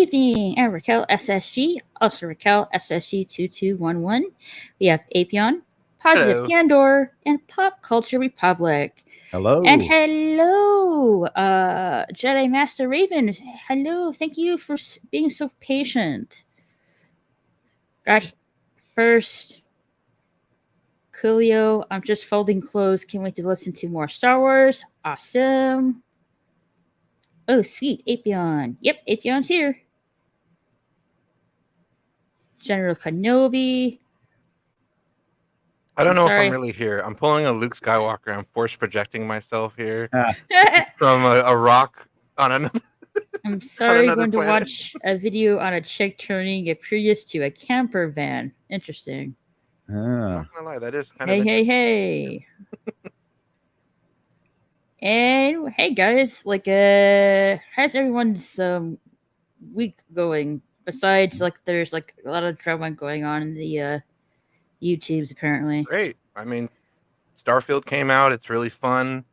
evening. I'm Raquel SSG, also Raquel SSG2211. We have Apion, Positive Hello. Gandor, and Pop Culture Republic. Hello. And hello, Jedi Master Raven. Hello, thank you for being so patient. Got first, Coolio. I'm just folding clothes. Can't wait to listen to more Star Wars. Awesome. Oh, sweet. Apion. Yep, Apion's here. General Kenobi. I don't I'm know sorry. if I'm really here. I'm pulling a Luke Skywalker. I'm force projecting myself here Ah, from a rock on another. I'm sorry, another going to planet. watch a video on a chick turning a Prius to a camper van. Interesting. I'm ah. not gonna lie, that is kind Hey, of. hey. And hey, guys, how's everyone's week going? Besides, there's a lot of drama going on in the YouTubes apparently. Great. I mean, Starfield came out. It's really fun.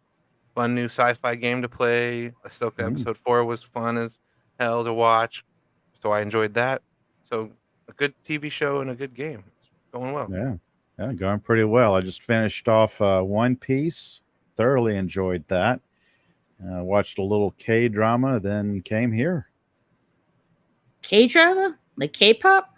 Fun new sci-fi game to play. Ahsoka Episode 4 was fun as hell to watch. So I enjoyed that. So a good TV show and a good game. It's going well. Yeah, going pretty well. I just finished off One Piece. Thoroughly enjoyed that. Watched a little K-drama, then came here. K-drama? Like K-pop?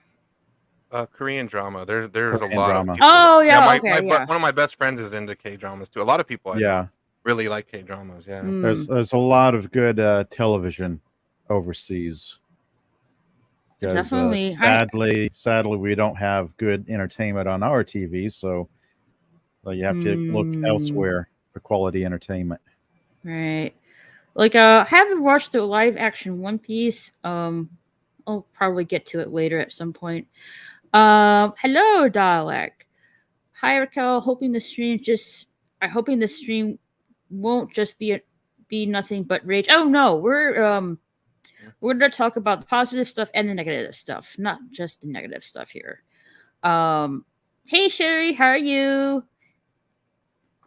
Korean drama. There's Korean a lot drama. of people. Oh, yeah, my okay, yeah. One of my best friends is into K-dramas too. A lot of people I know really like K-dramas. Yeah. There's a lot of good television overseas. Because Definitely. sadly, we don't have good entertainment on our TV, so you have to look elsewhere for quality entertainment. Right. I haven't watched the live action One Piece. I'll probably get to it later at some point. Hello, Dalek. Hi, Raquel. Hoping the stream won't just be nothing but rage. Oh no, we're gonna talk about the positive stuff and the negative stuff, not just the negative stuff here. Hey Sherry, how are you?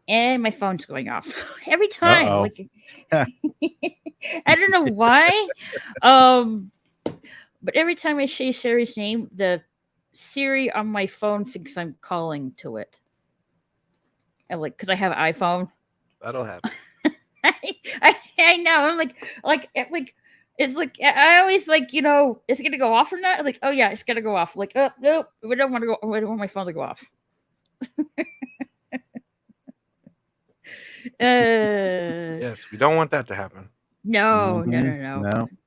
And my phone's going off every time. I don't know why. But every time I say Sherry's name, the Siri on my phone thinks I'm calling to it. And because I have an iPhone. That'll happen. I know. I'm it's I always is it gonna go off or not? Oh yeah, it's gonna go off. Nope, we don't want to go. We don't want my phone to go off. Yes, we don't want that to happen. No,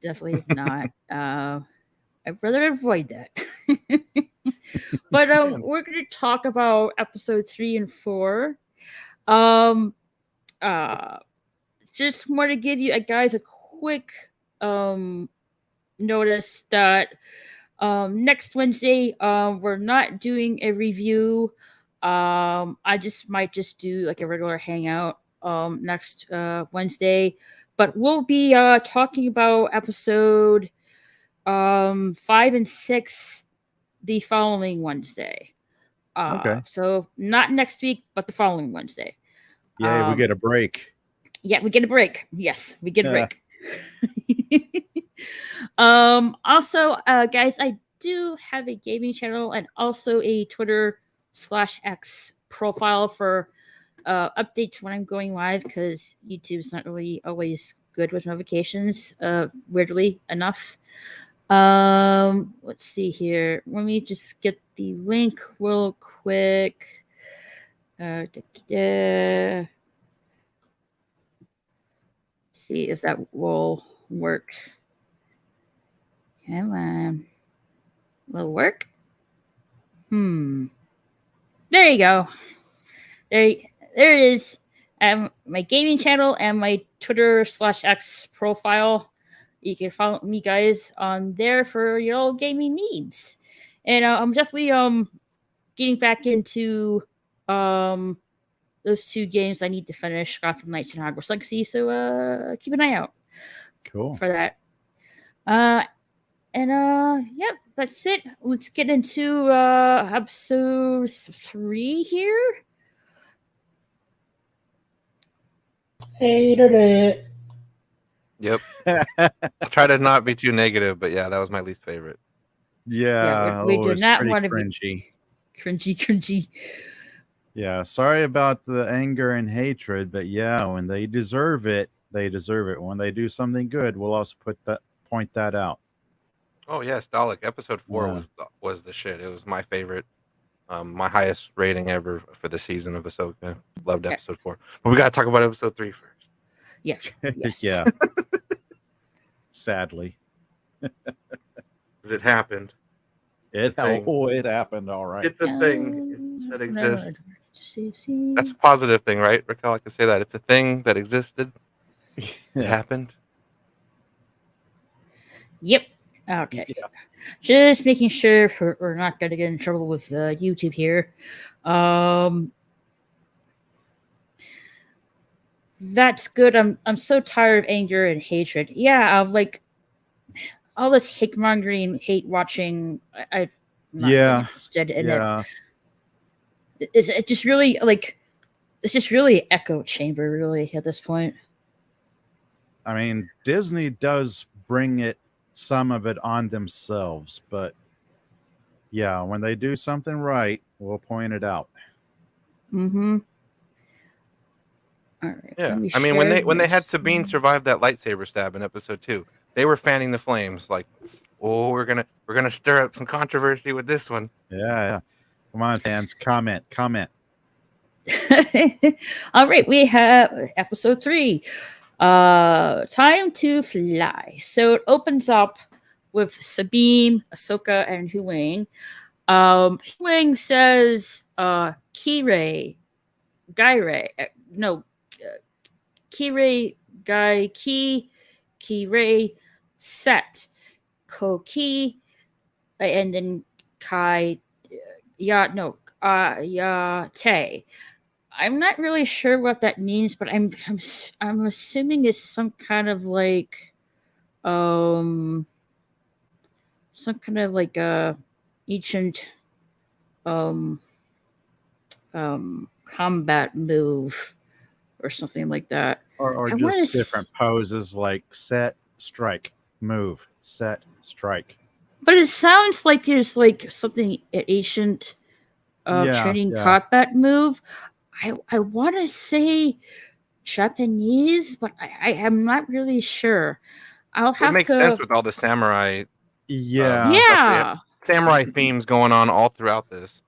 definitely not. I'd rather avoid that. But we're going to talk about episode 3 and 4. Just want to give you guys a quick notice that next Wednesday we're not doing a review. I might do a regular hangout next Wednesday, but we'll be talking about episode 5 and 6 the following Wednesday. Okay. So not next week, but the following Wednesday. Yay, we get a break. Yeah, we get a break. Yes, we get a break. Also, guys, I do have a gaming channel and also a Twitter/X profile for updates when I'm going live, because YouTube's not really always good with notifications, weirdly enough. Let's see here. Let me just get the link real quick. Let's see if that will work. Come on. Will work? There you go. There it is. My gaming channel and my Twitter/X profile. You can follow me, guys, on there for your old gaming needs. And I'm definitely getting back into those 2 games I need to finish, Gotham Knights and Hogwarts Legacy. So keep an eye out. Cool. For that. Yep, that's it. Let's get into episode 3 here. Hated it. Yep. I'll try to not be too negative, but yeah, that was my least favorite. Yeah, we it do was not pretty want to be cringy. cringy. Yeah, sorry about the anger and hatred, but yeah, when they deserve it, they deserve it. When they do something good, we'll also point that out. Oh yes, Dalek episode 4 Yeah. was the shit. It was my favorite, my highest rating ever for the season of Ahsoka. Loved Yeah. episode 4, but we gotta talk about episode 3 first. Yeah. Yes. Yeah. Sadly, It happened. it Thing. it happened. All right. It's a thing that exists. That's a That's positive thing, right, Raquel? I can say that it's a thing that existed. It Yeah. happened. Yep. Okay. Yeah. Just making sure we're not going to get in trouble with YouTube here. That's good. I'm so tired of anger and hatred. Yeah, like all this hate mongering, hate watching. I'm not really Yeah. interested in Yeah. it. Is it just really like? It's just really echo chamber, really, at this point. I mean, Disney does bring it, some of it on themselves, but yeah, when they do something right, we'll point it out. Mm-hmm. All right. Yeah, let me I mean when share they had this. Sabine survive that lightsaber stab in episode 2, they were fanning the flames like, oh, we're gonna stir up some controversy with this one. Yeah. Come on, fans, comment. All right, we have episode 3. Time to fly. So it opens up with Sabine, Ahsoka, and Huang. Huang says, Kirei, Gairei, no, Kirei, Kirei, Set, Koki, and then Kai, Te. I'm not really sure what that means, but I'm assuming it's some kind of like some kind of like ancient combat move or something like that. Or I wanna just different poses like set, strike, move, set, strike. But it sounds like there's like something ancient training combat move. I want to say Japanese, but I am not really sure. I'll It have makes to. sense with all the samurai Yeah. stuff. They have Yeah, samurai themes going on all throughout this.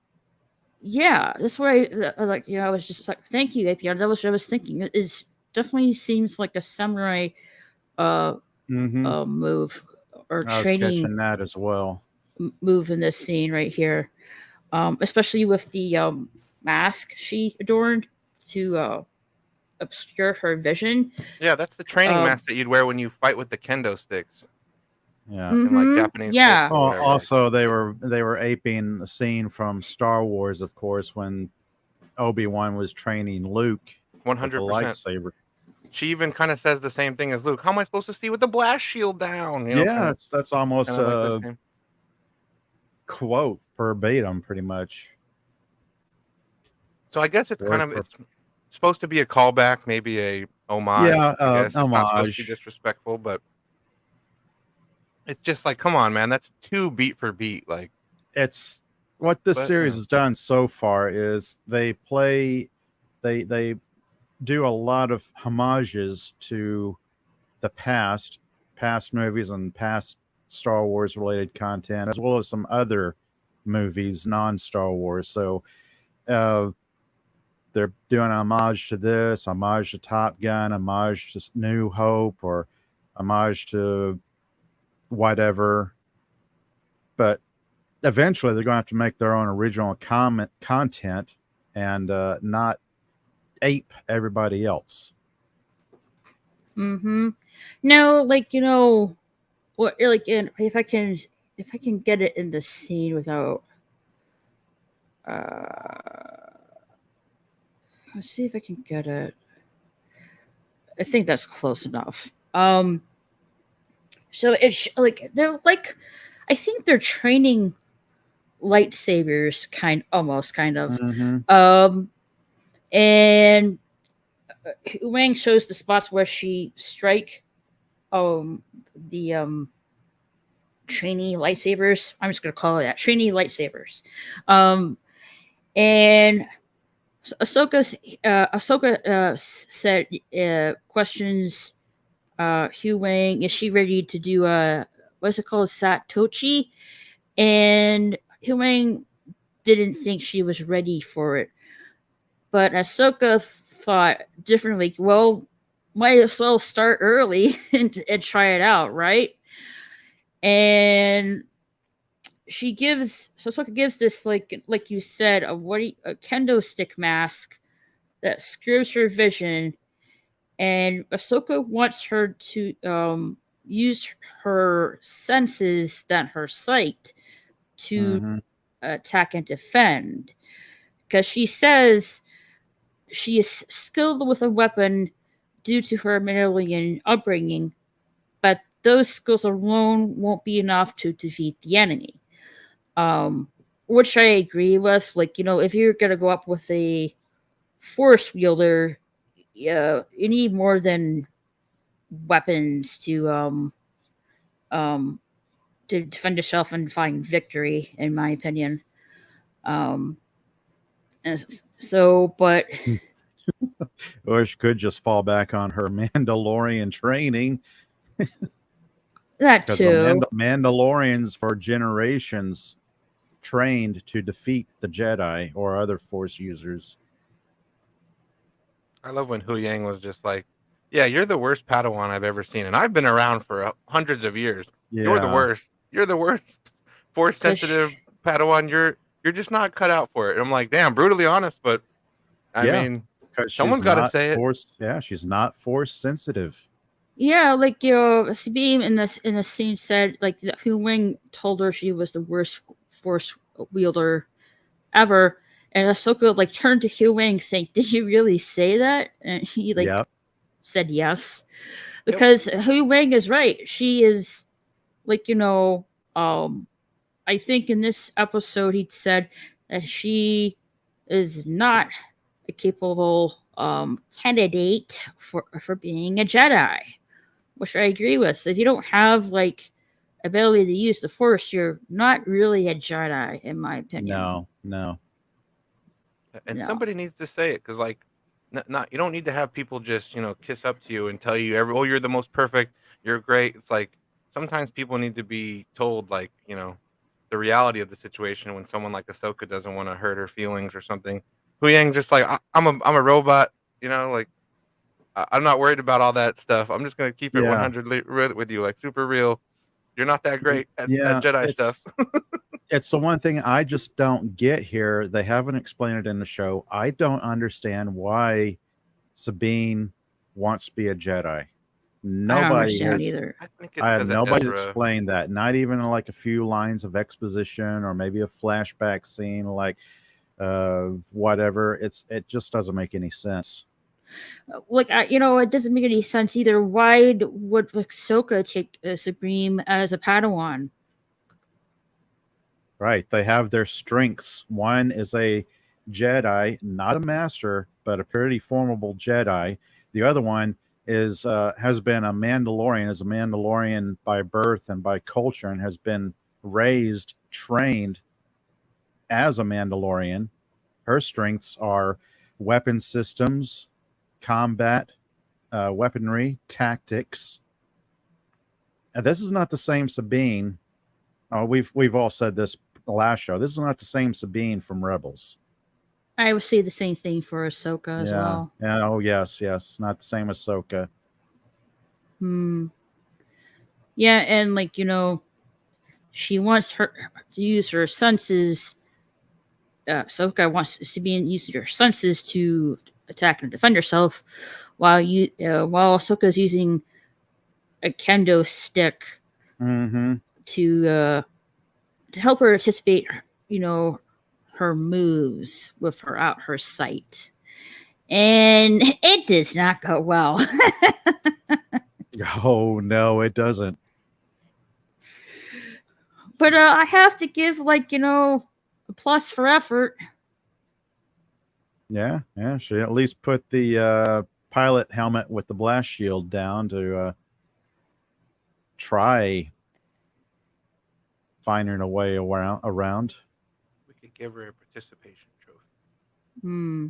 yeah. That's why, like, I was just like, thank you, APR. That was what I was thinking. It is definitely seems like a samurai move or I was training catching that as well. move in this scene right here. Especially with the mask she adorned to obscure her vision. Yeah, that's the training mask that you'd wear when you fight with the kendo sticks. Yeah. In like Japanese Yeah. folklore, whatever. Also, they were aping the scene from Star Wars, of course, when Obi-Wan was training Luke with the 100%. lightsaber. She even kind of says the same thing as Luke. How am I supposed to see with the blast shield down? You know, Yeah, that's almost kinda like the a same. quote verbatim, pretty much. So I guess it's kind of Word it's supposed to be a callback, maybe a homage. Yeah, I guess it's not supposed to homage. be disrespectful, but it's just like, come on, man, that's too beat for beat. Like, It's what this But, series yeah. has done so far is they do a lot of homages to the past movies and past Star Wars related content, as well as some other movies non-Star Wars. So they're doing a homage to this, homage to Top Gun, homage to New Hope, or homage to whatever. But eventually they're going to have to make their own original content and not ape everybody else. No, like, what, like, if I can get it in the scene without let's see if I can get it. I think that's close enough. So it's like they're like, I think they're training lightsabers, almost kind of. And Wang shows the spots where she strike the trainee lightsabers. I'm just gonna call it that, trainee lightsabers. And Ahsoka said questions Hugh Wang, is she ready to do what's it called, Satoshi? And Hugh Wang didn't think she was ready for it, but Ahsoka thought differently. Well, might as well start early and try it out, right? And Ahsoka gives this, like you said, a kendo stick mask that screws her vision, and Ahsoka wants her to use her senses, than her sight, to Mm-hmm. attack and defend, because she says she is skilled with a weapon due to her Mandalorian upbringing, but those skills alone won't be enough to defeat the enemy. Which I agree with. Like, if you're gonna go up with a force wielder, you need more than weapons to defend yourself and find victory, in my opinion. But Or she could just fall back on her Mandalorian training. that Because too. Mandalorians for generations trained to defeat the Jedi or other Force users. I love when Hu Yang was just like, "Yeah, you're the worst Padawan I've ever seen, and I've been around for hundreds of years. You're the Yeah. worst. You're the worst. Force sensitive Padawan. You're just not cut out for it." And I'm like, damn, brutally honest, but I Yeah. mean, Because someone's got to say it. She's not Force sensitive. Yeah, like Sabine in the scene said, like, that Hu Wing told her she was the worst force wielder ever, and Ahsoka like turned to Hu Wing saying, "Did you really say that?" And he said yes, because Hu Wing is right. She is like I think in this episode he said that she is not a capable candidate for being a Jedi, which I agree with. If you don't have like ability to use the Force, you're not really a Jedi, in my opinion. No. And No. somebody needs to say it, because like, not you don't need to have people just kiss up to you and tell you oh, you're the most perfect, you're great. It's like sometimes people need to be told, like, the reality of the situation when someone like Ahsoka doesn't want to hurt her feelings or something. Hu Yang just like, I'm a robot, like, I'm not worried about all that stuff. I'm just gonna keep it Yeah. 100 with you, like, super real. You're not that great at Yeah. Jedi stuff. It's the one thing I just don't get here. They haven't explained it in the show. I don't understand why Sabine wants to be a Jedi. I don't Nobody understand has. either. I think it's because of Nobody's Ezra. explained that. Not even like a few lines of exposition or maybe a flashback scene, like whatever. It just doesn't make any sense. Like, it doesn't make any sense either. Why would Ahsoka take Sabine as a Padawan? Right. They have their strengths. One is a Jedi, not a master, but a pretty formidable Jedi. The other one is has been a Mandalorian by birth and by culture, and has been raised, trained as a Mandalorian. Her strengths are weapon systems, combat, weaponry, tactics. And this is not the same Sabine. We've all said this the last show. This is not the same Sabine from Rebels. I would say the same thing for Ahsoka as well. Yeah. Oh, yes. Not the same Ahsoka. Yeah, and like, she wants her to use her senses. Ahsoka wants Sabine to use her senses to attack and defend herself, while Ahsoka's using a kendo stick to help her anticipate, her moves without her sight, and it does not go well. Oh no, it doesn't. But I have to give a plus for effort. Yeah. She at least put the pilot helmet with the blast shield down to try finding a way around. We could give her a participation trophy. Hmm.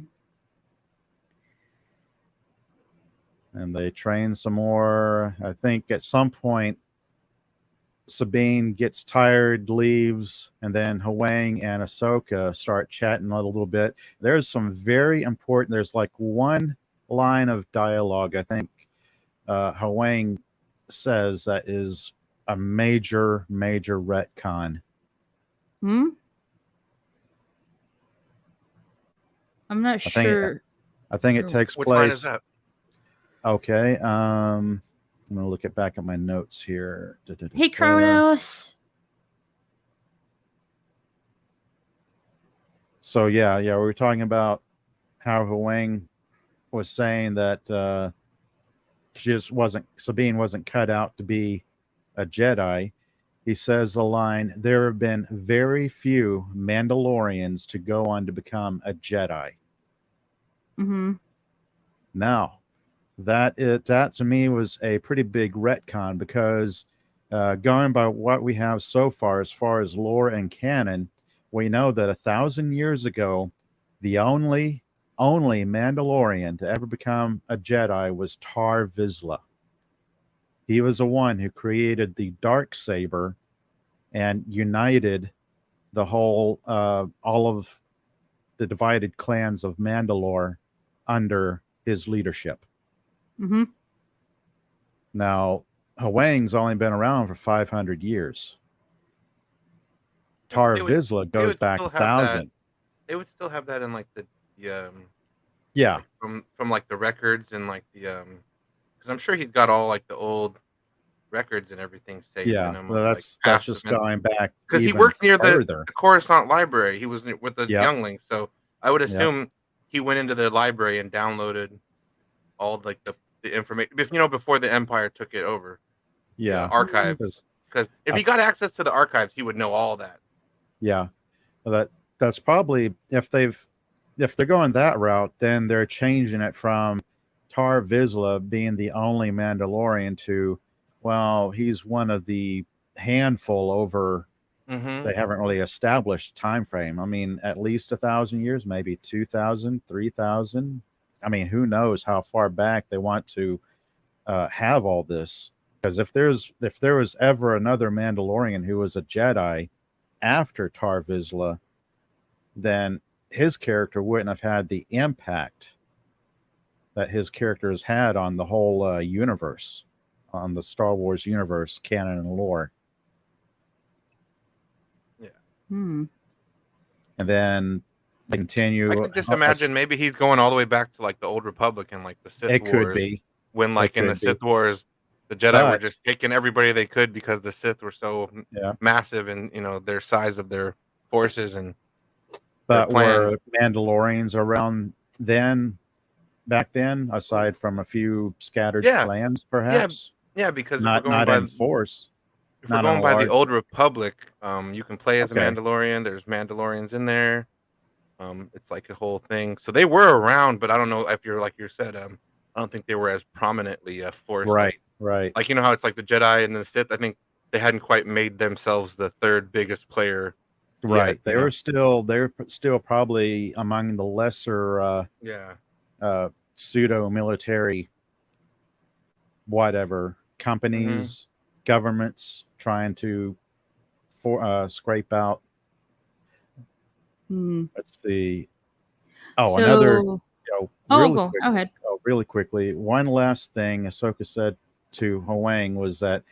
And they train some more. I think at some point Sabine gets tired, leaves, and then Huang and Ahsoka start chatting a little bit. There's some very important, there's like one line of dialogue, I think Huang says that is a major retcon. Hmm. I'm not sure. I think it takes Which place. line is that? Okay. I'm gonna look it back at my notes here. Hey, Kronos. So yeah, we were talking about how Huang was saying that Sabine wasn't cut out to be a Jedi. He says the line, "There have been very few Mandalorians to go on to become a Jedi." Mm-hmm. Now, that to me was a pretty big retcon, because going by what we have so far as lore and canon, we know that 1,000 years ago, the only Mandalorian to ever become a Jedi was Tar Vizsla. He was the one who created the dark saber and united the whole all of the divided clans of Mandalore under his leadership. Mm-hmm. Now, Huang's only been around for 500 years. Tar Vizsla goes back 1,000. They would still have that in like the Yeah. like from like the records and like the because I'm sure he's got all like the old records and everything saved in him. Well, like, that's just going back because he even worked near further. the Coruscant library. He was with the Yep. younglings, so I would assume he went into the library and downloaded all like the information, before the Empire took it over. Yeah, the archives. Because if he got access to the archives, he would know all that. Yeah, well, that's probably if they're going that route, then they're changing it from Tar Vizsla being the only Mandalorian to, well, he's one of the handful over. Mm-hmm. They haven't really established time frame. I mean, at least 1,000 years, maybe 2,000, 3,000. I mean, who knows how far back they want to have all this? Because if there was ever another Mandalorian who was a Jedi after Tar Vizsla, then his character wouldn't have had the impact that his character has had on the whole universe, on the Star Wars universe, canon and lore. Yeah. Hmm. And then they continue. I could just imagine maybe he's going all the way back to like the Old Republic and like the Sith Wars. It could be. When like in the Sith Wars, the Jedi were just taking everybody they could because the Sith were so massive and their size of their forces and. But were Mandalorians around back then, aside from a few scattered clans, perhaps? Yeah, because not in force. If we're going by the Old Republic, you can play as a Mandalorian. There's Mandalorians in there. It's like a whole thing. So they were around, but I don't know if you're like you said. I don't think they were as prominently forced. Right. Like how it's like the Jedi and the Sith. I think they hadn't quite made themselves the third biggest player. Right. They're still probably among the lesser pseudo military whatever companies, governments trying to scrape out. Let's see. Oh, another go ahead. Really quickly. One last thing Ahsoka said to Huang was that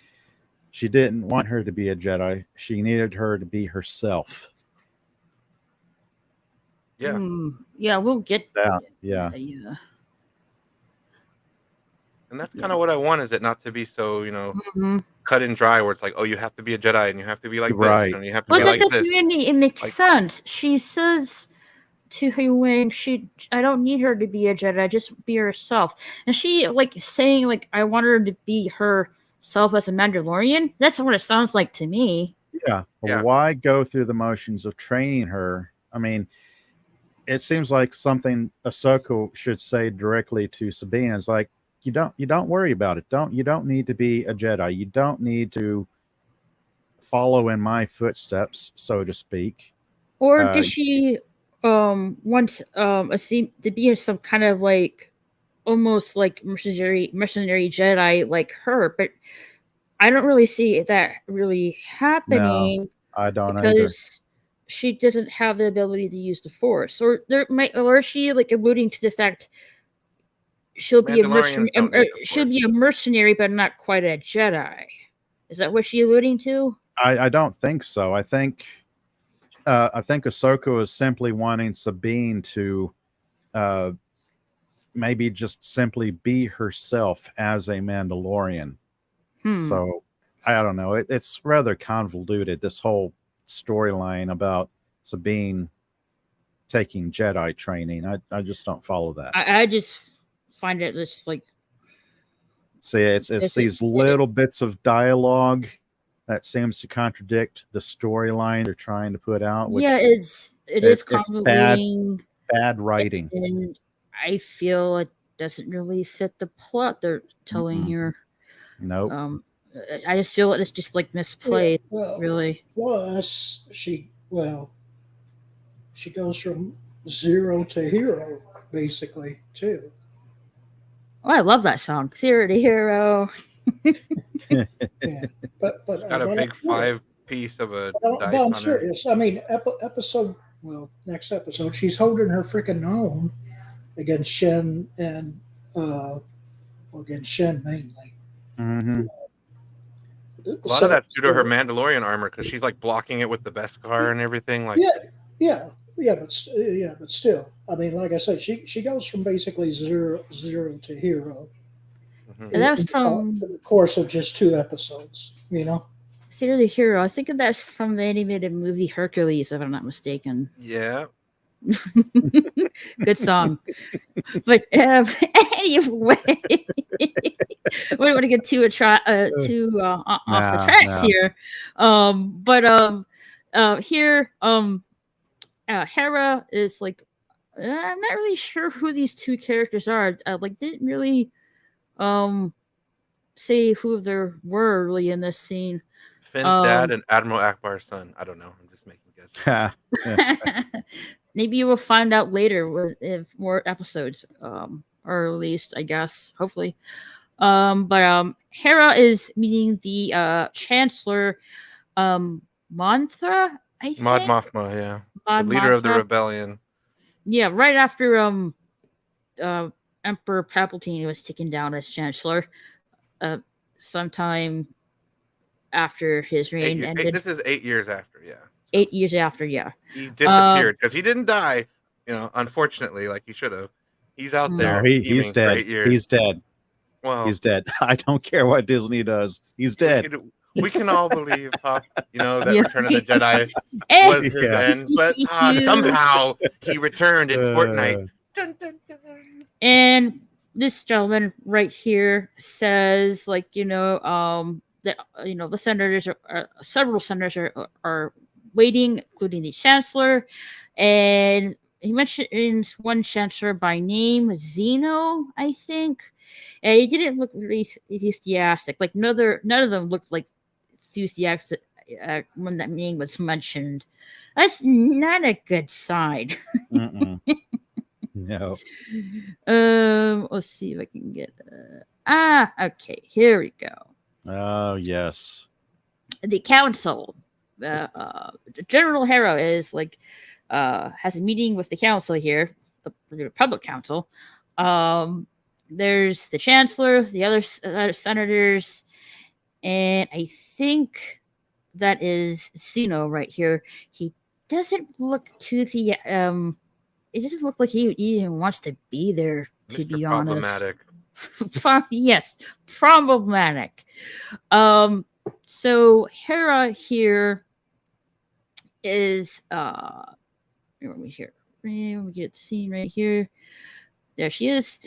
she didn't want her to be a Jedi. She needed her to be herself. Yeah. Yeah, we'll get that. Yeah. And that's kind of what I want, is it not to be so, cut and dry, where it's like, oh, you have to be a Jedi and you have to be like this and you have to be like this. It makes sense. She says to Huang, I don't need her to be a Jedi, just be herself. And she saying I want her to be herself as a Mandalorian. That's what it sounds like to me. Yeah. Well, why go through the motions of training her? I mean, it seems like something Ahsoka should say directly to Sabine is like, you don't worry about it. You don't need to be a Jedi. You don't need to follow in my footsteps, so to speak. Or Uh, does she want to be some kind of like almost like mercenary Jedi like her? But I don't really see that really no, happening I don't either. because she doesn't have the ability to use the Force. Or is she like alluding to the fact she'll be a Mandalorians don't need the she'll Force. be a mercenary but not quite a Jedi? Is that what she alluding to? I don't think so. I think Ahsoka is simply wanting Sabine to uh, maybe just simply be herself as a Mandalorian. Hmm. So I don't know. It's rather convoluted, this whole storyline about Sabine taking Jedi training. I just don't follow that. I just find it just like See, it's these little bits of dialogue that seems to contradict the storyline they're trying to put out, which yeah, it is it's bad convoluting, writing. and I feel it doesn't really fit the plot they're telling Mm-mm. here. Nope. I just feel it's just like misplaced, Well, really. plus she goes from zero to hero basically too. Oh, I love that song, Zero to Hero. Yeah, but She's got a what big I'm, 5-piece of a but dice I'm on her. serious. I mean, next episode, she's holding her freaking own against Shen and against Shen mainly. Mm-hmm. A lot of that's due to her Mandalorian armor because she's like blocking it with the Beskar and everything. Like, yeah, but still, I mean, like I said, she goes from basically zero to hero. mhm. And that was in from the course of just 2 episodes. Zero to Hero. I think that's from the animated movie Hercules, if I'm not mistaken. Yeah. Good song. But anyway, we don't want to get too off the tracks here. Here, Hera is like, I'm not really sure who these two characters are. Like, didn't really say who they were really in this scene. Finn's dad and Admiral Akbar's son. I don't know. I'm just making guesses. Maybe you will find out later if more episodes are released, I guess, hopefully. Hera is meeting the Chancellor Mothra, I think. Mod Mothma, yeah. Mod the leader of the Mothra. rebellion. Yeah, right after Emperor Palpatine was taken down as Chancellor, sometime after his reign ended. This is 8 years after, yeah. 8 years after, yeah. He disappeared because he didn't die, unfortunately, like he should have. He's out there. No, he's dead. 8 years. He's dead. Well, he's dead. I don't care what Disney does. He's dead. We can all believe, Pop, that Return of the Jedi was his end, but somehow he returned in Fortnite. Dun, dun, dun. And this gentleman right here says, like, that the senators several senators are waiting, including the Chancellor, and he mentions one Chancellor by name, Zeno, I think, and he didn't look really enthusiastic. Like none of them looked like enthusiastic when that name was mentioned. That's not a good sign. No. Let's see if I can get. Okay, here we go. Oh yes. The council. General Hera is like has a meeting with the council here, the Republic Council. There's the Chancellor, the other senators, and I think that is Zeno right here. He doesn't look to the it doesn't look like he even wants to be there, to Mr. be Problematic. honest. Yes, problematic. So Hera here is let me get the scene right here. There she is.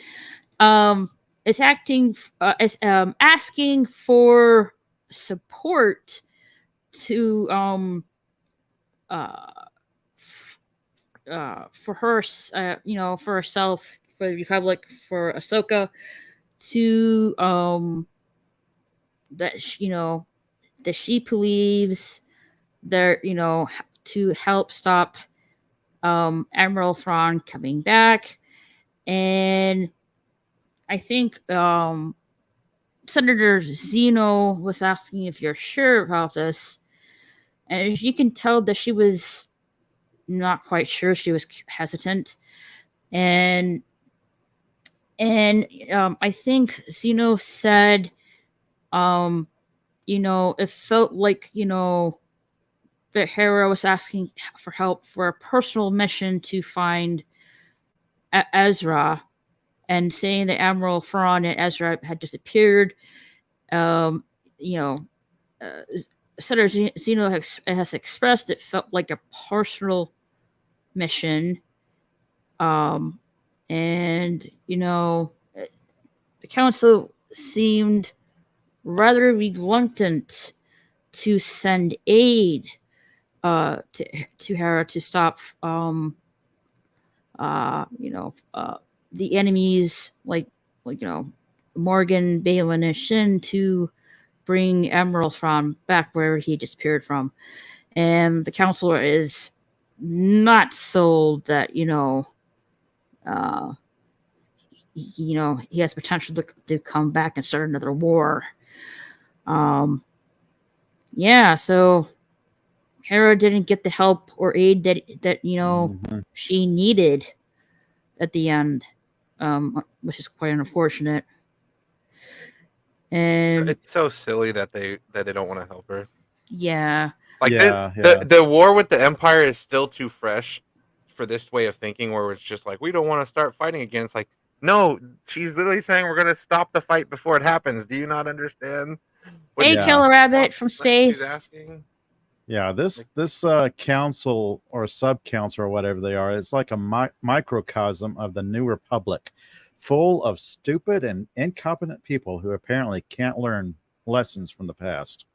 Is acting as asking for support to for her, for herself, for the Republic, for Ahsoka, to that she believes they're to help stop Admiral Thrawn coming back. And I think Senator Zeno was asking if you're sure about this. And as you can tell that she was not quite sure. She was hesitant. And I think Zeno said, it felt like, that Hera was asking for help for a personal mission to find Ezra, and saying that Admiral Thrawn and Ezra had disappeared. Senator Zeno has expressed it felt like a personal mission. And, the council seemed rather reluctant to send aid to Hera to stop the enemies like Morgan, Balin, and Shin to bring Admiral Thrawn back where he disappeared from. And the counselor is not sold that he has potential to come back and start another war. So Hera didn't get the help or aid that she needed at the end, which is quite unfortunate. And it's so silly that they don't want to help her. Yeah. Like the war with the Empire is still too fresh for this way of thinking, where it's just like, we don't want to start fighting again. It's like, no, she's literally saying we're gonna stop the fight before it happens. Do you not understand? Hey, Killer Rabbit from space. Yeah, this council or sub-council or whatever they are, it's like a microcosm of the New Republic, full of stupid and incompetent people who apparently can't learn lessons from the past.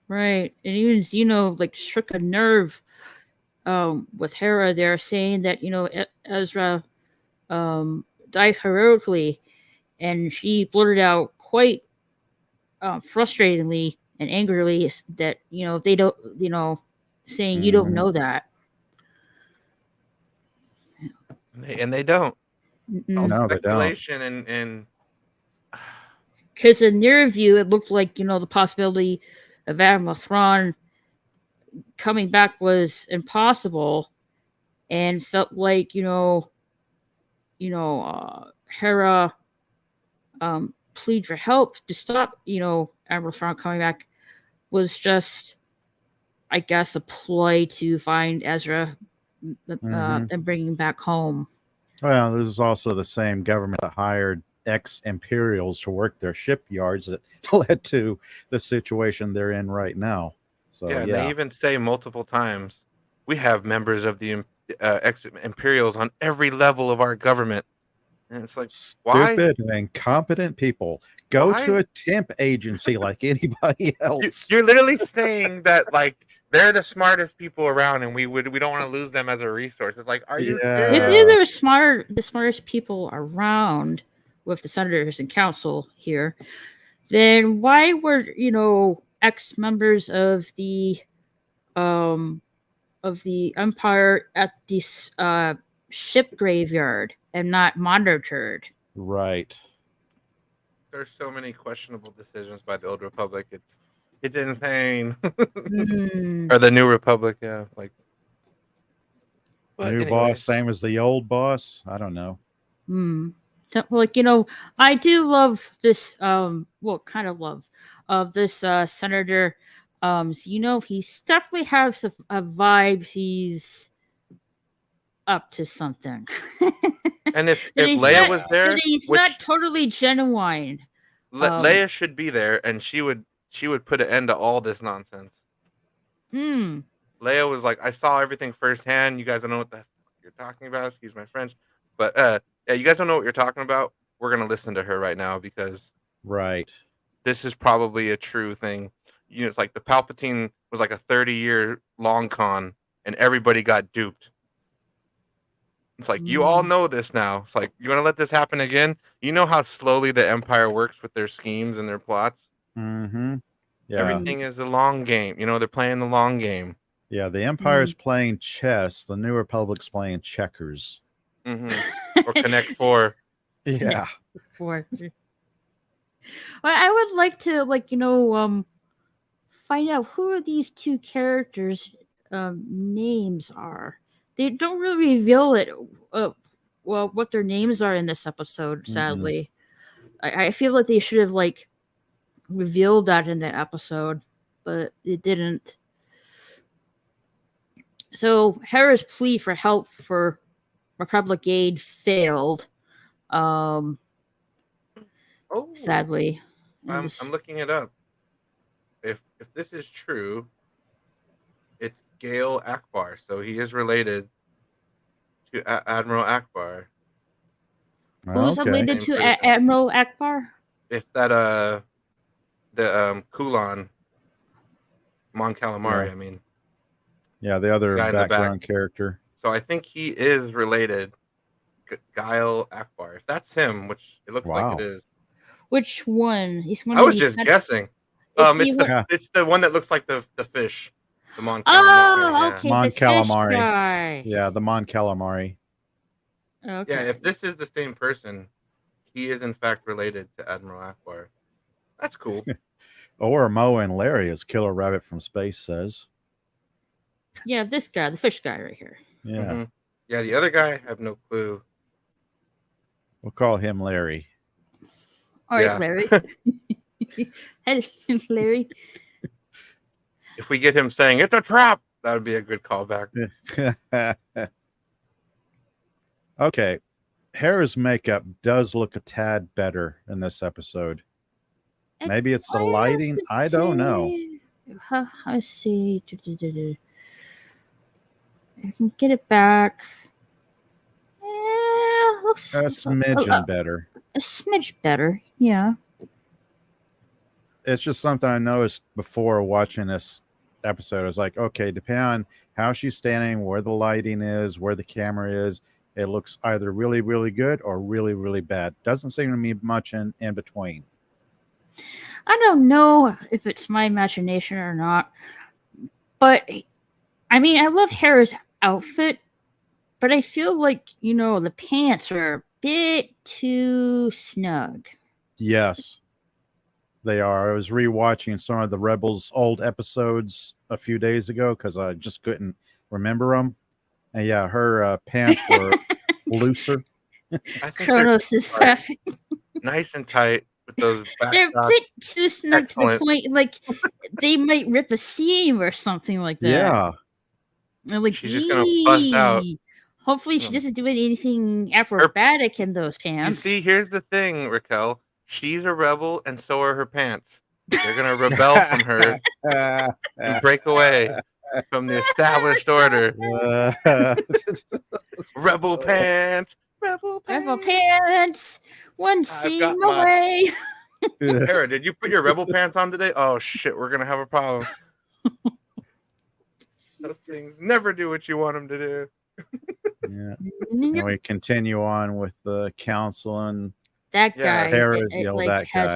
Right. And even, struck a nerve with Hera there, saying that, Ezra died heroically, and she blurted out quite frustratingly and angrily that, they don't, saying you don't know that. And they don't. No, speculation and because in their view, it looked like, the possibility of Admiral Thrawn coming back was impossible, and felt like, Hera plead for help to stop, Admiral Thrawn coming back was just, I guess, a ploy to find Ezra and bring him back home. Well, this is also the same government that hired ex-Imperials to work their shipyards that led to the situation they're in right now. So and they even say multiple times, we have members of the ex-Imperials on every level of our government. And it's like, stupid and incompetent people. Go to a temp agency like anybody else. You're literally saying that, like, they're the smartest people around, and we don't want to lose them as a resource. It's like, are you serious? If they're the smartest people around with the senators and council here, then why were ex-members of the Empire at this ship graveyard and not monitored? Right. There's so many questionable decisions by the Old Republic. It's insane. Or the New Republic, yeah. Like, new boss, same as the old boss. I don't know. Like, I do love this. Kind of love of this senator. He definitely has a vibe. He's up to something. And if Leia was there, he's not totally genuine. Leia should be there, and she would put an end to all this nonsense. Leia was like, I saw everything firsthand. You guys don't know what the fuck you're talking about. Excuse my French, but you guys don't know what you're talking about. We're gonna listen to her right now because this is probably a true thing. It's like the Palpatine was like a 30-year long con, and everybody got duped. It's like, you all Mm. know this now. It's like, you want to let this happen again? You know how slowly the Empire works with their schemes and their plots? Mm-hmm. Yeah. Everything is a long game. You know, they're playing the long game. Yeah. The Empire's playing chess. The New Republic's playing checkers. Or Connect 4. Yeah. Well, I would like to find out who these two characters' names are. They don't really reveal it. What their names are in this episode. Sadly, I feel like they should have revealed that in that episode, but it didn't. So Hera's plea for help for Republic aid failed. Oh, Sadly, I'm looking it up. If this is true, it's Gale Akbar, so he is related to Admiral Akbar. Who's related to Admiral Akbar? If that the Kulan Mon Calamari, Yeah. I mean. Yeah, the other Guy in the background back. character. So I think he is related. Guile Akbar. If that's him, which it looks like it is. Which one? He's one I was just guessing. It's the one that looks like the fish. The Mon Calamari. Oh, okay. Mon the fish Calamari. guy. Yeah, the Mon Calamari. Okay. Yeah, if this is the same person, he is in fact related to Admiral Akbar. That's cool. Or Mo and Larry, as Killer Rabbit from Space says. Yeah, this guy, the fish guy right here. Yeah. Yeah, the other guy, I have no clue. We'll call him Larry. All right, Larry. Hey, Larry. If we get him saying it's a trap, that would be a good callback. Okay. Hera's makeup does look a tad better in this episode. Maybe it's the lighting. I don't know. Let's see. I can get it back. Yeah, looks A smidgen better. A smidge better, yeah. It's just something I noticed before watching this episode. I was like, okay, depending on how she's standing, where the lighting is, where the camera is, it looks either really, really good or really, really bad. Doesn't seem to be much in between. I don't know if it's my imagination or not, but I mean, I love Hera's outfit, but I feel like, the pants are a bit too snug. Yes, they are. I was rewatching some of the Rebels old episodes a few days ago because I just couldn't remember them. And yeah, her pants were looser. I think Kronos is laughing. Nice and tight with those back They're a shots. bit too snug to the point, like they might rip a seam or something like that. Yeah. And like, she's just gonna bust out. Hopefully, she doesn't do anything acrobatic in those pants. You see, here's the thing, Raquel. She's a rebel, and so are her pants. They're gonna rebel from her and break away from the established order. Rebel pants. Rebel pants. One seam away. Hera, did you put your rebel pants on today? Oh shit, we're gonna have a problem. Those things never do what you want them to do. Yeah. And we continue on with the council and that guy. Hera's that guy.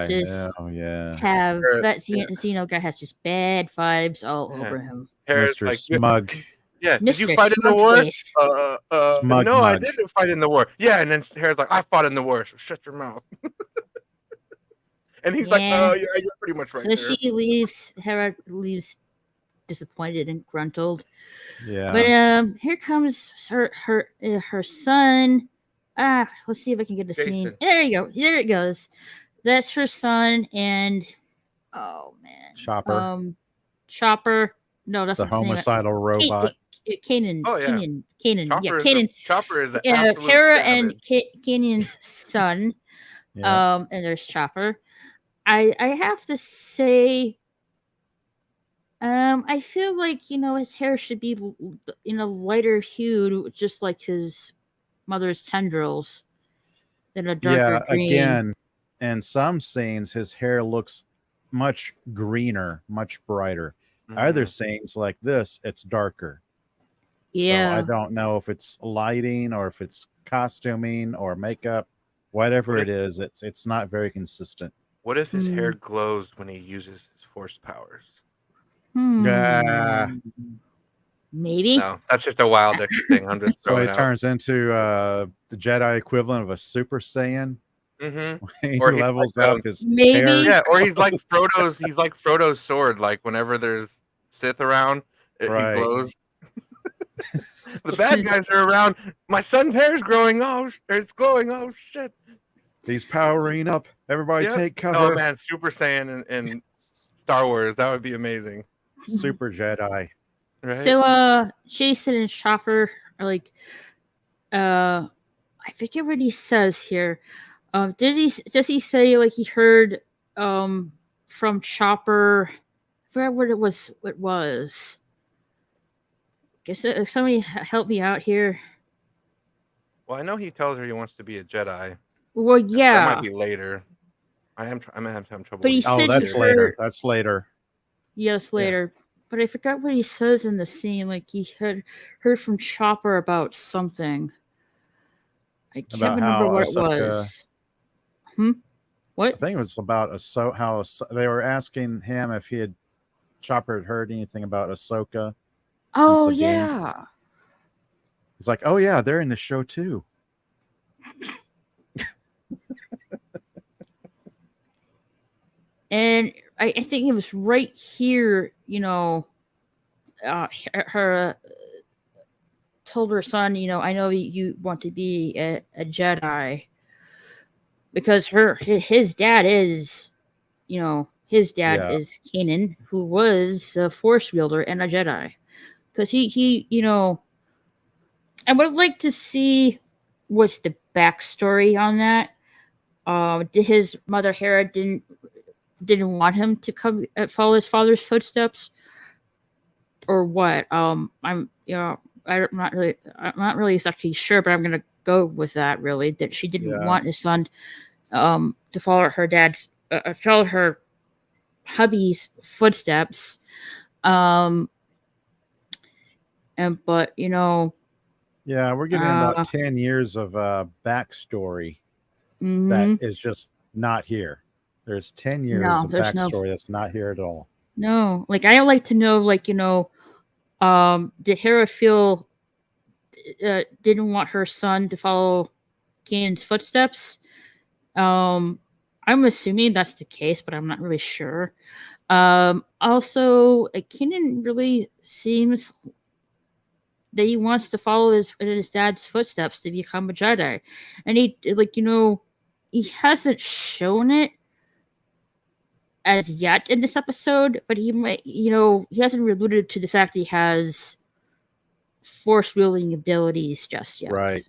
That Xeno guy has just bad vibes all over him. Mr. Smug. Yeah, did you fight in the war? No, I didn't fight in the war. Yeah, and then Hera's like, I fought in the war, so shut your mouth. And he's like, oh, yeah, you're pretty much right. So she leaves. Hera leaves disappointed and gruntled. Yeah. But here comes her son. Let's see if I can get a scene. There you go. There it goes. That's her son, and oh man, Chopper. No, that's the homicidal robot. Kanan. Oh, yeah. Kanan. Kanan. Chopper is the Hera and Kanan's son. Yeah. And there's Chopper. I have to say, I feel like his hair should be in a lighter hue, just like his mother's tendrils, than a darker green. Again, in some scenes, his hair looks much greener, much brighter. Other scenes like this, it's darker. Yeah. So I don't know if it's lighting or if it's costuming or makeup, whatever What it is. It's not very consistent. What if his hair Hmm. glows when he uses his force powers? Yeah. Maybe. No, that's just a wild thing. I'm just So throwing it out. turns into the Jedi equivalent of a Super Saiyan. Mm-hmm. He Or he's levels like up his Maybe. hair. yeah, or he's like Frodo's. He's like Frodo's sword. Like whenever there's Sith around, he Right. glows. The bad guys are around. My son's hair is growing. Oh, it's glowing. Oh shit! He's powering up. Everybody Yep. take Oh cover. man, Super Saiyan in Star Wars. That would be amazing, Super Jedi. right? So Jason and Chopper are like I forget what he says here. Does he say like he heard from Chopper? I forgot what it was. Guess somebody help me out here. Well, I know he tells her he wants to be a Jedi. Well, That yeah, might be later. I'm having trouble. but he with Oh, said that's he later. heard That's later. yes later. But I forgot what he says in the scene. Like he had heard from Chopper about something. I can't About remember how what it Ahsoka. was. What? I think it was about how they were asking him if he had Chopper had heard anything about Ahsoka. Oh Sabine. yeah. He's like, oh yeah, they're in the show too. And I think it was right here, her told her son, I know you want to be a Jedi because his dad is, Yeah. is Kanan, who was a Force wielder and a Jedi. Because he, I would like to see what's the backstory on that. Did his mother Hera didn't want him to come follow his father's footsteps, or what? I'm not really exactly sure, but I'm gonna go with that. Really, that she didn't want his son to follow follow her hubby's footsteps. But Yeah, we're getting about 10 years of backstory that is just not here. There's 10 years of backstory that's not here at all. No, like I like to know, did Hera feel didn't want her son to follow Kanan's footsteps? I'm assuming that's the case, but I'm not really sure. Also, Kanan really seems that he wants to follow his dad's footsteps to become a Jedi, and he hasn't shown it as yet in this episode, but he might, he hasn't alluded to the fact that he has force wielding abilities just yet. Right.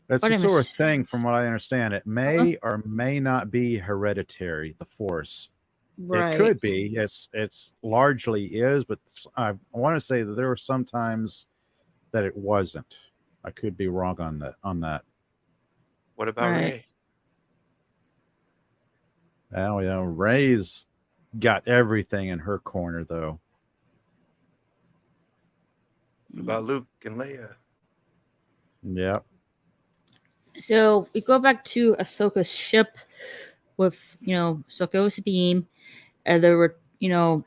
That's But the I'm sort of thing, from what I understand. It may or may not be hereditary, the Force. Right. It could be. It's largely is, but I want to say that there were some times that it wasn't. I could be wrong on that. What about Rey? Well, Rey's got everything in her corner, though. What about Luke and Leia? Yep. So we go back to Ahsoka's ship with, Ahsoka with Sabine. There were,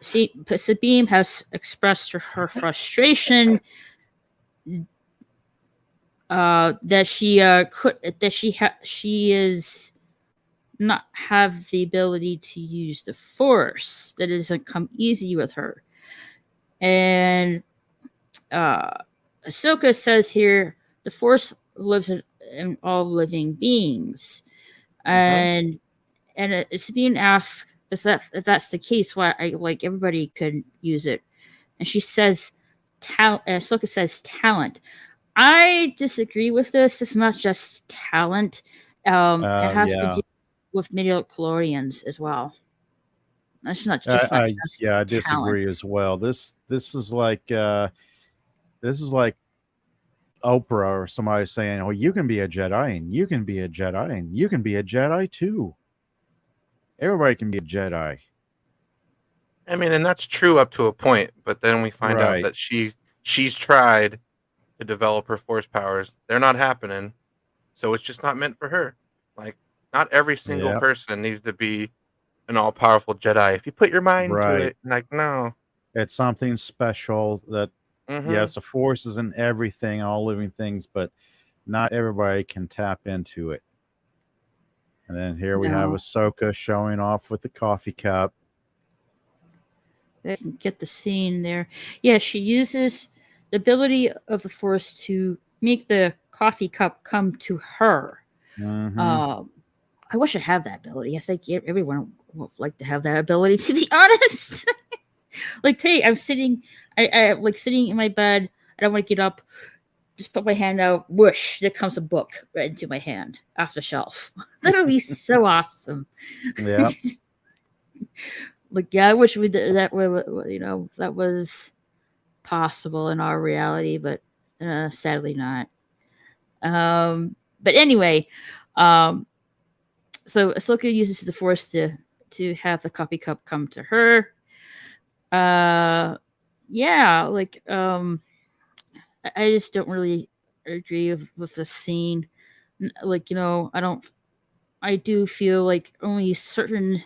Sabine has expressed her frustration that she is not have the ability to use the Force. That it doesn't come easy with her. And Ahsoka says here, the Force lives in all living beings. And Sabine asks, if that's the case, why everybody could use it? And she says, Ahsoka says talent. I disagree with this. It's not just talent. It has to do with midichlorians as well. That's not just I disagree as well. This is like Oprah or somebody saying, "Oh, you can be a Jedi, and you can be a Jedi, and you can be a Jedi too. Everybody can be a Jedi." I mean, and that's true up to a point, but then we find out Right. that she's tried to develop her force powers. They're not happening, so it's just not meant for her. Like, not every single Yep. person needs to be an all-powerful Jedi. If you put your mind to Right. it, like, no. It's something special that, Mm-hmm. yes, the force is in everything, all living things, but not everybody can tap into it. And then here we have No. Ahsoka showing off with the coffee cup. I can get the scene there. Yeah, she uses the ability of the Force to make the coffee cup come to her. Mhm. I wish I had that ability. I think everyone would like to have that ability, to be honest. Like, hey, I'm sitting, I like sitting in my bed. I don't want to get up. Just put my hand out. Whoosh! There comes a book right into my hand off the shelf. That would be so awesome. Yep. Like, yeah, I wish we did that. You know, that was possible in our reality, but sadly not. But anyway, so Ahsoka uses the Force to have the coffee cup come to her. Yeah, like I just don't really agree with the scene. Like, you know, I do feel like only certain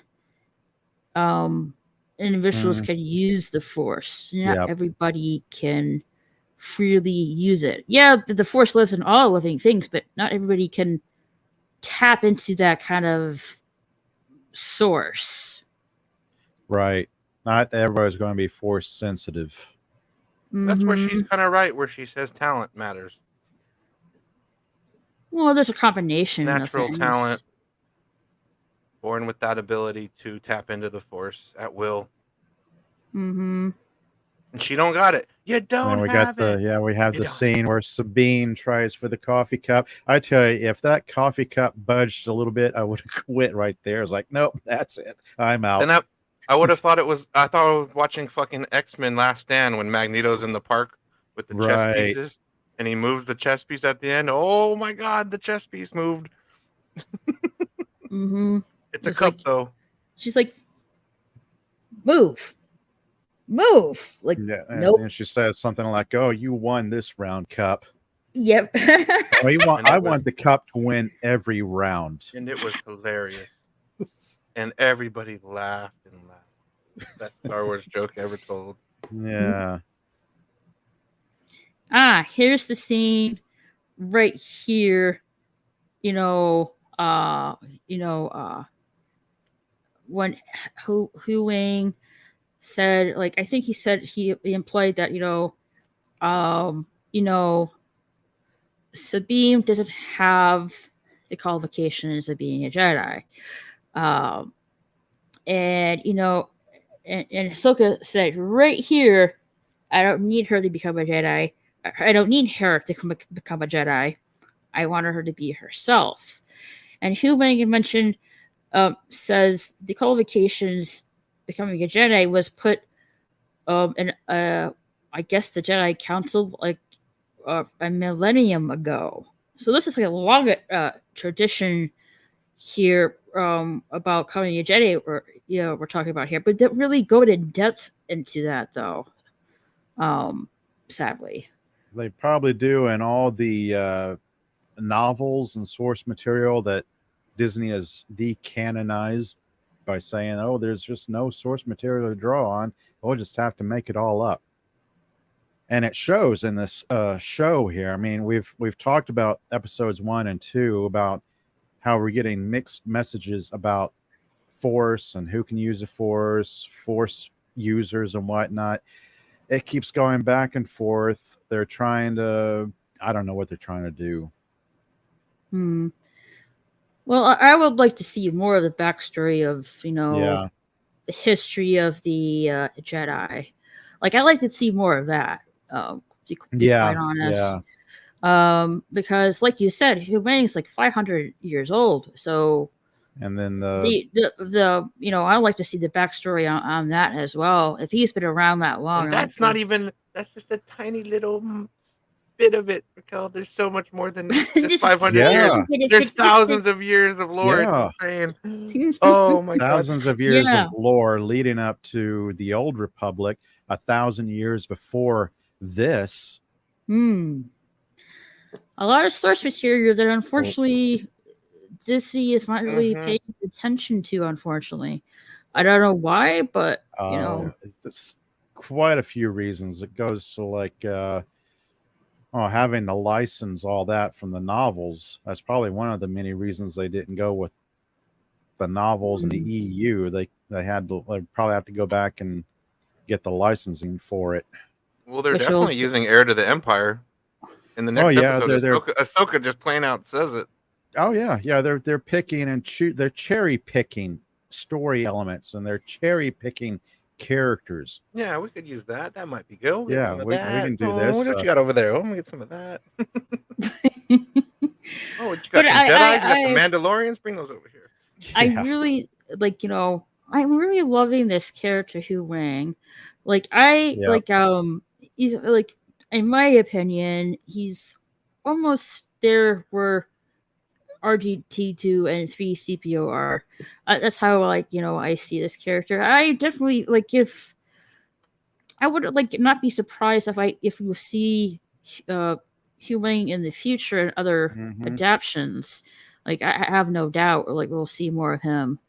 individuals can use the Force. Not Yep. everybody can freely use it. Yeah, the Force lives in all living things, but not everybody can tap into that kind of source. Right. Not everybody's going to be force sensitive. That's where she's Mhm. kind of right, where she says talent matters. Well, there's a combination Natural of things. talent, born with that ability to tap into the Force at will. Mm-hmm. And she don't got it. You And don't then we have got it. we have You the don't. scene where Sabine tries for the coffee cup. I tell you, if that coffee cup budged a little bit, I would have quit right there. I was like, nope, that's it. I'm out. Then I would have thought it was. I thought I was watching fucking X-Men Last Stand when Magneto's in the park with the chess Right. pieces, and he moves the chess piece at the end. Oh my god, the chess piece moved. Mm-hmm. It's a It's cup like though. she's like, move. Like, Yeah. And nope. then she says something like, "Oh, you won this round, cup." Yep. I want the cup to win every round. And it was hilarious. And everybody laughed and laughed. Best Star Wars joke ever told. Yeah. Here's the scene right here. When Hu Wang said, like, I think he said he implied that, Sabine doesn't have the qualifications of being a Jedi. And Ahsoka said right here, I don't need her to become a Jedi. I don't need her to become a Jedi. I want her to be herself. And Hu Wang mentioned, says the qualifications becoming a Jedi was put in I guess the Jedi Council like a millennium ago. So this is like a long tradition here about becoming a Jedi, or we're talking about here, but don't really go in depth into that though. Sadly, They probably do in all the novels and source material that Disney has decanonized by saying, "Oh, there's just no source material to draw on. We'll just have to make it all up." And it shows in this show here. I mean, we've talked about episodes 1 and 2 about how we're getting mixed messages about Force and who can use a Force users and whatnot. It keeps going back and forth. They're trying to, I don't know what they're trying to do. Well, I would like to see more of the backstory of Yeah. the history of the Jedi. Like, I'd like to see more of that. To be quite honest. Yeah. Because, like you said, Hu Wang's like 500 years old. So, And then the I'd like to see the backstory on that as well. If he's been around that long, And that's not even. That's just a tiny little bit of it, Raquel. There's so much more than just Just 500 Yeah. years. There's thousands of years of lore. Yeah. It's insane. Oh my god. Thousands of years Yeah. of lore leading up to the Old Republic, 1,000 years before this. A lot of source material that unfortunately Disney is not really Mhm. paying attention to. Unfortunately, I don't know why, but you know, It's quite a few reasons. It goes to like having to license all that from the novels. That's probably one of the many reasons they didn't go with the novels in the EU. They had to probably have to go back and get the licensing for it. Well, they're Which definitely will- using Heir to the Empire. In the next yeah, episode, they're- Ahsoka just plain out says it. Oh yeah, they're picking and they're cherry picking story elements, and they're cherry picking characters. Yeah, we could use that. That might be good. We'll get Yeah, some of we that. can do Oh, this. what you got over there? Oh, let me get some of that. Oh, what you got? But Some I- Jedi? You got I- some Mandalorians? Bring those over here. I Yeah. really like, you know, I'm really loving this character Hu Wang. Like I Yep. like he's like, in my opinion, he's almost there where RGT2 and 3CPO are. That's how, like, you know, I see this character. I definitely like, if I would like not be surprised if we see Hu Wang in the future in other Mhm. adaptions. Like I have no doubt, like we'll see more of him,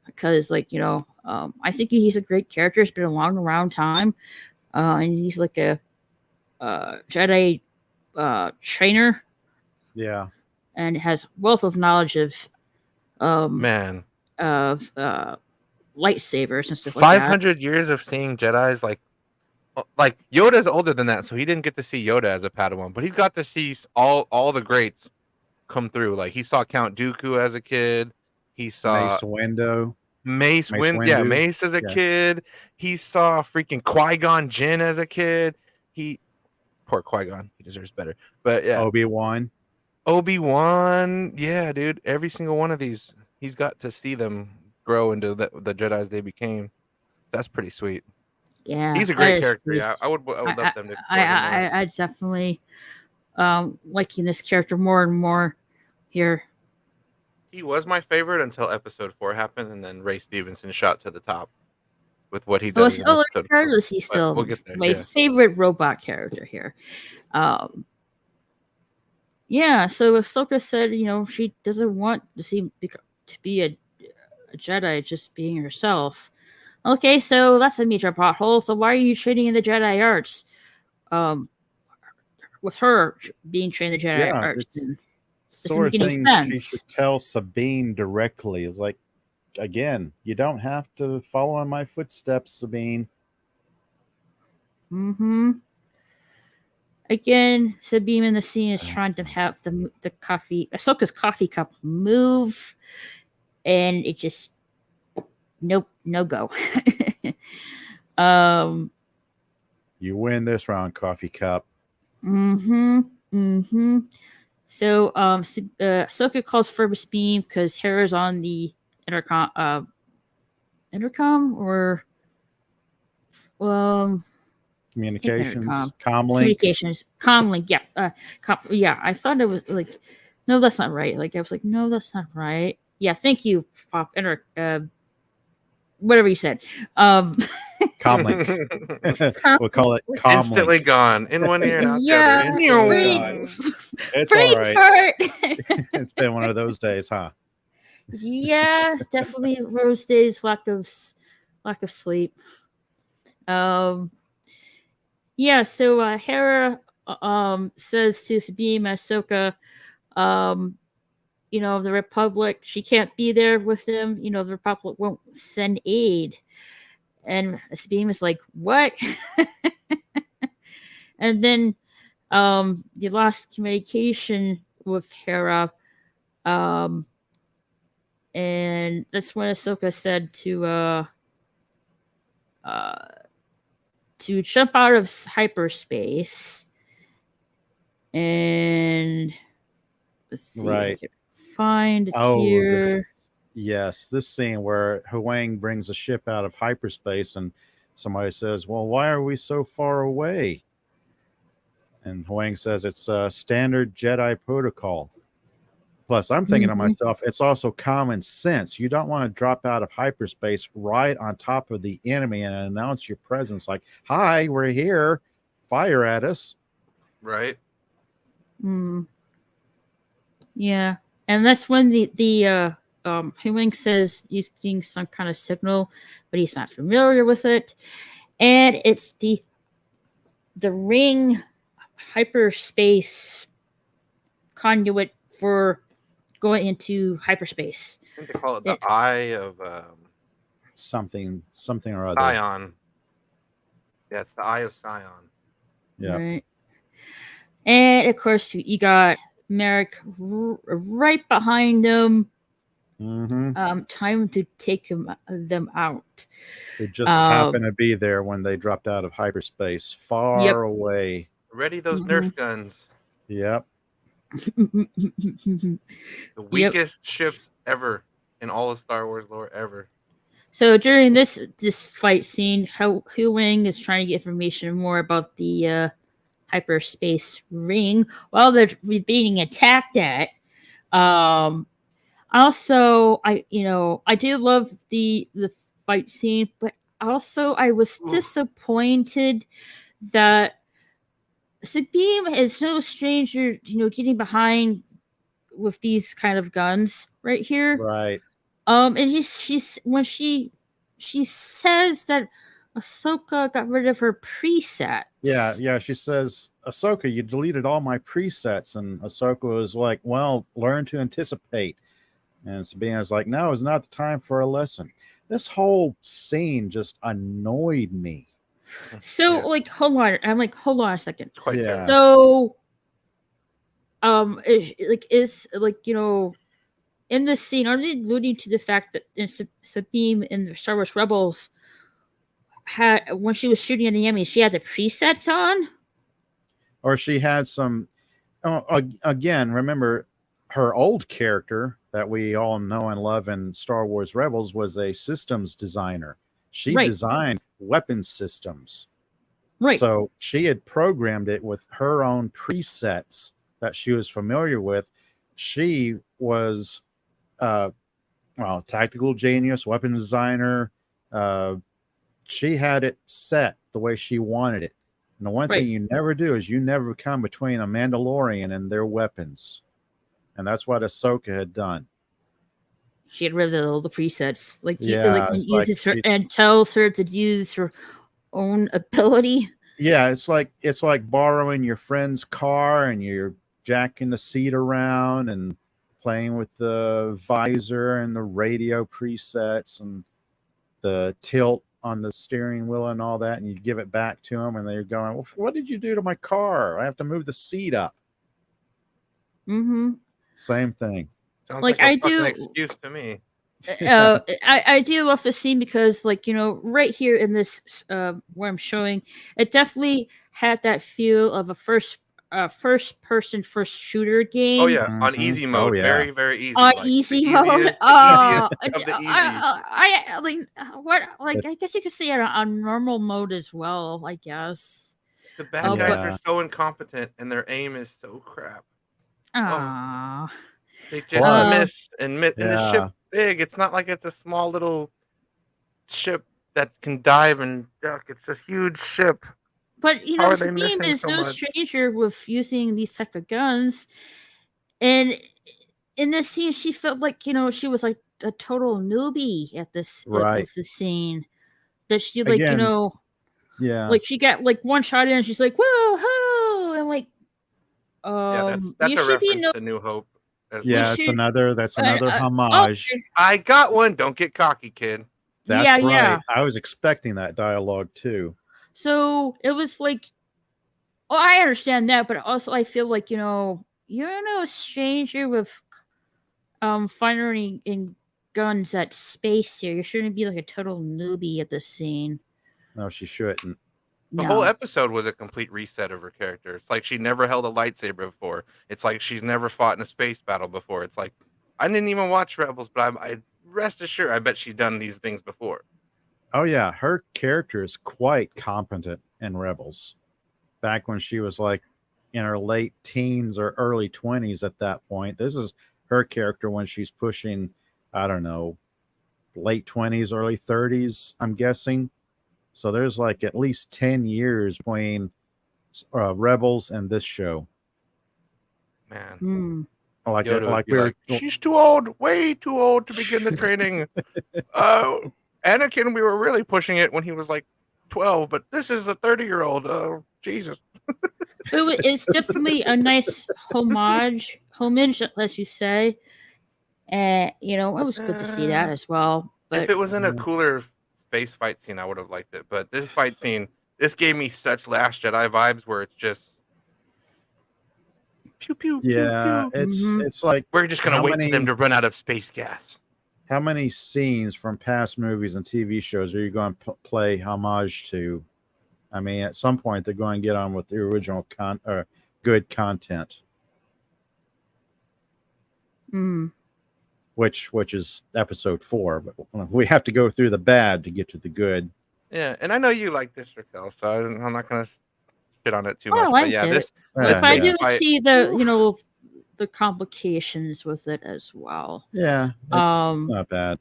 because, like, you know, I think he's a great character. It's been a long around time, and he's like a Jedi trainer, Yeah. and has wealth of knowledge of Man, lightsabers and stuff like that. 500 years of seeing Jedi's like Yoda's older than that, so he didn't get to see Yoda as a Padawan, but he's got to see all the greats come through. Like he saw Count Dooku as a kid. He saw Mace Windu. Mace Windu. as a Yeah. kid. He saw freaking Qui-Gon Jinn as a kid. Poor Qui-Gon, he deserves better. But yeah, Obi-Wan. Obi-Wan, yeah, dude. Every single one of these, he's got to see them grow into the Jedis they became. That's pretty sweet. Yeah, He's a that great is character. pretty- Yeah, I would love them to. I definitely liking this character more and more here. He was my favorite until episode 4 happened, and then Ray Stevenson shot to the top with what he does. in episode 4. Regardless, he's But still we'll get there, my yeah. favorite robot character here. Yeah, so Ahsoka said, you know, she doesn't want to be a Jedi, just being herself. Okay, so that's a major pothole. So why are you training in the Jedi arts? With her being trained in the Jedi Yeah, arts. it's and sort of make any thing she sense. should tell Sabine directly. It's like, again, you don't have to follow in my footsteps, Sabine. Mm-hmm. Again, Sabine in the scene is trying to have the Ahsoka's coffee cup move, and it just no go. You win this round, coffee cup. So Ahsoka calls for Beam because Hera's on the intercom or Communications. intercom. Comlink. Communications. Comlink. Yeah. Yeah. I thought it was like, no, that's not right. Like I was like, no, that's not right. Yeah. Thank you, Pop. Whatever you said. Comlink. We'll call it Comlink. Instantly gone in one ear and out Yeah, the other. It's brain all right. fart. It's been one of those days, huh? Yeah, definitely Rose days, lack of sleep. Yeah, so Hera says to Sabine Ahsoka, you know, the Republic, she can't be there with them, you know, the Republic won't send aid. And Sabine is like, what? And then they lost communication with Hera. And that's when Ahsoka said to jump out of hyperspace. And let's see, Right. I can find it here. This scene where Huang brings a ship out of hyperspace and somebody says, well, why are we so far away? And Huang says it's standard Jedi protocol. Plus, I'm thinking to myself, it's also common sense. You don't want to drop out of hyperspace right on top of the enemy and announce your presence like, hi, we're here. Fire at us. Right. Yeah. And that's when the Huang says he's getting some kind of signal, but he's not familiar with it. And it's the ring hyperspace conduit for going into hyperspace. I think they call it the eye of Something or other. Scion. Yeah, it's the eye of Scion. Yeah. Right. And of course, you got Merrick right behind them. Time to take them out. They just happened to be there when they dropped out of hyperspace, far away. Ready those Nerf guns. Yep. The weakest ships ever in all of Star Wars lore ever. So during this fight scene, Hu Wing is trying to get information more about the hyperspace ring while they're being attacked at. Also, I do love the fight scene, but also I was disappointed that Sabine is no stranger, getting behind with these kind of guns right here. Right. And she's when she says that Ahsoka got rid of her presets. Yeah. She says, Ahsoka, you deleted all my presets. And Ahsoka was like, well, learn to anticipate. And Sabina's like, no, it's not the time for a lesson. This whole scene just annoyed me. So, hold on. I'm like, hold on a second. Yeah. So, in this scene, are they alluding to the fact that Sabine in the Star Wars Rebels when she was shooting at the enemy, she had the presets on? Or she had some, again, remember her old character that we all know and love in Star Wars Rebels was a systems designer. She designed weapon systems. Right. So she had programmed it with her own presets that she was familiar with. She was, tactical genius, weapon designer. She had it set the way she wanted it. And the one thing you never do is you never come between a Mandalorian and their weapons. And that's what Ahsoka had done. She had rid of all the presets. Uses her and tells her to use her own ability. Yeah, it's like borrowing your friend's car and you're jacking the seat around and playing with the visor and the radio presets and the tilt on the steering wheel and all that, and you give it back to them and they're going, well, what did you do to my car? I have to move the seat up. Same thing. Sounds like I do excuse to me. I do love the scene because, right here in this where I'm showing, it definitely had that feel of a first person first shooter game. Oh yeah, on easy mode, very very easy. On easy mode. I guess you could see it on normal mode as well. I guess the bad guys are so incompetent and their aim is so crap. They just miss and the ship big. It's not like it's a small little ship that can dive and duck. It's a huge ship. But Sabine is no stranger with using these type of guns. And in this scene, she felt like she was like a total newbie at this scene. That she she got one shot in and she's like, whoa ho, and that's a reference to New Hope. That's another homage. I got one. Don't get cocky, kid. That's right. Yeah. I was expecting that dialogue too. So it was like, I understand that, but also I feel like you're no stranger with firing in guns at space here. You shouldn't be like a total newbie at this scene. No, she shouldn't. The whole episode was a complete reset of her character. It's like she never held a lightsaber before. It's like she's never fought in a space battle before. It's like, I didn't even watch Rebels, but I rest assured, I bet she's done these things before. Oh yeah, her character is quite competent in Rebels. Back when she was like in her late teens or early 20s at that point. This is her character when she's pushing, I don't know, late 20s, early 30s, I'm guessing. So there's like at least 10 years between Rebels and this show. Man. Hmm. Like Yoda would like be we were like, she's too old, way too old to begin the training. Anakin, we were really pushing it when he was like 12, but this is a 30-year-old. Oh, Jesus. It's definitely a nice homage, as you say. And it was good to see that as well. But If it was in a cooler space fight scene, I would have liked it. But this fight scene, this gave me such Last Jedi vibes where it's just pew pew yeah, pew pew. it's like We're just gonna wait for them to run out of space gas. How many scenes from past movies and TV shows are you going to play homage to? I mean, at some point they're going to get on with the original good content, which is episode 4. But we have to go through the bad to get to the good. Yeah, and I know you like this, Raquel, so I'm not gonna shit on it too much. I But yeah, get this. it. If I do fight, see the the complications with it as well. Yeah, it's not bad.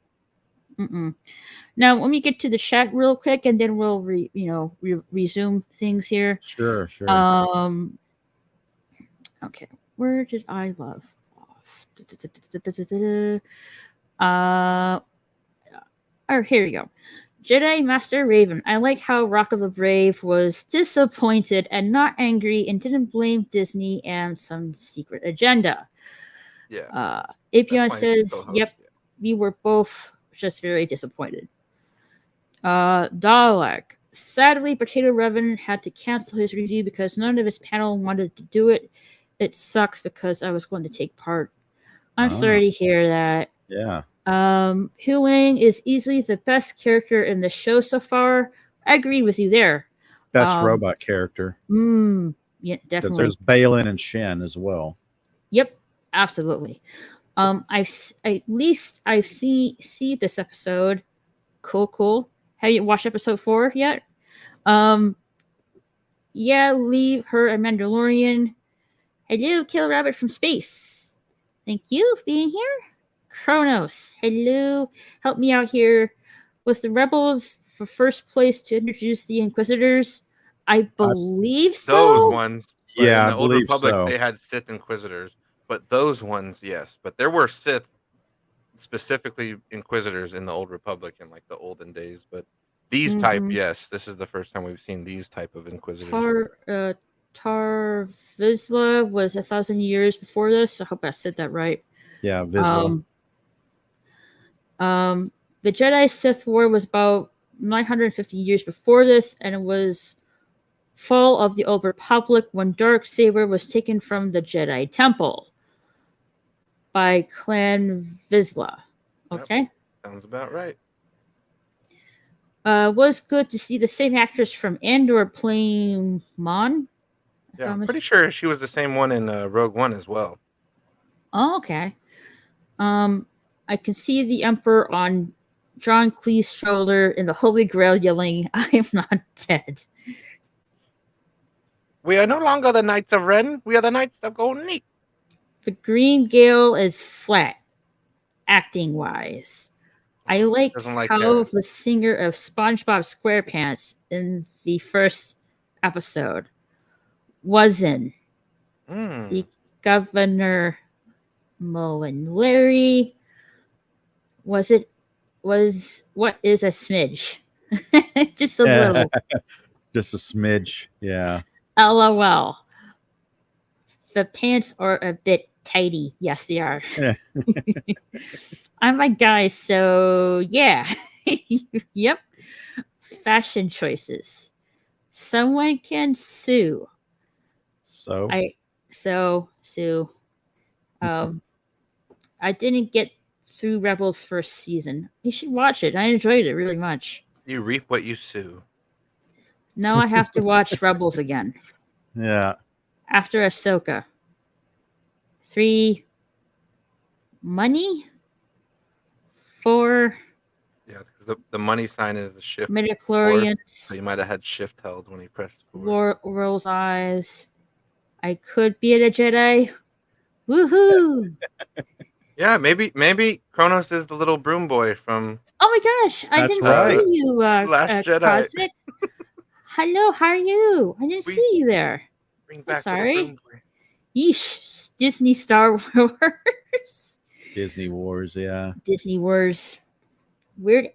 Now, let me get to the chat real quick, and then we'll resume things here. Sure. Okay, where did I leave off? Here we go. Jedi Master Raven. I like how Rock of the Brave was disappointed and not angry and didn't blame Disney and some secret agenda. Yeah. Apion says, yep, we were both just very disappointed. Dalek. Sadly, Potato Revan had to cancel his review because none of his panel wanted to do it. It sucks because I was going to take part. I'm sorry to hear that. Yeah. Hu Wang is easily the best character in the show so far. I agree with you there. Best robot character. Yeah, definitely. There's Balin and Shen as well. Yep, absolutely. I've see this episode. Cool. Have you watched episode 4 yet? Yeah, leave her a Mandalorian. Hello, Kill Rabbit from space. Thank you for being here. Kronos, hello. Help me out here. Was the Rebels the first place to introduce the Inquisitors? I believe so. Those ones. Yeah, in the I Old believe Republic, so. they had Sith Inquisitors, but those ones, yes. But there were Sith, specifically Inquisitors in the Old Republic in like the olden days. But these type, yes, this is the first time we've seen these type of Inquisitors. Tar Vizsla was 1,000 years before this. I hope I said that right. Yeah, Vizsla. The Jedi Sith War was about 950 years before this, and it was fall of the Old Republic when Darksaber was taken from the Jedi Temple by Clan Vizsla. Okay. Yep, sounds about right. Was good to see the same actress from Andor playing Mon. Yeah, I'm pretty sure she was the same one in Rogue One as well. Oh, okay. I can see the Emperor on John Cleese's shoulder in the Holy Grail yelling, I am not dead. We are no longer the Knights of Ren. We are the Knights of Golden. The Green Gale is flat, acting-wise. I like how the singer of SpongeBob SquarePants in the first episode was in the Governor Mo and Larry. Was what is a smidge? Just a little. Just a smidge, yeah. LOL. The pants are a bit tighty. Yes, they are. I'm a guy, so yeah. Yep. Fashion choices. Someone can sue. Sue. I didn't get through Rebels' first season. You should watch it. I enjoyed it really much. You reap what you sow. Now I have to watch Rebels again. Yeah. After Ahsoka. 3 money. 4 the money sign is the shift. Midichlorians. So you might have had shift held when he pressed forward. World's Eyes. I could be a Jedi. Woohoo! Yeah, maybe Kronos is the little broom boy from Oh my gosh, I That's didn't right. see you, Last Jedi. Cosmic. Hello, how are you? I didn't We- see you there. Bring back little sorry. broom boy. Yeesh, Disney Star Wars. Disney Wars, yeah. Disney Wars. Weird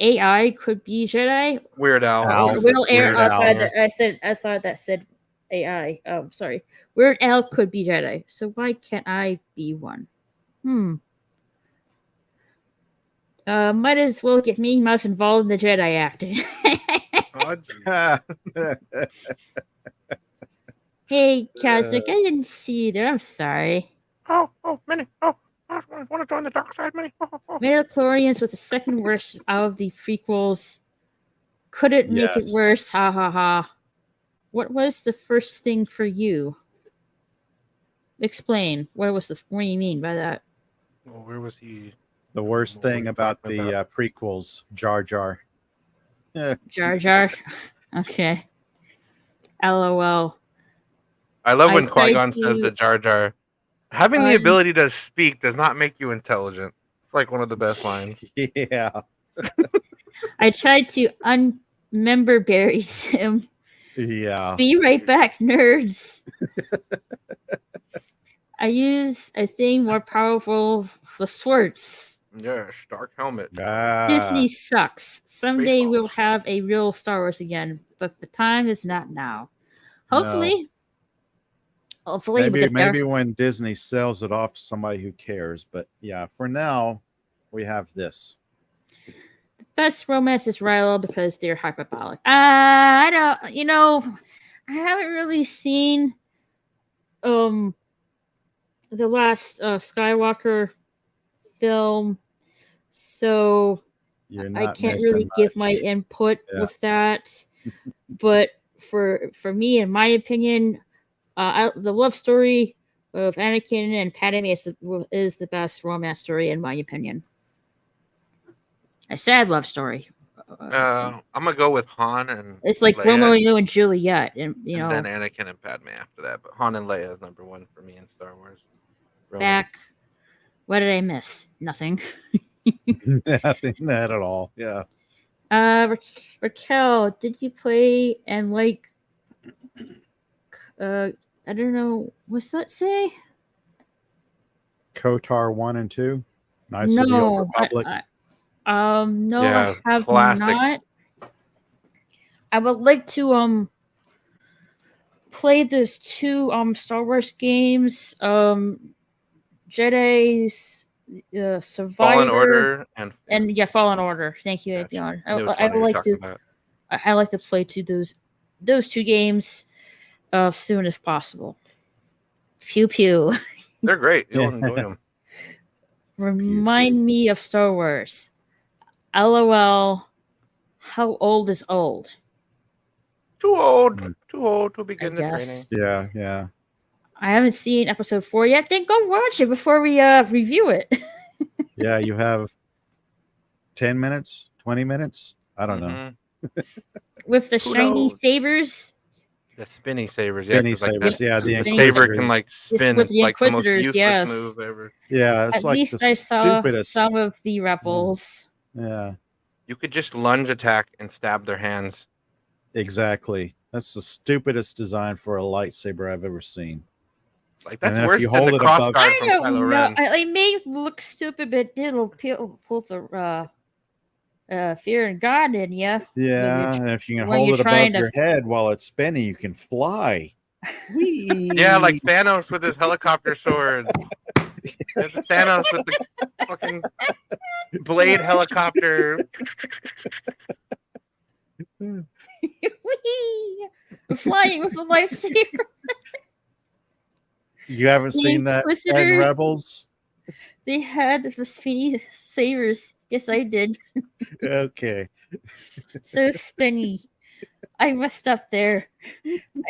AI could be Jedi. Weird Al. Al. Will Air. Weird Al. I thought that said AI. Sorry. Weird Al could be Jedi. So why can't I be one? Might as well get Minnie Mouse involved in the Jedi acting. Oh, geez. Hey, Kazak, I didn't see you there. I'm sorry. Oh, Minnie. Oh, I want to join the dark side, Minnie. Oh. Midichlorians was the second worst out of the prequels. Couldn't make it Yes. worse. Ha ha ha. What was the first thing for you? Explain. What do you mean by that? Well, where was he? The worst What are thing you about talking the about? prequels, Jar Jar. Jar Jar. Okay. LOL. I love when I tried Qui-Gon says to- to Jar Jar, having the Un- ability to speak does not make you intelligent. It's like one of the best lines. Yeah. I tried to unmember berries him. Yeah. Be right back, nerds. I use a thing more powerful for Swartz. Yeah, Stark helmet. Ah, Disney sucks. Someday Spaceballs. we'll have a real Star Wars again, but the time is not now. Hopefully. Hopefully we'll get there. maybe when Disney sells it off to somebody who cares. But yeah, for now, we have this. Best romance is Rilo because they're hyperbolic. I haven't really seen the last Skywalker film, so You're I not can't missing really give my much. input Yeah. with that. But for me, in my opinion, the love story of Anakin and Padme is the best romance story in my opinion. A sad love story. I'm gonna go with Han and It's like Leia, Romeo and Juliet, and and then Anakin and Padme after that. But Han and Leia is number one for me in Star Wars. Romance. back. What did I miss? Nothing. Nothing that at all. Yeah. Raquel, did you play and like? I don't know. What's that say? KOTOR 1 and 2. Knights of the No, Old Republic. no, Yeah, I have classic. not. I would like to play those two Star Wars games. Jedi's Survivor Fallen Order and Fallen Order. Thank you, Gotcha. Bjorn. I knew which I one you would were like talking to. about. I like to play those two games soon as possible. Pew pew. They're great. You'll enjoy them. Remind me of Star Wars. LOL. How old is old? Too old to begin the guess. training. Yeah. I haven't seen episode 4 yet. Then go watch it before we review it. Yeah, you have 10 minutes, 20 minutes. I don't know. Mhm. With the Who shiny knows? sabers. The spinny sabers, yeah. Spinny 'cause, like, sabers. Yeah, the the saber Inquisitors. can like spin. with It's the like the most Inquisitors, useless yes. move ever. Yeah, it's At like least the I saw stupidest. some of the rebels. Yeah, You could just lunge attack and stab their hands. exactly. That's the stupidest design for a lightsaber I've ever seen. Like that's And then if worse you than hold the it cross above- guard I from don't Kylo know. Ren. It may look stupid, but it'll pull the fear and God in you. Yeah, and if you can when hold you're it above trying to- your head while it's spinning, you can fly. Whee! Yeah, like Thanos with his helicopter swords. There's Thanos with the fucking blade helicopter. Flying with a lightsaber. You haven't The seen that in Inquisitors. Rebels? They had the spinny sabers. Yes, I did. Okay. So spinny. I messed up there.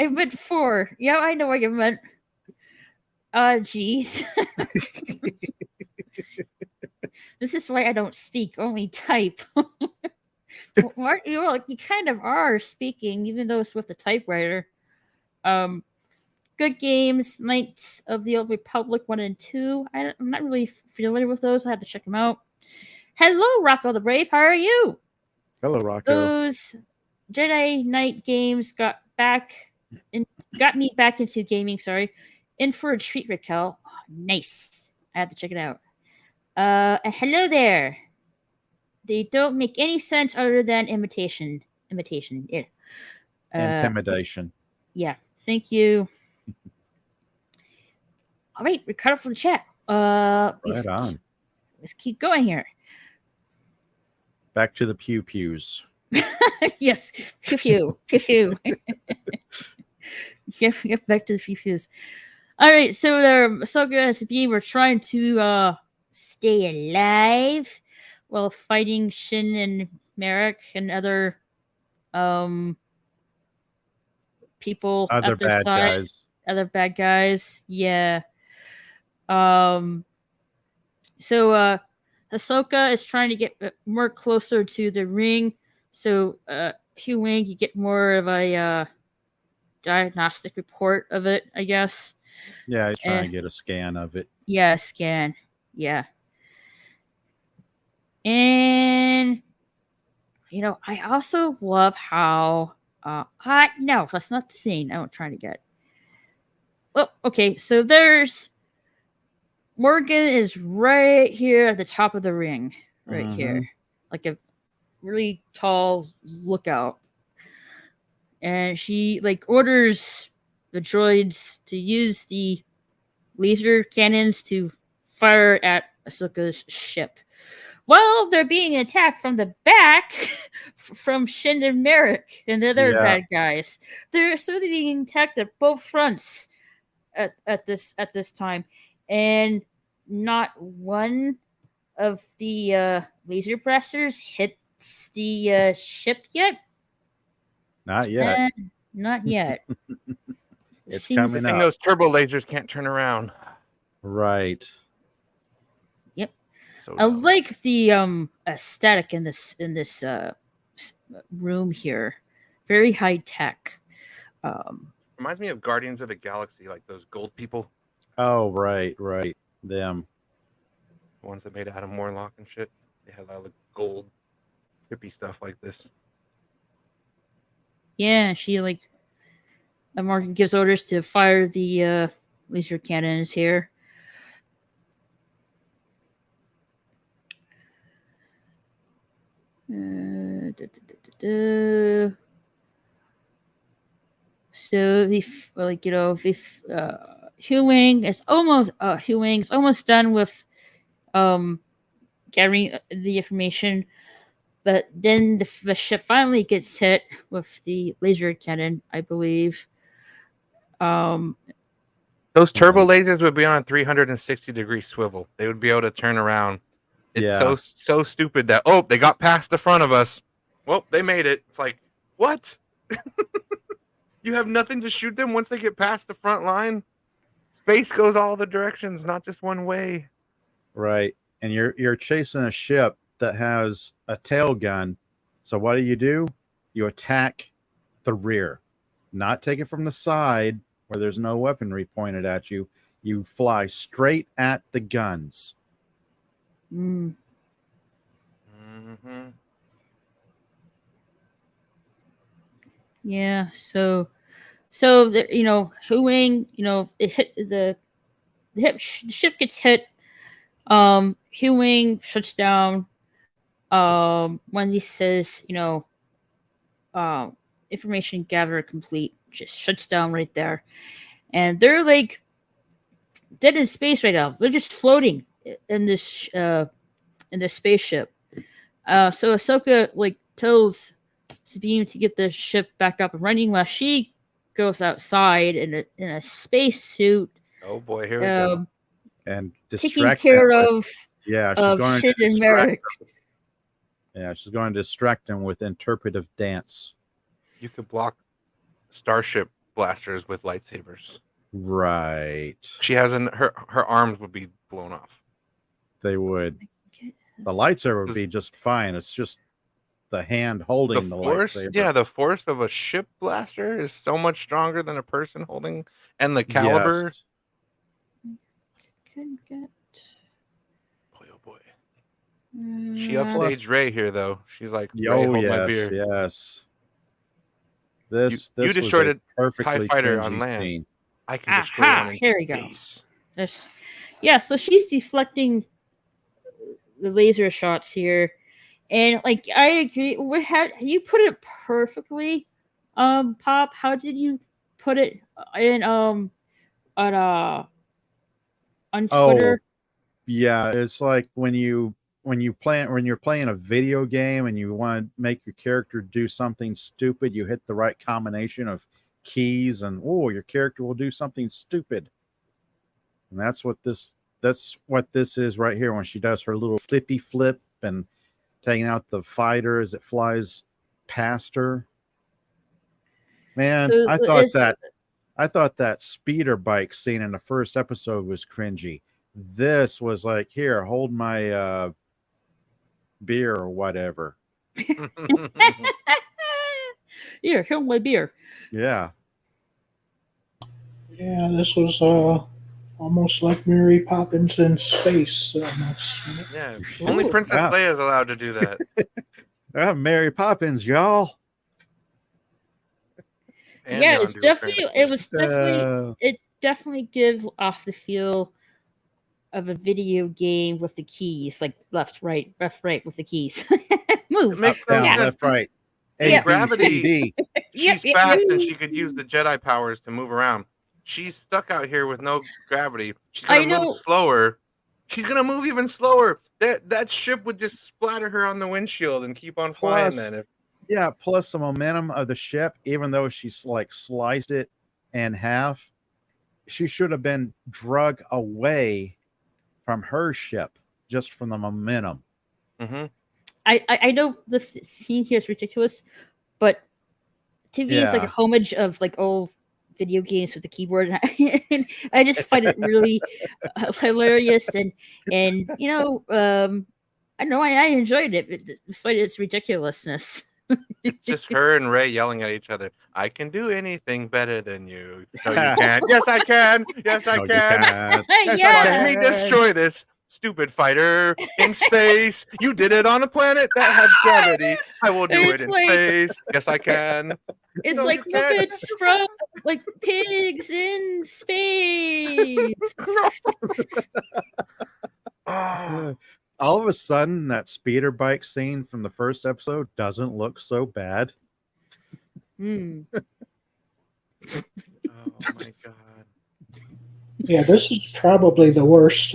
I meant 4. Yeah, I know what you meant. Jeez. This is why I don't speak, only type. You kind of are speaking, even though it's with the typewriter. good games. Knights of the Old Republic 1 and 2. I'm not really familiar with those. I have to check them out. Hello, Rocco the Brave. How are you? Hello, Rocco. Those Jedi Knight games got me back into gaming. Sorry, in for a treat, Raquel. Oh, nice. I have to check it out. And hello there. They don't make any sense other than imitation. Yeah. Intimidation. Yeah. Thank you. All right, Ricardo for the chat. Right on. Let's keep going here. Back to the pew pews. Yes, pew pew, pew pew. Get back to the pew pews. All right, so Ahsoka and Sabine were trying to stay alive while fighting Shin and Merrick and other people, Other bad guys. Other bad guys. Yeah. So Ahsoka is trying to get more closer to the ring. So Hugh Wing, you get more of a diagnostic report of it, I guess. Yeah, he's trying to get a scan of it. Yeah, scan. Yeah. And I also love how no, that's not the scene I'm trying to get. Well, okay, so there's Morgan is right here at the top of the ring, right here, like a really tall lookout, and she orders the droids to use the laser cannons to fire at Ahsoka's ship, while they're being attacked from the back from Shin and Merrick and the other bad guys. They're being attacked at both fronts at this time, and not one of the laser blasters hits the ship yet. Not yet. Not yet. It's coming up. Those turbo lasers can't turn around. Right. Yep. So I like the aesthetic in this room here. Very high tech. Reminds me of Guardians of the Galaxy, like those gold people. Oh, right. Them. The ones that made Adam Warlock and shit. They had a lot of gold, trippy stuff like this. Yeah, she Morgan gives orders to fire the laser cannons here. So if Hugh Wing is almost done with gathering the information, but then the ship finally gets hit with the laser cannon, I believe. Those turbo lasers would be on a 360-degree swivel. They would be able to turn around. It's so stupid that they got past the front of us. Well, they made it. It's like, what? You have nothing to shoot them once they get past the front line. Space goes all the directions, not just one way. Right. And you're chasing a ship that has a tail gun. So what do? You attack the rear. Not take it from the side where there's no weaponry pointed at you. You fly straight at the guns. Mm. Mm-hmm. Yeah, so the, Hu Wing, it hit the ship gets hit. Hu Wing shuts down. When he says, information gather complete, just shuts down right there, and they're dead in space right now. They're just floating in this spaceship. So Ahsoka tells Sabine to get the ship back up and running while she goes outside in a spacesuit. Oh boy, here we go. And taking care of she's going Sid to and Merrick. She's going to distract him with interpretive dance. You could block starship blasters with lightsabers. Right. She has her arms would be blown off. They would. The lightsaber would be just fine. It's just the hand The holding the force, lightsaber. yeah, the force of a ship blaster is so much stronger than a person holding, and the caliber. Yes. Couldn't get. Boy, oh boy. She Uh, upstaged Ray here, though. She's like, Ray, Oh hold my yes, beer. yes. You This was destroyed a TIE perfectly fighter on cringy land. scene. I can destroy Aha, one in here we go. space. Yeah, so she's deflecting the laser shots here, and like I agree. You put it perfectly, Pop. How did you put it in on on Oh, Twitter? yeah, it's like when you're playing a video game and you want to make your character do something stupid, you hit the right combination of keys and your character will do something stupid. And that's what this is right here when she does her little flippy flip and taking out the fighter as it flies past her. Man, So I it's- thought that speeder bike scene in the first episode was cringy. This was like, here, hold my beer or whatever. Here, hold my beer. Yeah. Yeah, this was almost like Mary Poppins in space. Almost. Yeah, only Ooh. Princess Wow. Leia is allowed to do that. Mary Poppins, y'all. And Yeah, Yondu it's definitely. apparently. It was definitely. Uh, It definitely gives off the feel of a video game with the keys, like left, right with the keys. Move. It makes up, down, no sense. left, right. Yeah. A, B, Gravity- C, D. She's Yep. fast and she could use the Jedi powers to move around. She's stuck out here with no gravity. She's I gonna know. move slower. She's gonna move even slower. That ship would just splatter her on the windshield and keep on flying. Plus- Then, Yeah, plus the momentum of the ship, even though she's like sliced it in half, she should have been drug away from her ship just from the momentum. mm-hmm. I know the scene here is ridiculous, but to me, it's like a Yeah. homage of like old video games with the keyboard, and I just find it really hilarious. And you know, I know I enjoyed it despite its ridiculousness. It's just her and Ray yelling at each other. I can do anything better than you. No, you can't. Yes, I can. Yes, I No, you can. can't. Yes, Yeah. watch me destroy this stupid fighter in space. You did it on a planet that had gravity. I will do It's it in like- space. Yes, I can. It's No, like you can't. Muppets from like pigs in space. Oh, All of a sudden, that speeder bike scene from the first episode doesn't look so bad. Hmm. oh my god. Yeah, this is probably the worst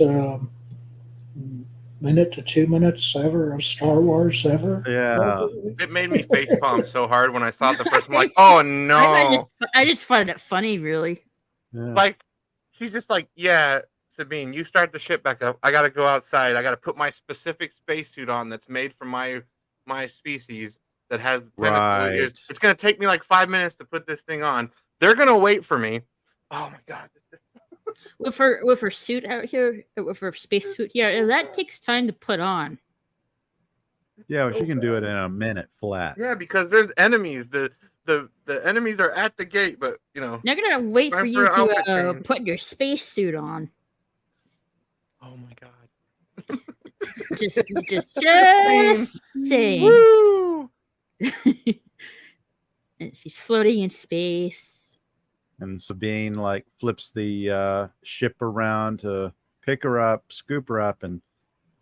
minute to 2 minutes ever of Star Wars ever. Yeah. It made me facepalm so hard when I saw it the first time. I'm like, oh no. I just find it funny, really. Yeah. Like, she's just like, yeah, Sabine, you start the ship back up. I gotta go outside. I gotta put my specific spacesuit on that's made from my species that has tentacle ears. Right. It's gonna take me like 5 minutes to put this thing on. They're gonna wait for me. Oh my god. With her suit out here, with her space suit, yeah, that takes time to put on. Yeah, well, she can do it in a minute flat. Yeah, because there's enemies. The enemies are at the gate, but you know. They're gonna wait for Time you for an outfit to change. put your space suit on. Oh my god. Just saying. Woo! And she's floating in space. And Sabine like flips the ship around to pick her up, scoop her up, and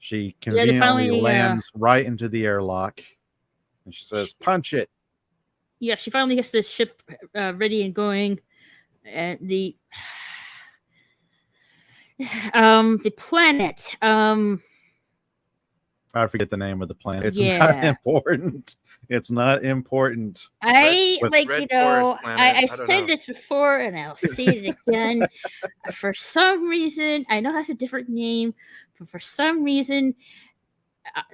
she they conveniently finally, lands right into the airlock. And she says, "Punch it." Yeah, she finally gets this ship ready and going. And the planet. I forget the name of the planet. It's not Yeah. important. It's not important. I with like, Red you know, Forest planet, I I don't said know. this before and I'll say it again. For some reason, I know it has a different name, but for some reason,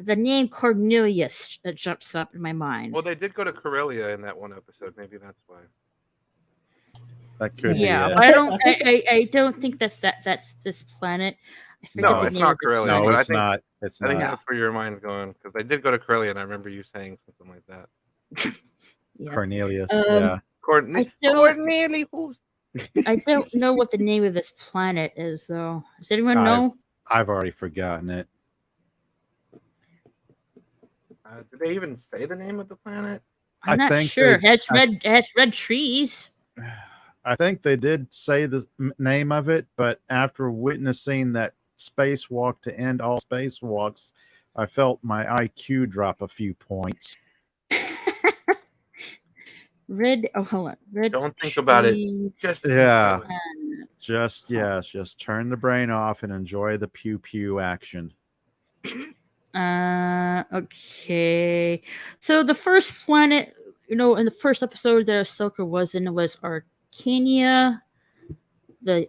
the name Cornelius jumps up in my mind. Well, they did go to Corellia in that one episode. Maybe that's why. That could Yeah, be but it. I don't think that's this planet. I forget No, the it's name not of the Corellia, No, but I it's think not. It's I think not that's where your mind's going because I did go to Corellia and I remember you saying something like that. Yeah. Cornelius. Um, I don't- Cornelius. I don't know what the name of this planet is, though. Does anyone know? I've already forgotten it. Did they even say the name of the planet? I'm I not think sure. they- It has red trees. I think they did say the name of it, but after witnessing that spacewalk to end all spacewalks, I felt my IQ drop a few points. Red. Oh, hold on. Red. Don't think about it. trees. Just Yeah. enjoy it. Just turn the brain off and enjoy the pew pew action. Okay. So the first planet, in the first episode that Ahsoka was in was Arcania, the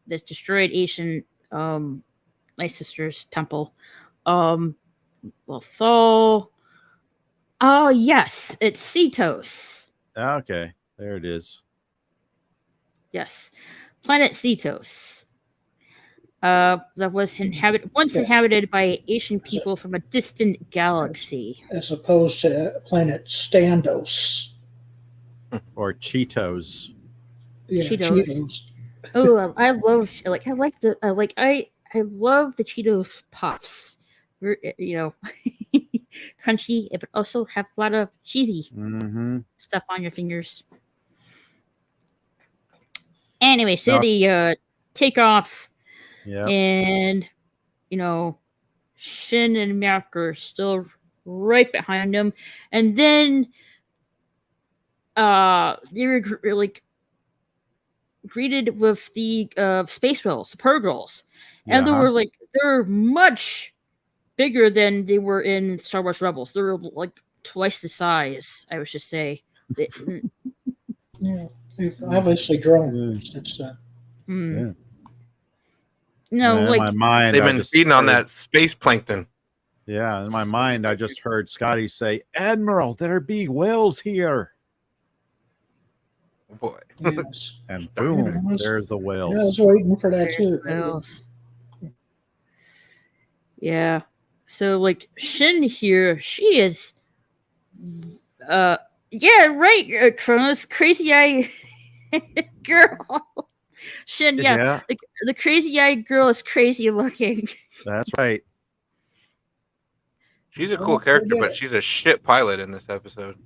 destroyed Asian my sister's temple. Lothal. Oh yes, it's Cetos. Okay, there it is. Yes, planet Cetos. That was once inhabited by Asian people from a distant galaxy. As opposed to planet Standos. Or Cheetos. Yeah, Cheetos. Cheetos. Oh, I love I love the Cheetos puffs. Crunchy, but also have a lot of cheesy Mm-hmm. stuff on your fingers. Anyway, so No. they take off, Yeah. and Shin and Mac are still right behind them, and then they were greeted with the space whales, the Purgles, and they're much bigger than they were in Star Wars Rebels. They're like twice the size, I would just say. Yeah, they've obviously grown since then. Yeah. No, in my mind, They've I been just feeding on heard- that space plankton. Yeah, in my mind, I just heard Scotty say, "Admiral, there be whales here," Oh, boy. Yes. and boom, there's the I whales. was waiting for that too. Yeah. So Shin here, she is yeah, right, Kronos, crazy eye girl. Shin, yeah. The crazy eyed girl is crazy looking. That's right. She's a cool character, but she's a shit pilot in this episode.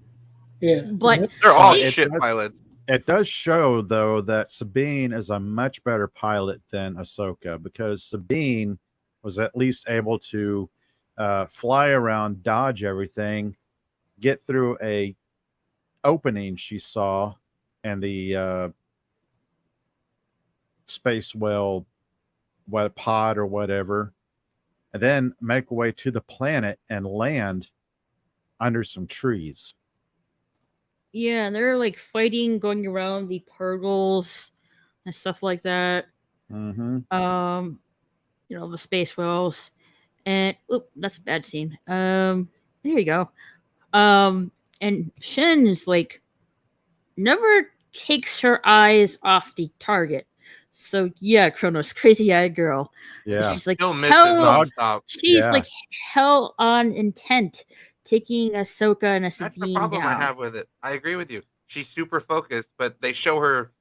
Yeah, But They're all it shit does- pilots. It does show, though, that Sabine is a much better pilot than Ahsoka, because Sabine was at least able to fly around, dodge everything, get through a opening she saw, and the space whale, pod or whatever, and then make her way to the planet and land under some trees. yeah, they're fighting, going around the Purgles and stuff like that. Mm-hmm. The space whales. And that's a bad scene. There you go. And Shin is never takes her eyes off the target. So yeah, Kronos, crazy eyed girl. Yeah. She's Still misses hell. nonstop. She's Yeah. hell on intent, taking Ahsoka and That's the Sabine problem down. I have with it. I agree with you. She's super focused, but they show her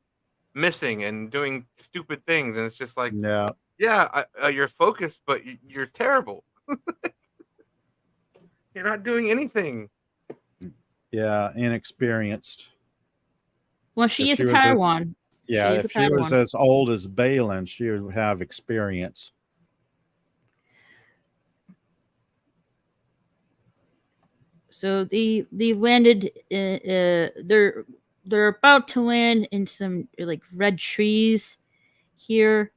missing and doing stupid things, and it's just like, Yeah. you're focused, but you're terrible. You're not doing anything. Yeah. Inexperienced. Well, she If is a she was as- Padawan. Yeah. She's If a she was Padawan. as old as Balin, she would have experience. So they landed. They're about to land in some red trees here,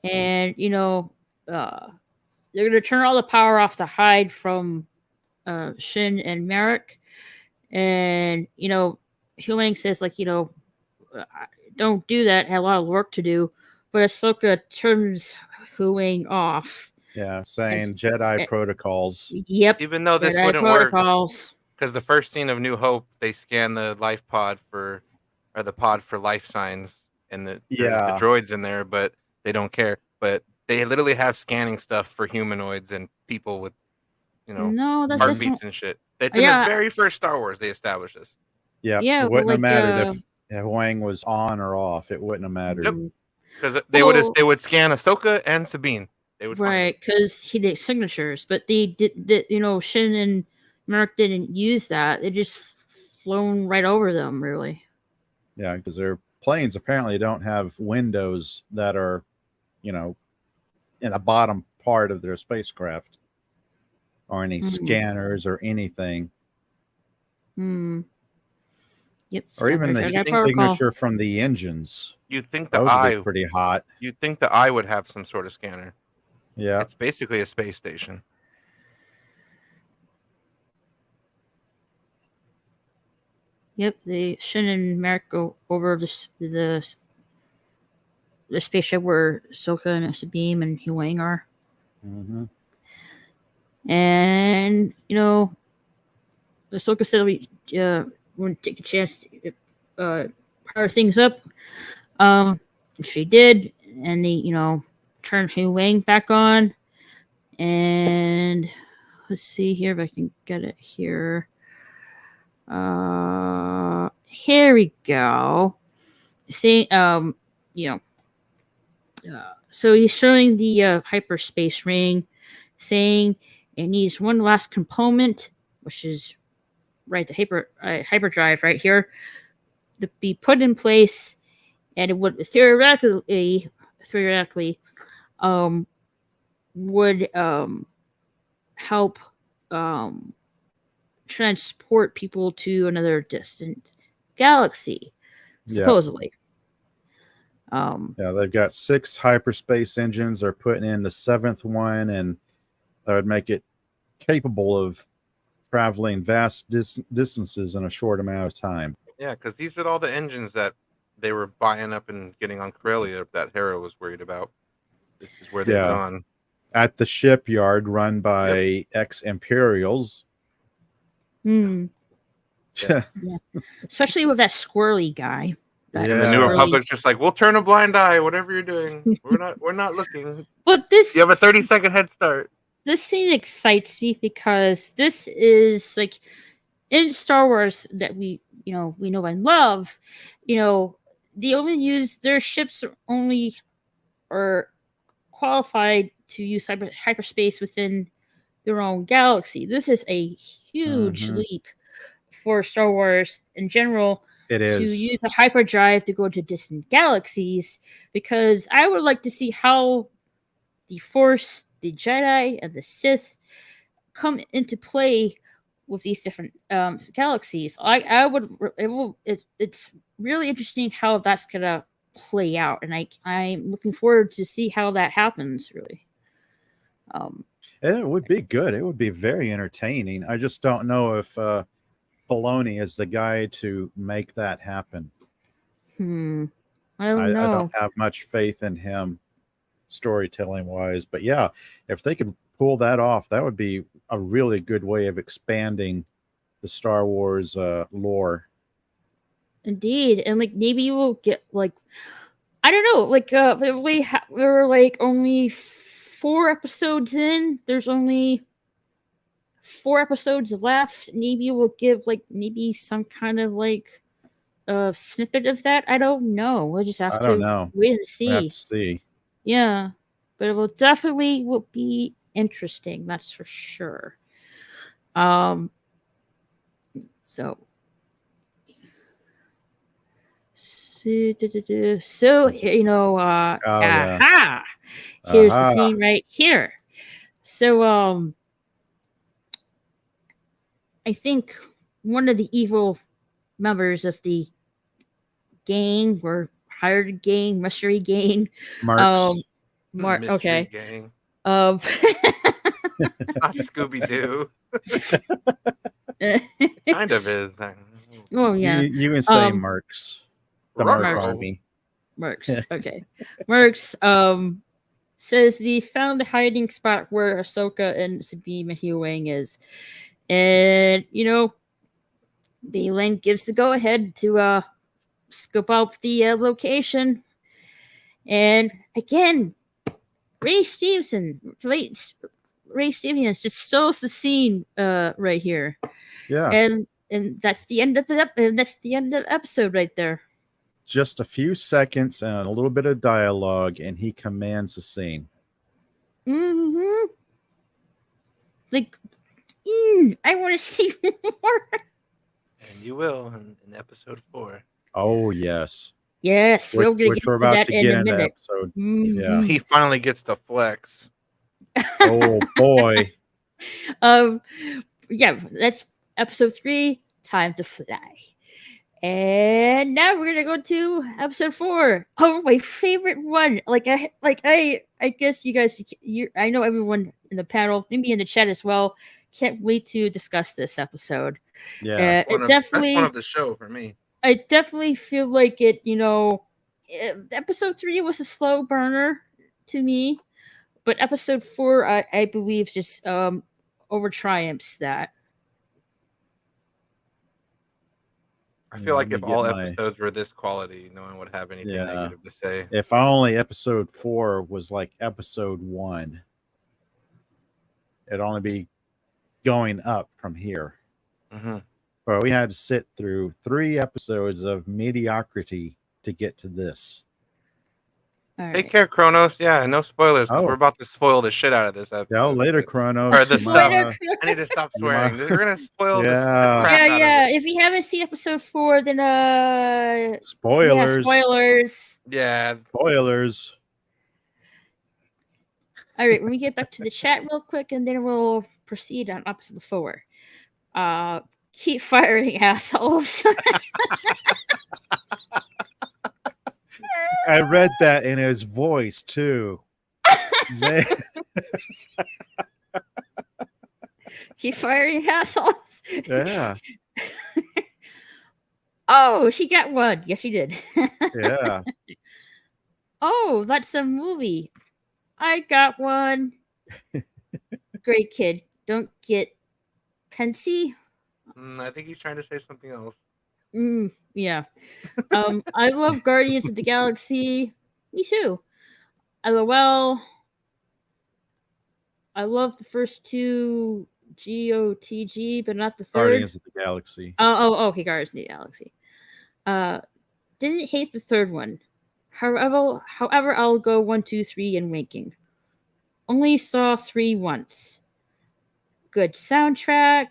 and they're gonna turn all the power off to hide from Shin and Merrick, and Huang says don't do that. I have a lot of work to do, but Ahsoka turns Huang off. Yeah. Saying Jedi protocols. Yep. Even though this Jedi wouldn't work, protocols. because the first scene of New Hope, they scan the life pod or the pod for life signs, and there's the droids in there, but they don't care. But They literally have scanning stuff for humanoids and people with, No, that's just heartbeats and shit. It's in the Yeah. very first Star Wars they established this. Yeah, Yeah, it well, wouldn't have like, mattered if Wang was on or off. It wouldn't have mattered. mm, Because Well- they would scan Ahsoka and Sabine. They would find right, because he did signatures, but they did. Shin and Merrick didn't use that. They just flown right over them, really. Yeah, because their planes apparently don't have windows that are, in the bottom part of their spacecraft, or any scanners or anything, Hmm. Yep. or even the Star Trek heat protocol. signature from the engines. You'd think the Those would be eye. pretty hot. You'd think the eye would have some sort of scanner. Yeah. It's basically a space station. Yep. The Shin and Merrick go over the spaceship where Ahsoka and Sabine and Huang are. Mm-hmm. And Ahsoka said we want to take a chance to power things up. She did, and they turned Huang back on. And let's see here if I can get it here. Here we go. See, so he's showing the hyperspace ring, saying it needs one last component, which is right the hyperdrive right here, to be put in place, and it would theoretically would help transport people to another distant galaxy, supposedly. Yeah, they've got 6 hyperspace engines. They're putting in the 7th one, and that would make it capable of traveling vast distances in a short amount of time. Yeah, because these are all the engines that they were buying up and getting on Corellia that Hera was worried about. This is where they've gone. At the shipyard run by ex-Imperials. Yeah. Especially with that squirrely guy. And the New Republic's just like, we'll turn a blind eye, whatever you're doing. We're not looking. But you have a 30-second head start. This scene excites me because this is like in Star Wars that we know and love. They only use their ships are qualified to use hyperspace within their own galaxy. This is a huge leap for Star Wars in general. It is. To use a hyperdrive to go to distant galaxies, because I would like to see how the Force, the Jedi, and the Sith come into play with these different galaxies. It's really interesting how that's gonna play out, and I'm looking forward to see how that happens. Really, it would be good. It would be very entertaining. I just don't know if Filoni is the guy to make that happen. I don't know. I don't have much faith in him, storytelling wise. But yeah, if they could pull that off, that would be a really good way of expanding the Star Wars lore. Indeed, and maybe we'll get I don't know, we're only 4 episodes in. There's only 4 episodes left. Maybe we'll give maybe some kind of a snippet of that. I don't know. We'll just have to wait and see. We'll have to see. Yeah, but it will definitely be interesting. That's for sure. So here's the scene right here. So I think one of the evil members of the gang, or hired gang, mystery gang, Mystery okay, gang. not Scooby-Doo. Kind of is. Oh yeah, you can say Mercs. The Merc Army. Mercs. Okay. Mercs says they found the hiding spot where Ahsoka and Sabine Huang is. And Baylan gives the go ahead to scope out the location. And again, Ray Stevenson just steals the scene right here. Yeah. And that's the end of the episode right there. Just a few seconds and a little bit of dialogue, and he commands the scene. Mm-hmm. Like, I want to see more. And you will in episode 4. Oh yes. Yes, we're going to get to that in a minute. Episode. Mm-hmm. Yeah. He finally gets to flex. Oh boy. Yeah, that's episode 3. Time to fly. And now we're gonna go to episode 4. Oh, my favorite one. I guess you guys, I know everyone in the panel, maybe in the chat as well, can't wait to discuss this episode. Yeah. That's one of the show for me. I definitely feel like it. Episode 3 was a slow burner to me, but episode 4, I believe, just over triumphs that. I feel like if all episodes were this quality, no one would have anything negative to say. If only episode 4 was like episode 1, it'd only be going up from here. Mm-hmm. But we had to sit through 3 episodes of mediocrity to get to this. Take care, Kronos. Yeah, no spoilers. We're about to spoil the shit out of this episode. Yeah, later, Kronos. Or the stuff. I need to stop swearing. We're gonna spoil this. Yeah. If you haven't seen episode 4, then spoilers. Yeah, spoilers. Yeah, spoilers. All right, let me get back to the chat real quick, and then we'll proceed on episode 4. Keep firing, assholes. I read that in his voice too. Keep firing, assholes. Yeah. Oh, she got one. Yes, she did. Yeah. Oh, that's a movie. I got one. Great kid. Don't get pensy. I think he's trying to say something else. Yeah. I love Guardians of the Galaxy. Me too. LOL. I love the first 2 GOTG, but not the third. Guardians of the Galaxy. Okay, Guardians of the Galaxy. Didn't hate the third one. However, I'll go 1, 2, 3 in ranking. Only saw 3 once. Good soundtrack.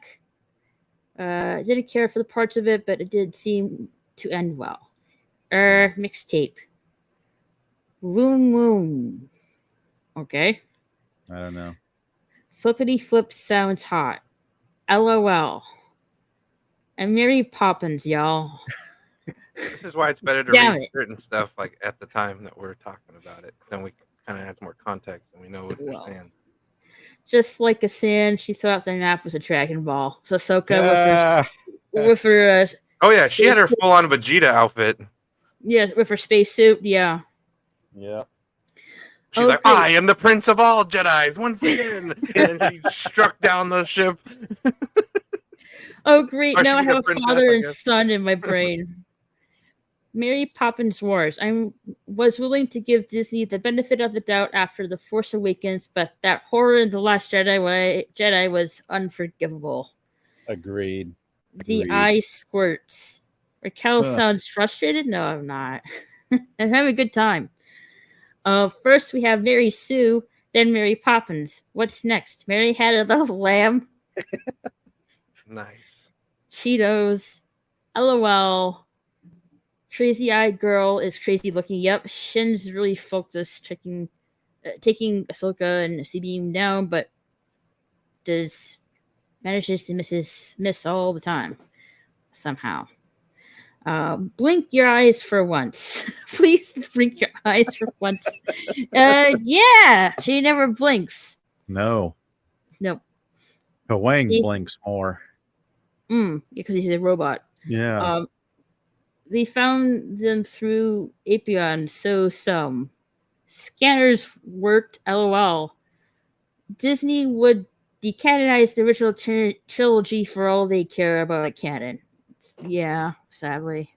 Didn't care for the parts of it, but it did seem to end well. Mixtape. Woom woom. Okay. I don't know. Flippity flip sounds hot. LOL. And Mary Poppins, y'all. This is why it's better to read certain stuff like at the time that we're talking about it. Then we kind of adds more context and we know what they're saying. Just like a sin, she thought the nap was a Dragon Ball. So Ahsoka with her oh yeah, she had her full on Vegeta outfit. Yes, with her spacesuit. Yeah. Yeah. She's like, I am the Prince of all Jedis once again, and she struck down the ship. Oh great! Now I have a father and son in my brain. Mary Poppins Wars. I was willing to give Disney the benefit of the doubt after The Force Awakens, but that horror in The Last Jedi was unforgivable. Agreed. The eye squirts. Raquel sounds frustrated. No, I'm not. I'm having a good time. First we have Mary Sue, then Mary Poppins. What's next? Mary had a little lamb. Nice. Cheetos. LOL. Crazy-eyed girl is crazy looking. Yep, Shin's really focused, taking Ahsoka and CBM down, but manages to miss all the time somehow. Blink your eyes for once. Please blink your eyes for once. Yeah, she never blinks. No. Nope. Wang blinks more. Because he's a robot. Yeah. They found them through Apion, so some. Scanners worked, LOL. Disney would decanonize the original trilogy for all they care about a canon. Yeah, sadly.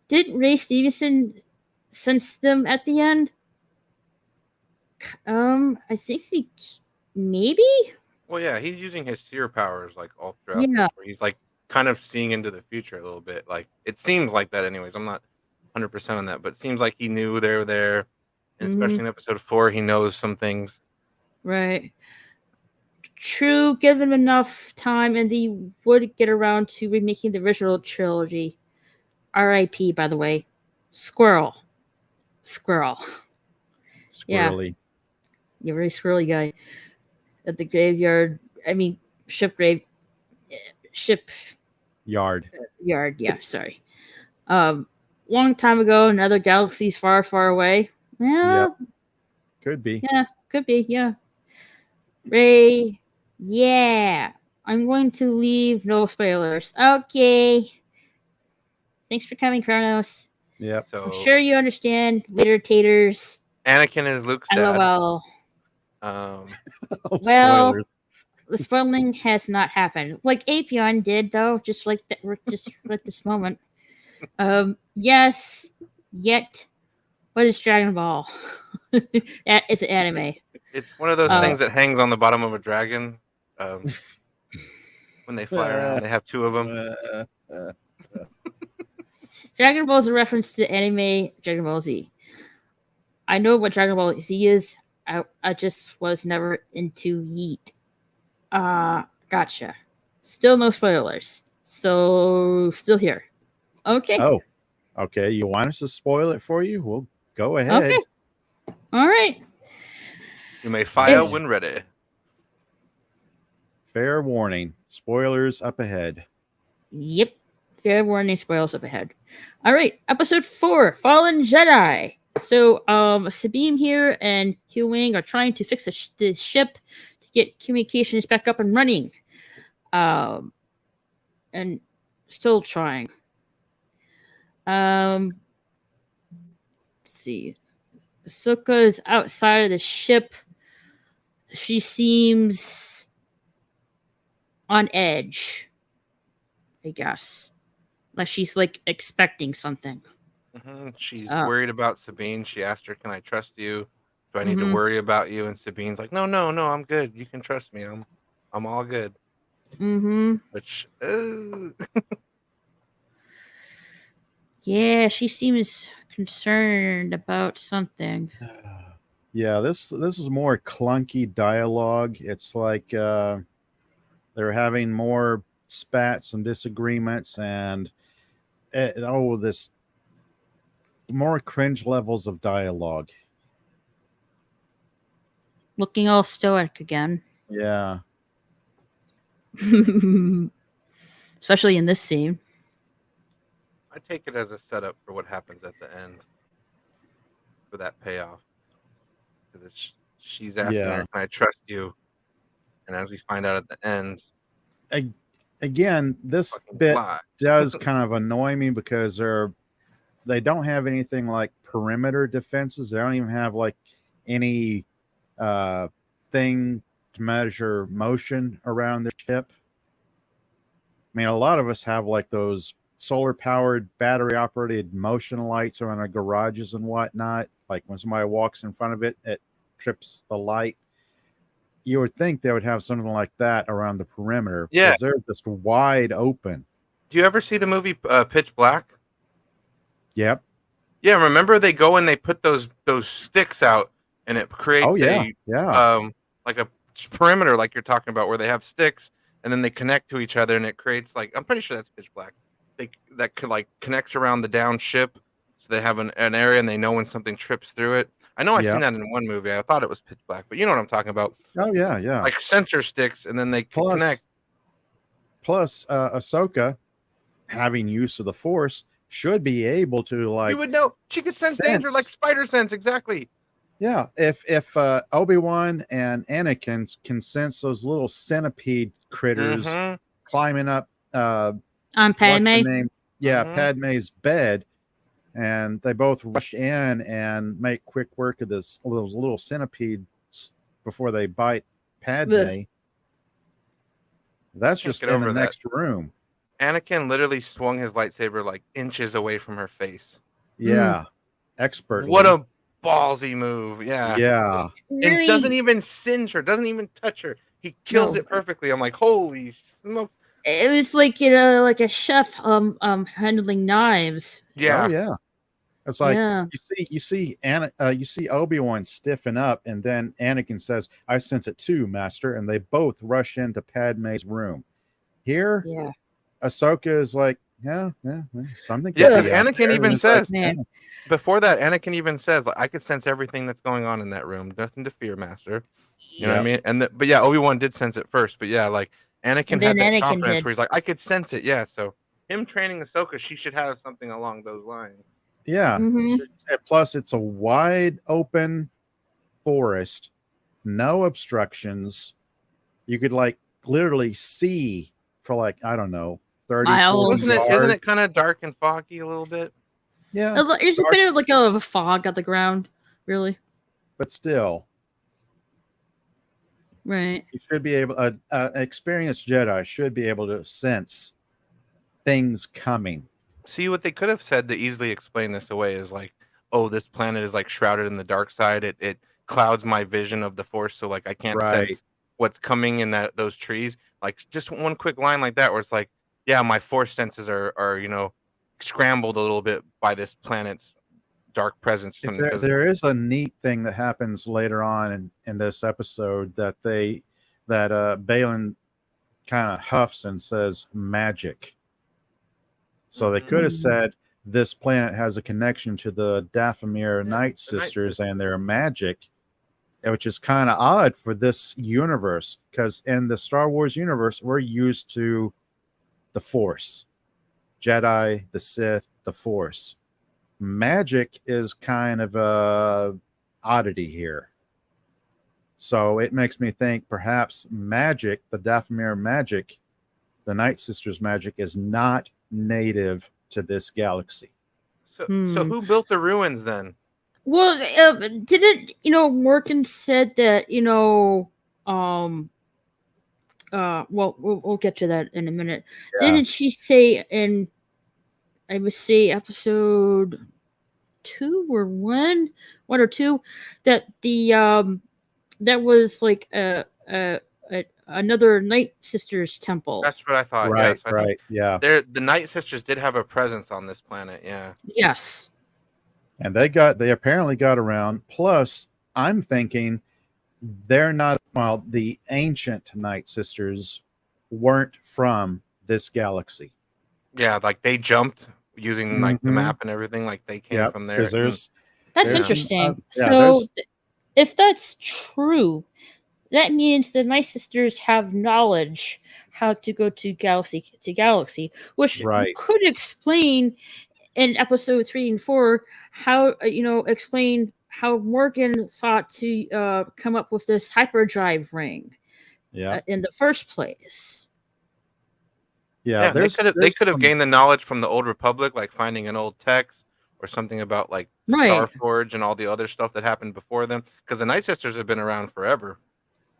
Did Ray Stevenson sense them at the end? I think maybe. Well, yeah, he's using his seer powers like all throughout Yeah. this, where he's like kind of seeing into the future a little bit. Like it seems like that, anyways. I'm not 100% on that, but it seems like he knew they were there. And especially in episode 4, he knows some things. Right. True, give him enough time, and they would get around to remaking the original trilogy. R.I.P. By the way, Squirrel. Yeah. Squirrely. You're a very squirrely guy at the graveyard. I mean, ship Yard. yard. Yeah, sorry. Long time ago, in other galaxies far, far away. Yeah, Could be. yeah, could be. Yeah. Ray. Yeah, I'm going to leave. No spoilers. Okay. Thanks for coming, Kronos. Yep. So I'm sure you understand. Later, taters. Anakin is Luke's dad. LOL. Um, Well, Spoilers. the spoiling has not happened. Like Apion did, though, just like just at this moment. Yes. Yet, what is Dragon Ball? It's an anime. it's one of those things that hangs on the bottom of a dragon. When they fly around, they have 2 of them. Dragon Ball is a reference to the anime Dragon Ball Z. I know what Dragon Ball Z is. I just was never into Yeet. Gotcha. Still no spoilers. So still here. Okay. Oh, okay. You want us to spoil it for you? Well, go ahead. Okay. All right. You may fire Yeah. when ready. Fair warning. Spoilers up ahead. Yep. Fair warning, spoils up ahead. All right, episode 4, Fallen Jedi. So, Sabine here and Hugh Wing are trying to fix the ship to get communications back up and running. And still trying. Let's see. Ahsoka is outside of the ship. She seems on edge, I guess. Like she's like expecting something. She's worried about Sabine. She asked her, "Can I trust you? Do I need to Mhm. worry about you?" And Sabine's like, "No, I'm good. You can trust me. I'm all good." Mm-hmm. Which, Yeah, she seems concerned about something. Yeah, this is more clunky dialogue. It's like they're having more spats and disagreements, and this more cringe levels of dialogue. Looking all stoic again. Yeah. Especially in this scene. I take it as a setup for what happens at the end, for that payoff. Because she's asking her, "Can I trust you?" And as we find out at the end, again, this fucking bit lie. does kind of annoy me because they don't have anything like perimeter defenses. They don't even have like any thing to measure motion around the ship. I mean, a lot of us have like those solar powered, battery operated motion lights around our garages and whatnot. Like when somebody walks in front of it, it trips the light. You would think they would have something like that around the perimeter. Yeah. Because they're just wide open. Do you ever see the movie Pitch Black? Yep. Yeah, remember they go and they put those sticks out, and it creates like a perimeter, like you're talking about, where they have sticks and then they connect to each other, and it creates like, I'm pretty sure that's Pitch Black. That could like connects around the down ship, so they have an area and they know when something trips through it. I know I've seen that in one movie. I thought it was Pitch Black, but you know what I'm talking about. Oh yeah, yeah. Like sensor sticks, and then they connect. Plus, Ahsoka, having use of the Force, should be able to like. You would know. She could sense danger like spider sense, exactly. Yeah, if Obi-Wan and Anakin can sense those little centipede critters climbing up on Padme. Padme's bed, and they both rush in and make quick work of those little centipedes before they bite Padme. Ugh. That's just in the next room. Anakin literally swung his lightsaber like inches away from her face. Yeah, expertly. What a ballsy move. Yeah. Yeah. And doesn't even singe her, doesn't even touch her. He kills No. it perfectly. I'm like, holy smoke. It was like like a chef handling knives. Yeah. Oh yeah. It's like Yeah. you see Obi-Wan stiffen up, and then Anakin says, "I sense it too, Master," and they both rush into Padme's room. Here, Yeah. Ahsoka is like, yeah, something. Yeah, could because be out Anakin there." even And it's like, says, Man. before that, Anakin even says, like, I could sense everything that's going on in that room. Nothing to fear, Master. You know what I mean? And but yeah, Obi-Wan did sense it first. But yeah, like Anakin And had then that Anakin confidence did. where he's like, I could sense it. Yeah. So him training Ahsoka, she should have something along those lines. yeah. Mm-hmm. And plus, it's a wide open forest, no obstructions. You could like literally see for like, I don't know, 30, Miles. 40 yards. Isn't it kind of dark and foggy a little bit? Yeah, There's a dark. bit of like a fog at the ground, really. But still, Right. you should be able. Experienced Jedi should be able to sense things coming. See, what they could have said to easily explain this away is like, oh, this planet is like shrouded in the dark side. It clouds my vision of the Force, so like I can't Right. sense what's coming in those trees. Like just one quick line like that, where it's like, yeah, my Force senses are scrambled a little bit by this planet's dark presence. Or something, 'cause- There is a neat thing that happens later on in this episode that Balin kind of huffs and says magic. So they could have said this planet has a connection to the Dathomir Night Sisters and their magic, which is kind of odd for this universe, because in the Star Wars universe, we're used to the Force, Jedi, the Sith, the Force. Magic is kind of a oddity here. So it makes me think perhaps magic, the Dathomir magic, the Night Sisters magic, is not native to this galaxy. So who built the ruins then? Well, didn't Morgan said that well, we'll get to that in a minute. Yeah. Didn't she say in, I would say, episode 2 or 1 or 2, that the that was like another Night Sisters temple? That's what I thought. Right, yes, right, yeah. The Night Sisters did have a presence on this planet. Yeah. Yes. And they apparently got around. Plus, I'm thinking they're not, well, the ancient Night Sisters weren't from this galaxy. Yeah, like they jumped using like the Mhm. map and everything. Like they came from there. Because That's there's interesting. yeah, So, if that's true, that means the Night Sisters have knowledge how to go to galaxy, which Right. could explain in episode 3 and 4 how explain how Morgan thought to come up with this hyperdrive ring yeah, in the first place. yeah. They could have some- gained the knowledge from the Old Republic, like finding an old text or something about like Right. Starforge and all the other stuff that happened before them. Because the Night Sisters have been around forever.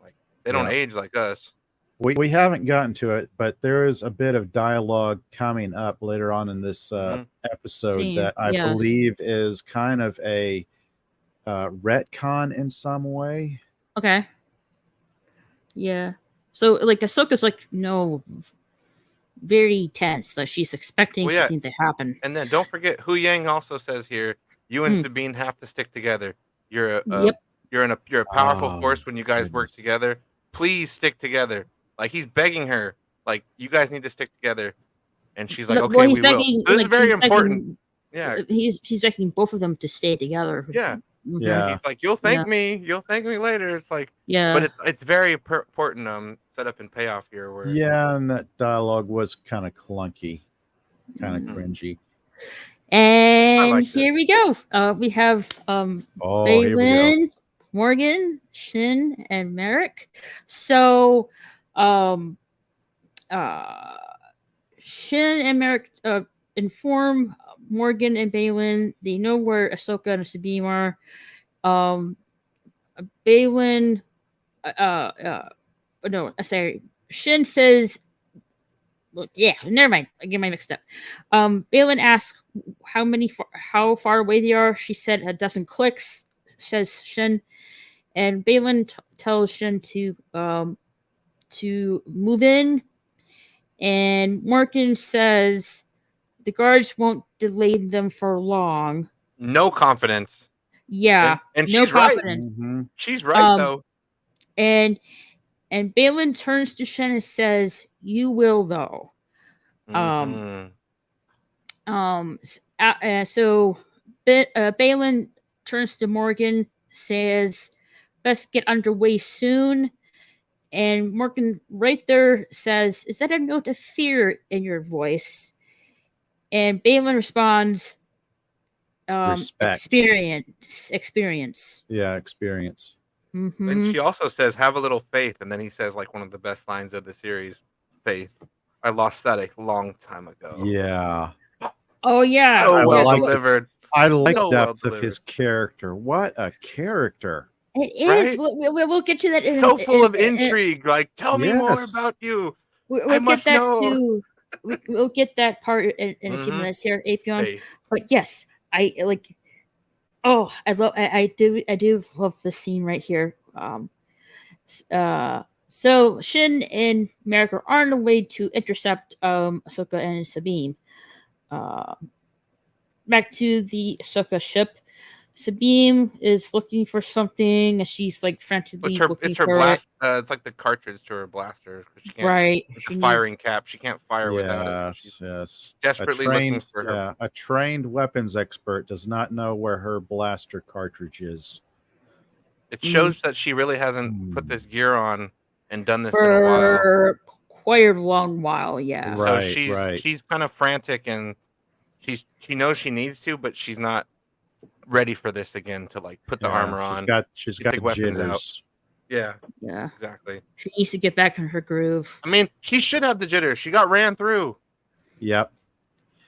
Like they don't Yeah. age like us. We haven't gotten to it, but there is a bit of dialogue coming up later on in this episode Same, that I yes. believe is kind of a retcon in some way. Okay. Yeah. So like Ahsoka's like very tense that she's expecting Well, yeah. something to happen. And then don't forget, Hu Yang also says here, you and Sabine have to stick together. You're Yep. you're a powerful Oh, force when you guys work goodness. together. Please stick together. Like he's begging her, like you guys need to stick together. And she's like, okay, he's we will. begging, This is like, very he's important. begging- Yeah. He's begging both of them to stay together. Yeah. Mhm. Yeah. He's like, you'll thank me. You'll thank me later. It's like, Yeah. but it's very important setup and payoff here. Where Yeah, and that dialogue was kind of clunky, kind of Mhm. cringy. And liked here we go. We have Oh, here we go. Balin, Morgan, Shin, and Merrick. So Shin and Merrick inform Morgan and Balin they know where Ahsoka and Sabine are. Balin no, sorry. Shin says, well, yeah, never mind. I get my mixed up. Balin asks how far away they are. She said a dozen clicks. says Shin, and Balin tells Shin to move in, and Morgan says the guards won't delay them for long. No confidence. Yeah, and no she's right. confidence. Mm-hmm. She's right though. And Balin turns to Shen and says, "You will, though." Mhm. So Balin turns to Morgan, says, "Best get underway soon." And Morgan right there says, "Is that a note of fear in your voice?" And Balin responds, Respect. Experience. Yeah, experience. Mm-hmm. And she also says, "Have a little faith," and then he says, like one of the best lines of the series, "Faith. I lost that a long time ago." Yeah. Oh yeah. So I well like- delivered. I like So the well depth of his delivered. character. What a character. It is. Right? We'll get to that. So full of intrigue. Like, tell me more Yes. about you. We'll I get must that know. too. We'll get that part in a few Mhm. minutes here, Apion. Faith. But yes, I like. Oh, I do love this scene right here. So Shin and Merrick are on the way to intercept Ahsoka and Sabine. Back to the Ahsoka ship. Sabine is looking for something, and she's like frantically looking It's her for blast. It's like the cartridge to her blaster. 'Cause she it. can't. Right. It's She a needs- firing cap. She can't fire without it. So she's Yes. desperately looking for her. Yeah, a trained weapons expert does not know where her blaster cartridge is. It shows that she really hasn't put this gear on and done this in a while. for quite a long while. Yeah. Right. So she's kind of frantic and she knows she needs to, but she's not ready for this again to like put the armor on. She's get got the weapons out. jitters. Yeah, Yeah. exactly. She needs to get back in her groove. I mean, she should have the jitters. She got ran through. Yep.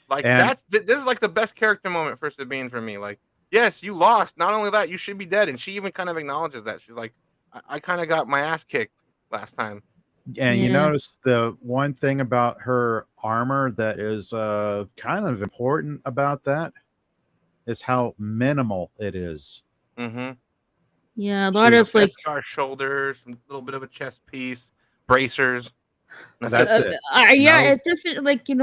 Like And- this is like the best character moment for Sabine for me. Like, yes, you lost. Not only that, you should be dead. And she even kind of acknowledges that. She's like, I kind of got my ass kicked last time. And you Yeah. notice the one thing about her armor that is kind of important about that is how minimal it is. Mm-hmm. Yeah, a lot of like scar shoulders, a little bit of a chest piece, bracers. That's That's it. it. yeah, No. it doesn't like Yeah.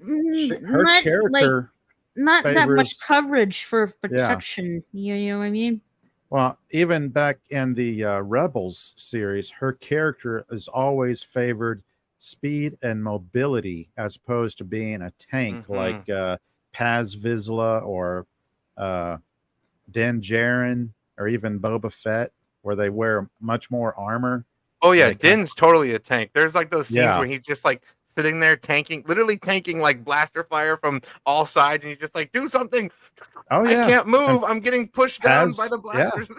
mm, Her not, character not that much favors- coverage for protection. You know what I mean? Well, even back in the Rebels series, her character is always favored speed and mobility as opposed to being a tank Mhm. like Paz Vizsla or Din Djarin or even Boba Fett, where they wear much more armor. Oh yeah, Like, Din's totally a tank. There's like those scenes Yeah. where he's just like sitting there literally tanking like blaster fire from all sides, and he's just like, "Do something! Oh I yeah, can't move. I'm getting pushed down Paz- by the yeah. blasters."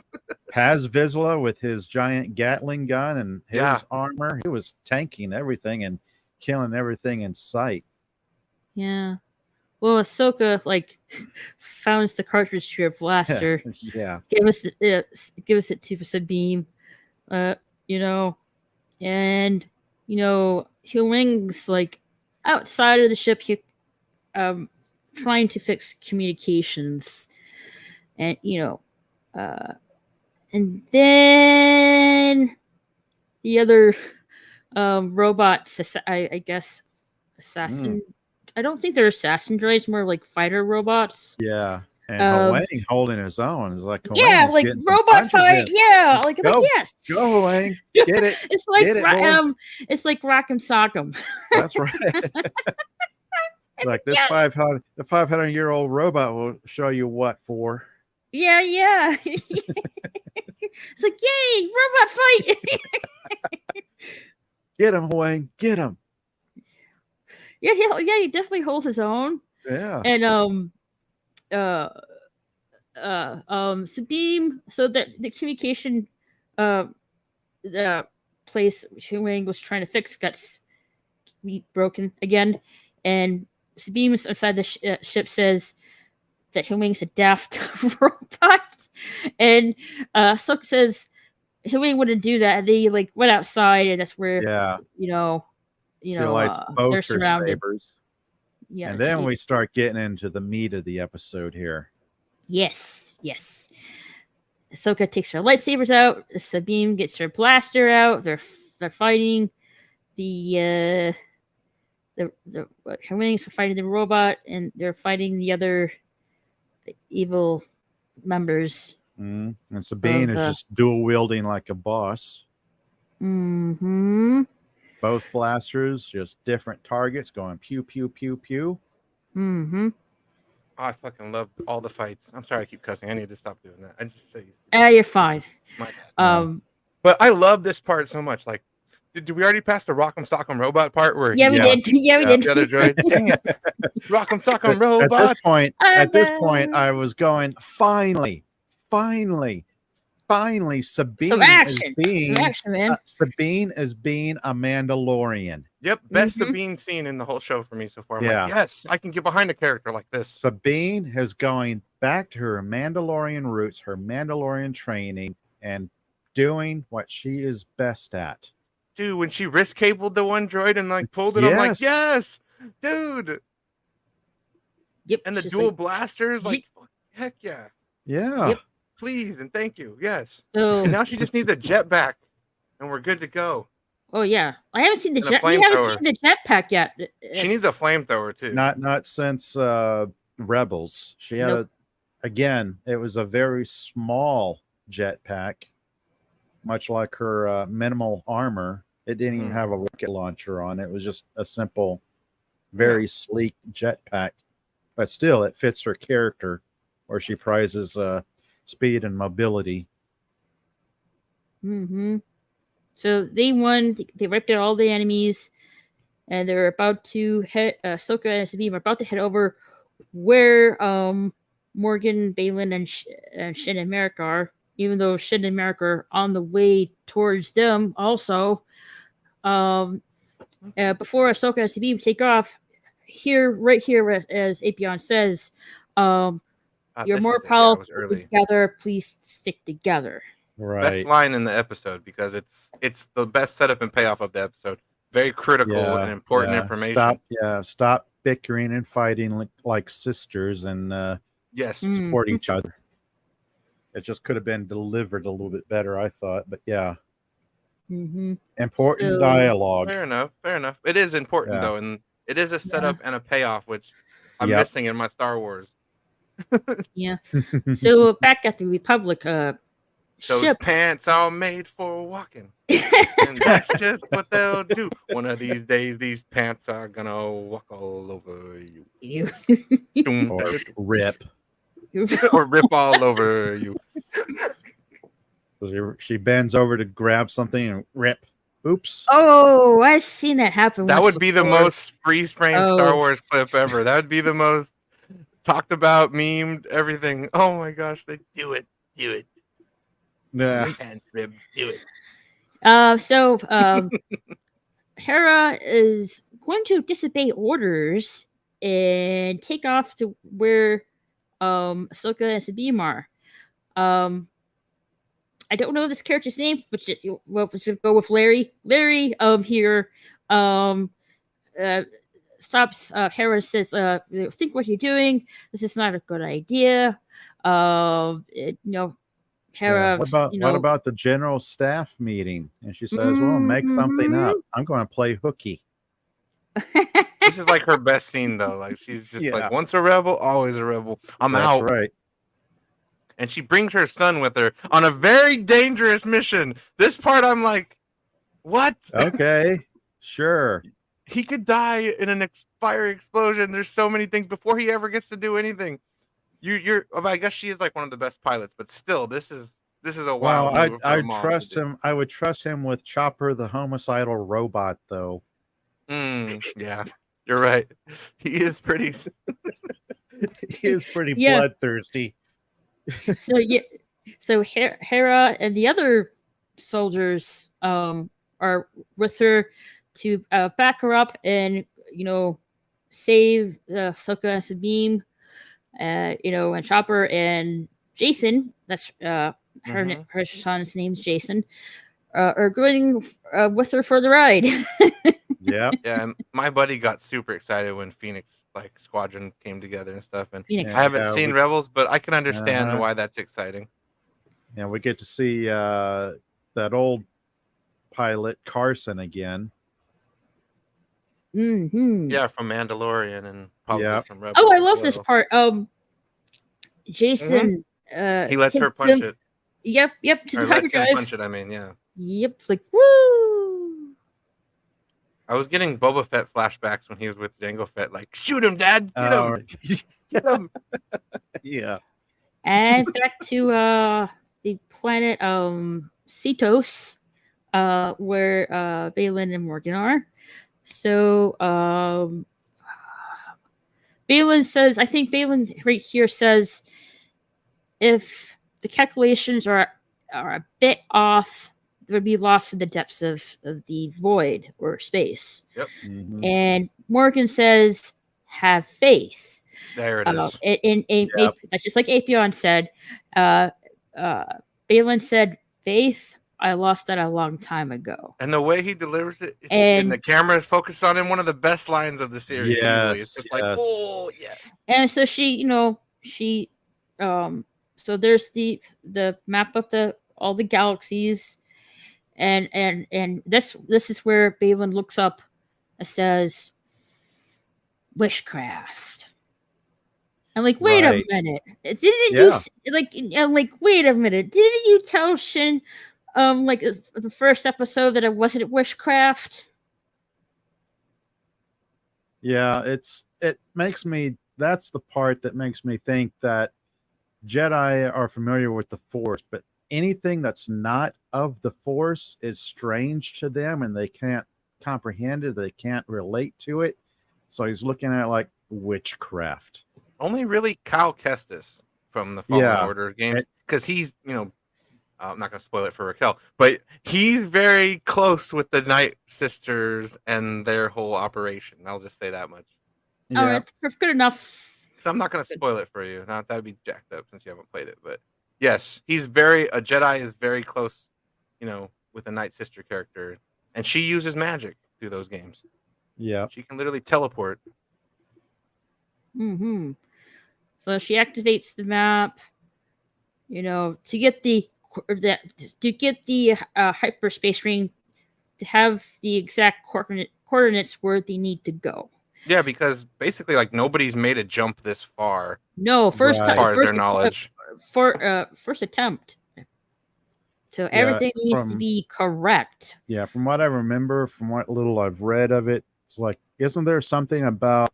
Paz Vizsla with his giant Gatling gun and his Yeah. armor, he was tanking everything and killing everything in sight. Yeah. Well, Ahsoka like founds the cartridge to her blaster. Yeah. gives it to Sabine. You know, and you know, Wing's like outside of the ship. He trying to fix communications, and you know, and then the other robots, I guess, assassin. I don't think they're assassin droids, more like fighter robots. Yeah. And Um, Huang holding his own is like, Yeah, Huang's like getting some robot punches fight. in. Yeah, like Go. yes. Go, Huang. Get it. It's like Get it, boy. it's like Rock'em Sock'em. That's right. Like this yes. 500-year-old robot will show you what for. Yeah. It's like yay, robot fight. Get him, Huang. Get him. Yeah, he definitely holds his own. Yeah. And Sabine, so the communication place Wing was trying to fix got broken again, and Sabine inside the ship says that Wing's a daft robot, and Ahsoka says Wing wouldn't do that. And they like went outside, and that's where Yeah. she lights both they're her surrounded. sabers. Yeah, And then we start getting into the meat of the episode here. Yes. Ahsoka takes her lightsabers out. Sabine gets her blaster out. They're fighting the her wings are fighting the robot, and they're fighting the other evil members. And Sabine is just dual wielding like a boss. Mm-hmm. Both blasters, just different targets, going pew pew pew pew. Mm-hmm. Oh, I fucking love all the fights. I'm sorry I keep cussing. I need to stop doing that. I just say. You're fine. My bad. But I love this part so much. Like, did we already pass the Rock'em Sock'em Robot part? Where yeah, we did. Yeah, we did. The other droid. Dang it. Rock'em Sock'em Robot. At this point, I was going, finally, Sabine Some action. Man. Sabine is being a Mandalorian. Yep, best Sabine scene in the whole show for me so far. I'm like, yes, I can get behind a character like this. Sabine is going back to her Mandalorian roots, her Mandalorian training, and doing what she is best at. Dude, when she wrist cabled the one droid and like pulled it, I'm like, yes, dude. Yep. And the dual blasters, like, heck yeah. Yeah. Yep. Please and thank you. Yes. So and now she just needs a jetpack, and we're good to go. Oh yeah, I haven't seen the jet. We haven't seen the jetpack yet. She needs a flamethrower too. Not since Rebels. She had again. It was a very small jetpack, much like her minimal armor. It didn't even have a rocket launcher on it. It was just a simple, very sleek jetpack. But still, it fits her character, where she prizes speed and mobility. Mm-hmm. So they won. They wiped out all the enemies, and they're about to head. Ahsoka and Sabine are about to head over where Morgan, Balin, and Shin and Merrick are. Even though Shin and Merrick are on the way towards them, also. Before Ahsoka and Sabine take off, right here, as Apion says, you're more powerful together. Please stick together. Right. Best line in the episode, because it's the best setup and payoff of the episode. Very critical and important information. Stop bickering and fighting like sisters, and support each other. It just could have been delivered a little bit better, I thought, but yeah. Mm-hmm. Important dialogue. Fair enough. It is important though, and it is a setup and a payoff, which I'm missing in my Star Wars. Yeah. So back at the Republic, those ship. pants are made for walking, and that's just what they'll do. One of these days, these pants are gonna walk all over you. Or rip. Or rip all over you. She bends over to grab something and rip. Oops. Oh, I've seen that happen. That would be the most freeze frame Star Wars clip ever. That would be the most talked about, memed, everything. Oh my gosh, they do it. Yeah. Do it. So Hera is going to disobey orders and take off to where Ahsoka and Sabine are. I don't know this character's name, but let's go with Larry. Larry here stops Hera, says, think what you're doing. This is not a good idea. Hera. What about the general staff meeting? And she says, well, make something up. I'm going to play hooky. This is like her best scene though. Like she's just like, once a rebel, always a rebel. I'm out. Right. And she brings her son with her on a very dangerous mission. This part, I'm like, what? Okay, sure. He could die in an fiery explosion. There's so many things before he ever gets to do anything. I guess she is like one of the best pilots, but still, this is a wild. Well, I trust him. I would trust him with Chopper, the homicidal robot, though. Yeah, you're right. He is pretty. He is pretty bloodthirsty. So Hera and the other soldiers are with her to back her up and save Ahsoka and Sabine, and Chopper and Jason. That's her son's name's Jason. Are going with her for the ride. Yeah. And my buddy got super excited when Phoenix Squadron came together and stuff. And Phoenix. I haven't seen Rebels, but I can understand why that's exciting. And we get to see that old pilot Carson again. Mm-hmm. Yeah, from Mandalorian and probably Yeah. from Rebels. Oh, I as love this well. part. Jason. He lets her tips punch him- it. Yep. To Or the lets him hyperdrive. punch it, I mean, yeah. Yep. Like woo. I was getting Boba Fett flashbacks when he was with Jango Fett. Like, shoot him, Dad! Get him! Get him! Yeah. And back to the planet Cetos, where Balin and Morgan are. So Balin says, I think Balin right here says, if the calculations are a bit off, they would be lost in the depths of the void or space. Yep. Mhm. And Morgan says, have faith. There it is. Yep. That's just like Apion said. Balin said, faith, I lost that a long time ago. And the way he delivers it, And- and the camera is focused on him, one of the best lines of the series. Easily. It's Yes, just like, yes. oh, yeah. And so so there's the map of all the galaxies, and this is where Balin looks up and says, witchcraft. I'm like, wait Right. a minute. Didn't Yeah. I'm like, wait a minute. Didn't you tell Shin like the first episode that it wasn't witchcraft? Yeah, it makes me, that's the part that makes me think that Jedi are familiar with the Force, but anything that's not of the Force is strange to them and they can't comprehend it, they can't relate to it. So he's looking at it like witchcraft. Only really Cal Kestis from the Fallen Yeah. Order game, because he's, I'm not going to spoil it for Raquel, but he's very close with the Night Sisters and their whole operation. I'll just say that much. All Yeah. right, good enough. So I'm not going to spoil it for you. Not that'd be jacked up since you haven't played it. But yes, a Jedi is very close, with a Night Sister character, and she uses magic through those games. Yeah. She can literally teleport. Mm-hmm. So she activates the map, to get the hyperspace ring, to have the exact coordinates where they need to go. Yeah, because basically, like, nobody's made a jump this far, No, first Right. time, as far as their knowledge. first attempt. So everything needs to be correct. Yeah, from what I remember, from what little I've read of it, it's like, isn't there something about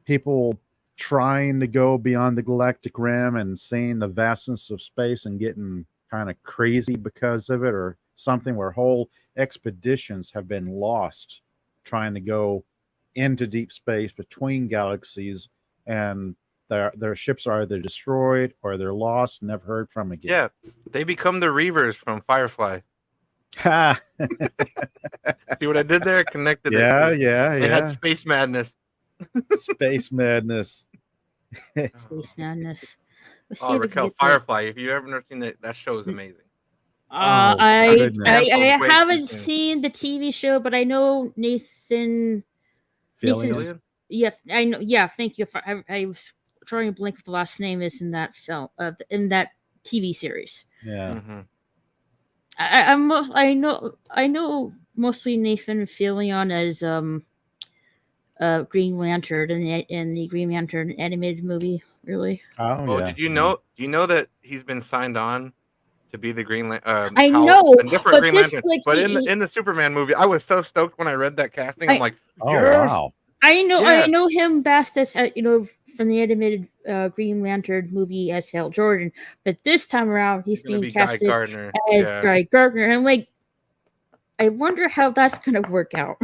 people trying to go beyond the galactic rim and seeing the vastness of space and getting kind of crazy because of it, or something where whole expeditions have been lost trying to go into deep space between galaxies, and their ships are either destroyed or they're lost, never heard from again. Yeah, they become the Reavers from Firefly. Ha! See what I did there? Connected Yeah, it. yeah, They had yeah. space madness. Space madness. Space madness. Let's see Oh, if we can Raquel, get that. Firefly. If you've ever never seen that show is amazing. Oh, I goodness. I Way too haven't soon. seen the TV show, but I know Nathan. Feelings. Nathan's- Yeah, I know. Yeah, thank you. I was drawing a blank. For the last name is in that film, in that TV series. Yeah. Mm-hmm. I know mostly Nathan Fillion as Green Lantern in the Green Lantern animated movie. Really, Oh, Oh, yeah. did you know? Do you know that he's been signed on to be the Green Lantern? I know, a different but Green this, Lantern. like, But he- in the Superman movie, I was so stoked when I read that casting. I'm like, Oh, yes! wow. I Yeah. know him best as from the animated Green Lantern movie as Hal Jordan, but this time around he's gonna being be Guy casted Gardner. as Yeah. Guy Gardner. And I'm like, I wonder how that's gonna work out.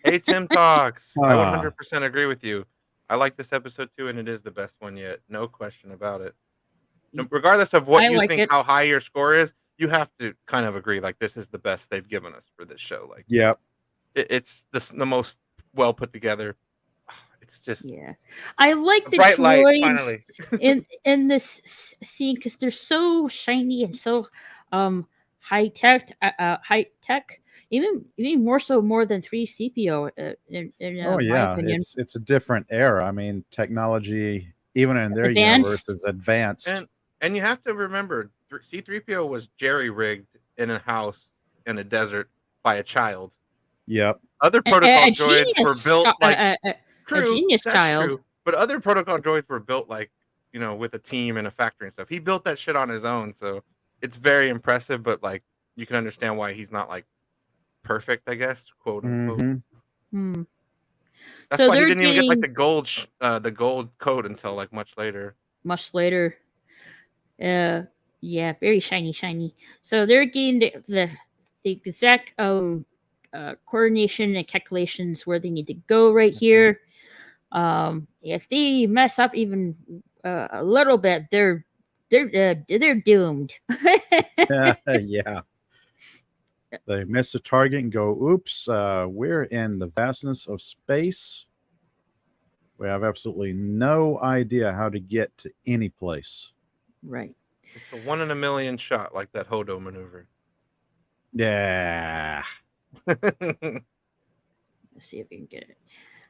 Hey, Tim Talks. I Ah. 100% agree with you. I like this episode too, and it is the best one yet. No question about it. Regardless of what I you like think, it. how high your score is, you have to kind of agree. Like, this is the best they've given us for this show. Like, Yep. it's the most well put together. It's just Yeah, I like the bright light. droids Finally, in this scene because they're so shiny and so high tech. Even more so more than 3CPO. In Oh, my yeah. opinion. It's a different era. I mean, technology, even in their Advanced. universe, is advanced. and you have to remember C-3PO was jerry-rigged in a house in a desert by a child. Yep. Other protocol droids were built like a genius that's child. true. But other protocol droids were built like, with a team and a factory and stuff. He built that shit on his own, so it's very impressive. But like, you can understand why he's not like perfect, I guess, quote unquote. Mm-hmm. That's So why he they're didn't even get like getting- the gold coat until like much later. Much later. Yeah, very shiny. So they're getting the exact coordination and calculations where they need to go right here. If they mess up even a little bit, they're doomed. Yeah. They miss the target and go, oops, we're in the vastness of space. We have absolutely no idea how to get to any place. Right. It's a 1 in a million shot, like that Hodo maneuver. Yeah. Let's see if we can get it.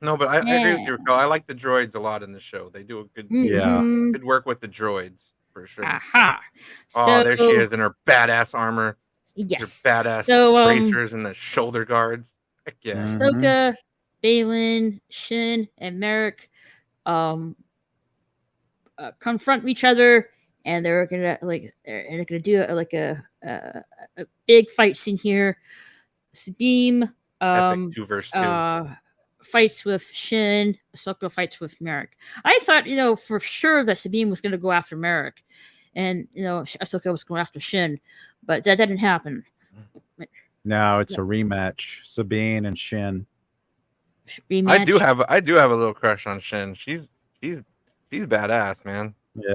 No, but I agree with you, Rico. I like the droids a lot in the show. They do a good Mhm. good work with the droids for sure. Aha. Oh, there she is in her badass armor. Yes. Her badass So, bracers and the shoulder guards. Heck yeah. Ahsoka, Balin, Shin, and Merrick confront each other, and they're gonna do a big fight scene here. Sabine Epic 2 versus 2. Fights with Shin. Ahsoka fights with Merrick. I thought, for sure that Sabine was gonna go after Merrick, and Ahsoka was going after Shin, but that didn't happen. Now it's a rematch. Sabine and Shin. Rematch. I do have a little crush on Shin. She's badass, man. Yeah.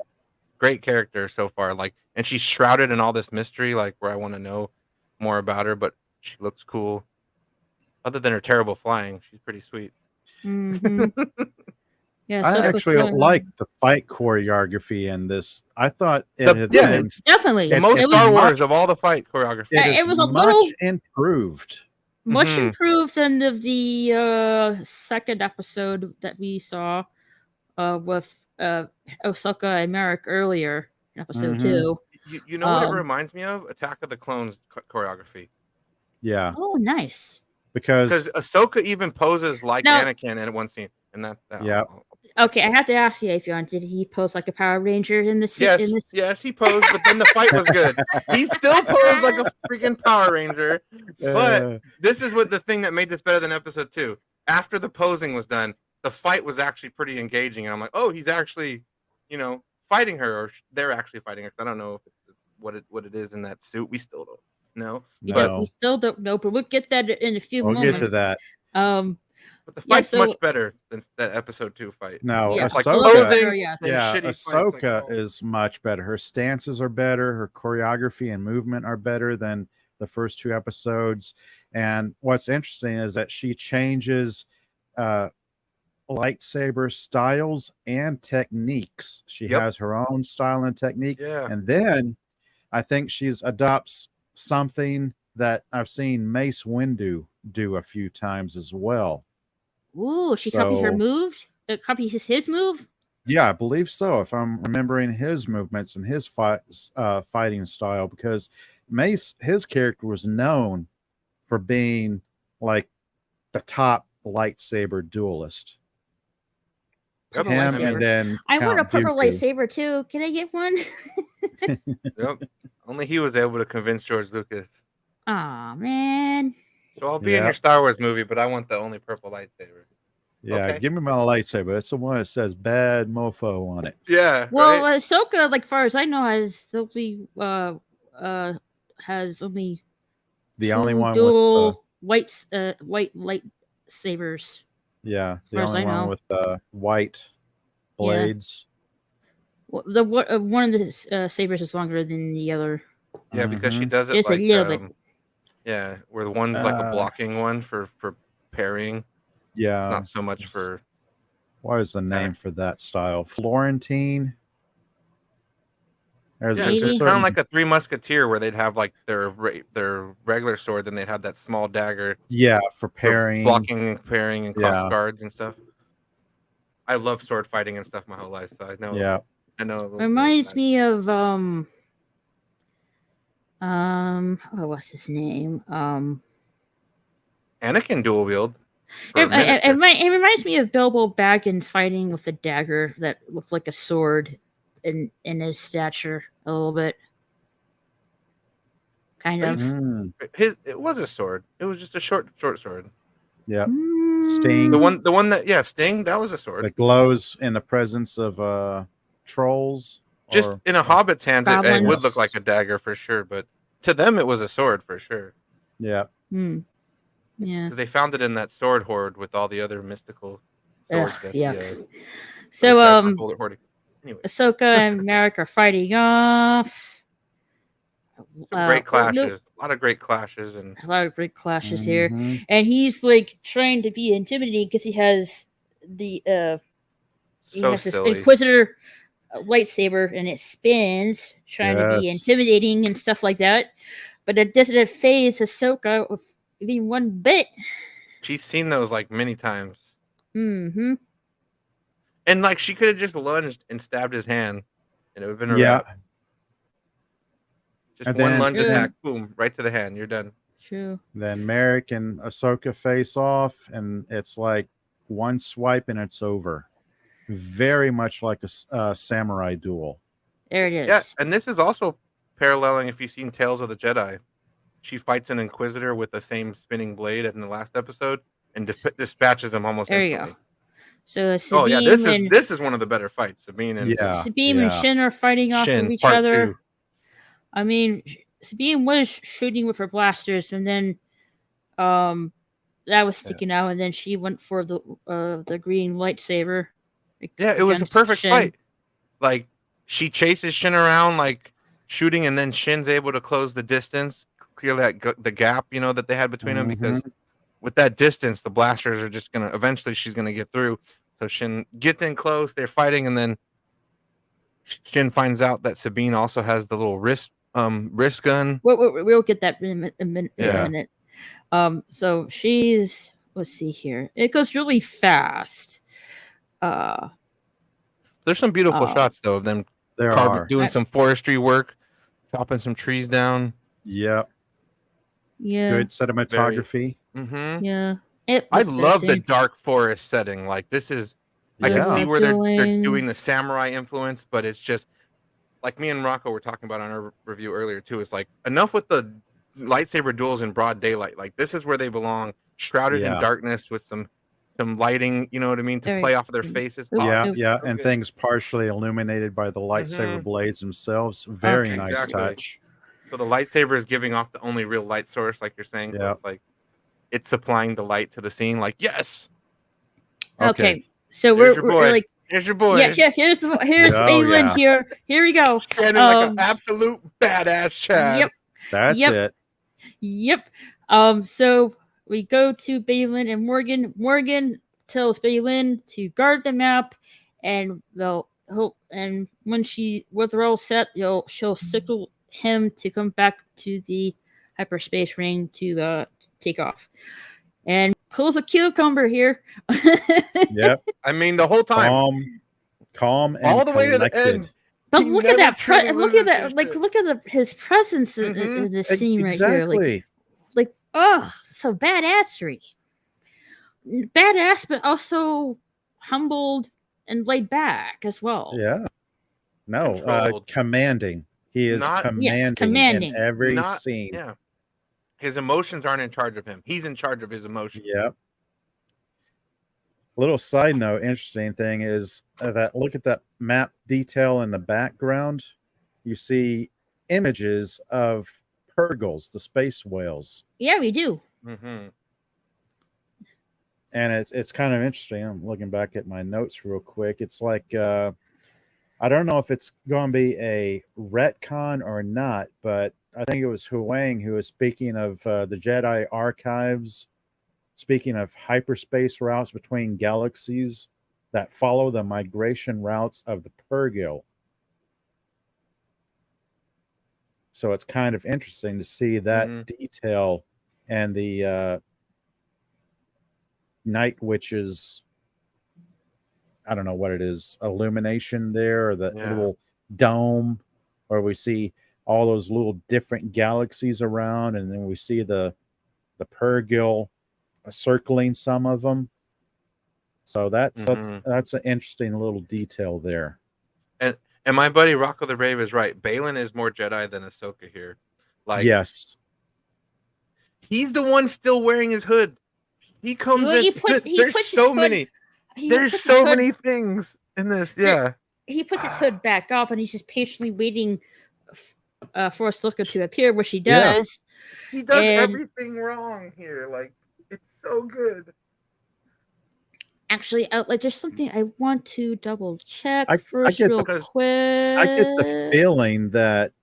Great character so far. Like, and she's shrouded in all this mystery, like where I want to know more about her, but she looks cool. Other than her terrible flying, she's pretty sweet. Mm-hmm. Yeah, I actually like the fight choreography in this. I thought it's definitely the most Star Wars of all the fight choreography. It was a much little improved. Much improved than the second episode that we saw with Ahsoka and Merrick earlier in episode 2. You know what it reminds me of? Attack of the Clones choreography. Yeah. Oh, nice. Because Ahsoka even poses like Anakin in one scene, and that yeah. Okay, I have to ask you, Adrian, did he pose like a Power Ranger in this? Yes, he posed, but then the fight was good. He still posed like a freaking Power Ranger. But this is what the thing that made this better than episode 2. After the posing was done, the fight was actually pretty engaging, and I'm like, oh, he's actually, fighting her, or they're actually fighting her. I don't know if it's what it is in that suit. We still don't know. We still don't know, but we'll get that in a few moments. We'll get to that. But the fight's much better than that episode 2 fight. No, yes. Ahsoka, Ahsoka is much better. Her stances are better. Her choreography and movement are better than the first 2 episodes. And what's interesting is that she changes lightsaber styles and techniques. She has her own style and technique. Yeah. And then I think she's adopts something that I've seen Mace Windu do a few times as well. Ooh, she copied her move? Copies his move? Yeah, I believe so. If I'm remembering his movements and his fighting style, because Mace, his character was known for being like the top lightsaber duelist. Yep. Him and then I want a Count purple Dooku. lightsaber too. Can I get one? Yep. Only he was able to convince George Lucas. Aw, man. So I'll be in your Star Wars movie, but I want the only purple lightsaber. Yeah, okay. Give me my lightsaber. It's the one that says "bad mofo" on it. Yeah. Well, right? Ahsoka, like far as I know, has only The only one dual white lightsabers. Yeah, the only one with white blades. Well, the one of the sabers is longer than the other. Yeah, because she does it just like a little bit. Yeah, where the one's like a blocking one for parrying. Yeah, it's not so much for. What is the name for that style? Florentine. It's kind of like a Three Musketeer where they'd have like their regular sword, then they'd have that small dagger. Yeah, for parrying, blocking, parrying, and cross guards and stuff. I love sword fighting and stuff my whole life, so I know. Yeah, I know. Reminds me of what's his name? Anakin dual wield. For It, a minute it, there. it reminds me of Bilbo Baggins fighting with a dagger that looked like a sword in his stature a little bit. Kind of. Mm, It was a sword. It was just a short sword. yeah. Mm, Sting. The one that Sting, that was a sword. That glows in the presence of trolls. Just or, in a hobbit's hands, it would Goblins. look like a dagger for sure, but to them it was a sword for sure. Yeah. Yeah. Because they found it in that sword hoard with all the other mystical swords. Ugh, That yuck. those guys were So bullet hoarding. Anyway, Ahsoka and Merrick are fighting off. some great clashes. Nope. A lot of great clashes, and A lot of great clashes here. Mhm. And he's like trying to be intimidating because he has the he so has this silly. Inquisitor lightsaber and it spins, trying to be Yes. intimidating and stuff like that. But it doesn't phase Ahsoka with even one bit. She's seen those like many times, Mm-hmm. and like she could have just lunged and stabbed his hand, and it would have been a Yeah. wrap. Just And one then- lunge True. attack, boom, right to the hand. You're done. True. Then Merrick and Ahsoka face off, and it's like one swipe and it's over. Very much like a samurai duel. There it is. Yeah, and this is also paralleling if you've seen Tales of the Jedi. She fights an Inquisitor with the same spinning blade in the last episode and dispatches him almost There you instantly. go. So Sabine Oh yeah, this is one of the better fights. Sabine and Yeah. Sabine and Shin are fighting off Shin, of each part other. 2. I mean, Sabine was shooting with her blasters, and then that was sticking out, and then she went for the green lightsaber. Yeah, it was a against perfect Shin. fight. Like she chases Shin around, like shooting, and then Shin's able to close the distance, clear the gap, that they had between them. Because with that distance, the blasters are just gonna eventually she's gonna get through. So Shin gets in close, they're fighting, and then Shin finds out that Sabine also has the little wrist gun. We'll get that in a minute. Yeah. So she's, let's see here. It goes really fast. There's some beautiful shots though of them There are. doing some forestry work, chopping some trees down. Yep. Yeah. Good cinematography. Mm-hmm. Yeah. I love the dark forest setting. Like this is, I can see where they're doing the samurai influence, but it's just like me and Rocco were talking about on our review earlier too. It's like enough with the lightsaber duels in broad daylight. Like this is where they belong, shrouded in darkness with some lighting. You know what I mean, to play off of their faces. Yeah, so and good. things partially illuminated by the lightsaber blades themselves. Very nice touch. So the lightsaber is giving off the only real light source, like you're saying. So it's like it's supplying the light to the scene. Like yes. Okay. So Here's we're like, here's your boy. Yeah. Here's Balin here. Here we go. Standing like an absolute badass Chad. Yep. That's it. Yep. So we go to Balin and Morgan. Morgan tells Balin to guard the map, and and when they're all set, she'll signal him to come back to the hyperspace ring to take off. And pulls a cucumber here. Yep. I mean, the whole time, calm, and all the way collected. to the end. But look at that! Look at that! Like, look at his presence in this scene right here. Like, oh, so badassery. Badass, but also humbled and laid back as well. Yeah. No, commanding. He is commanding in every scene. Yeah. His emotions aren't in charge of him. He's in charge of his emotions. Yep. Little side note, interesting thing is that look at that map detail in the background. You see images of purgles, the space whales. Yeah, we do. Mm-hmm. And it's kind of interesting. I'm looking back at my notes real quick. It's like I don't know if it's going to be a retcon or not, but I think it was Huang who was speaking of the Jedi archives, speaking of hyperspace routes between galaxies that follow the migration routes of the Purgil. So it's kind of interesting to see that detail and the Night Witch's, I don't know what it is, illumination there, or the little dome where we see all those little different galaxies around, and then we see the Purgil circling some of them. So that's an interesting little detail there. And my buddy Rocco the Brave is right. Balin is more Jedi than Ahsoka here. Like, yes, he's the one still wearing his hood. He comes in. There's so many things in this. Yeah. He puts his hood back up, and he's just patiently waiting for Ahsoka to appear, which he does. Yeah. He does everything wrong here. Like, it's so good. Actually, like, there's something I want to double check quick. I get the feeling that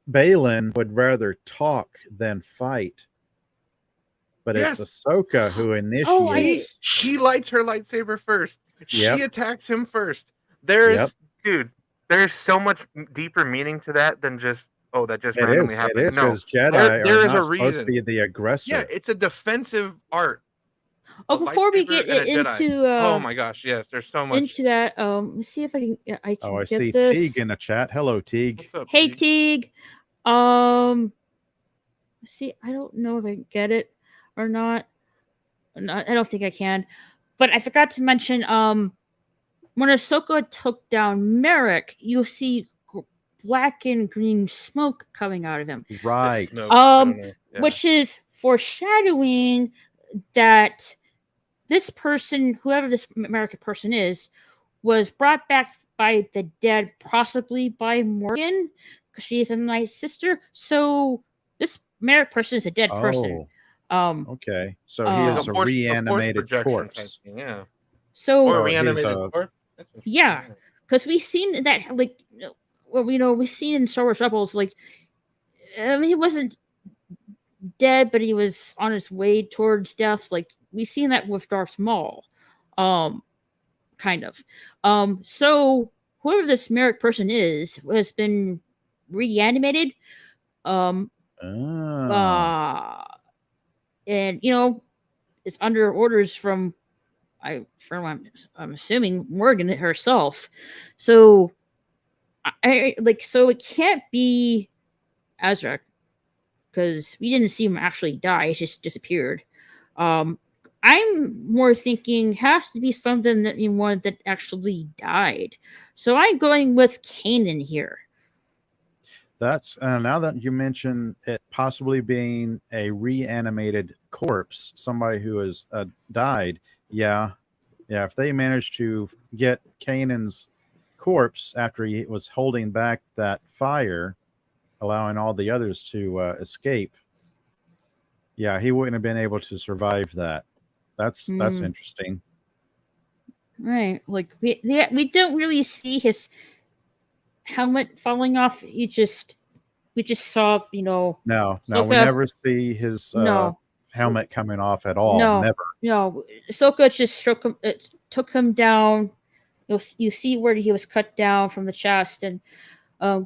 Balin would rather talk than fight. But it's Ahsoka who initiates. She lights her lightsaber first. She attacks him first. There's so much deeper meaning to that than just that just randomly happened. It is because Jedi are not supposed to be the aggressor. Yeah, it's a defensive art. Oh, before we get into oh my gosh, yes, there's so much into that. Let's see if I can I get see this. Teague in the chat. Hello, Teague. What's up, Hey, Teague. See, I don't know if I can get it or not. I don't think I can. But I forgot to mention, when Ahsoka took down Merrick, you'll see black and green smoke coming out of him. Right. Which is foreshadowing that this person, whoever this American person is, was brought back by the dead, possibly by Morgan, because she is a nice sister. So this Merrick person is a dead person. Okay, so he is a reanimated corpse. Yeah. So or reanimated corpse. Yeah, because we've seen that, like, we've seen in Star Wars Rebels, like, he wasn't dead, but he was on his way towards death. Like, we've seen that with Darth Maul, kind of. So whoever this Merrick person is has been reanimated. And it's under orders from I'm assuming Morgan herself. So so it can't be Azra, because we didn't see him actually die. He just disappeared. I'm more thinking has to be something that actually died. So I'm going with Kanan here. That's now that you mention it possibly being a reanimated corpse, somebody who has died. Yeah. If they managed to get Kanan's corpse after he was holding back that fire, allowing all the others to escape, he wouldn't have been able to survive that. That's interesting. Right. Like we don't really see his helmet falling off. We just saw, No, we never see his helmet coming off at all. Never. No, Ahsoka just took him down. You see where he was cut down from the chest, and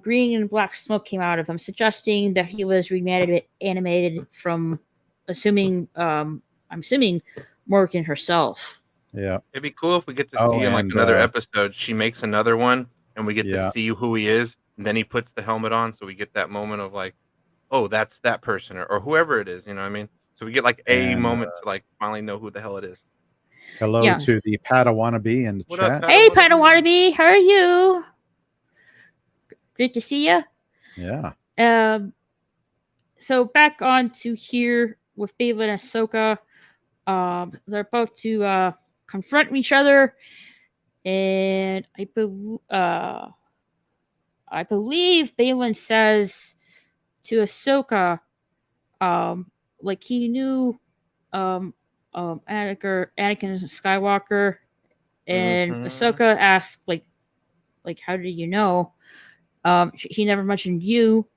green and black smoke came out of him, suggesting that he was reanimated from, I'm assuming Morgan herself. Yeah, it'd be cool if we get to see him like another episode. She makes another one, and we get to see who he is, and then he puts the helmet on, so we get that moment of like, oh, that's that person, or whoever it is. You know what I mean? So we get like a moment to like finally know who the hell it is. Hello to the Padawannabe in the chat. Hey, Padawannabe, how are you? Great to see you. Yeah. So back on to here with Balin and Ahsoka. They're about to confront each other, and I believe Balin says to Ahsoka, like he knew Anakin Skywalker, and Ahsoka asked like how did you know? He never mentioned you.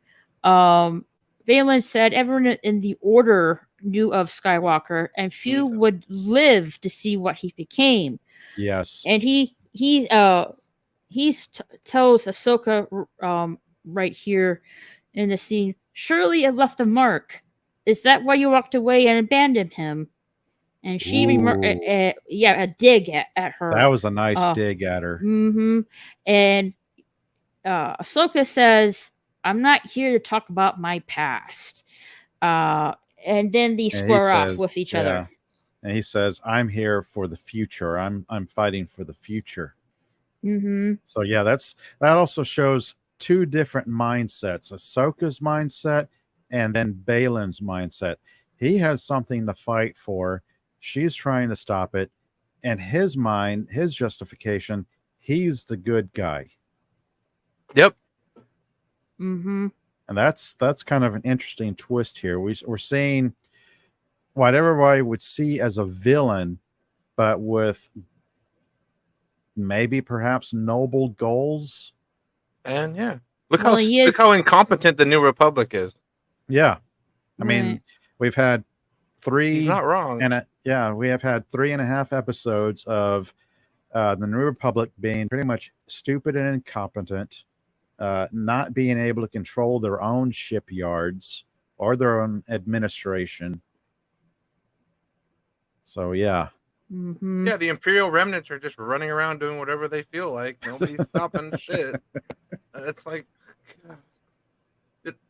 Balin said everyone in the Order knew of Skywalker, and few would live to see what he became. Yes, and he tells Ahsoka right here in the scene, surely it left a mark. Is that why you walked away and abandoned him? And she a dig at her. That was a nice dig at her. And Ahsoka says, I'm not here to talk about my past. And then they And he square off says, with each yeah. other. And he says, "I'm here for the future. I'm fighting for the future." Mm-hmm. So yeah, that also shows two different mindsets: Ahsoka's mindset and then Balin's mindset. He has something to fight for. She's trying to stop it, and his justification, he's the good guy. Yep. Mm-hmm. And that's kind of an interesting twist here. We're seeing what everybody would see as a villain, but with maybe perhaps noble goals. And yeah, look Well, how incompetent the New Republic is. Yeah, I mean, Right. we've had He's not wrong. we have had 3.5 episodes of the New Republic being pretty much stupid and incompetent, not being able to control their own shipyards or their own administration. So yeah. Mm-hmm. Yeah, the Imperial remnants are just running around doing whatever they feel like. Nobody's stopping shit. It's like,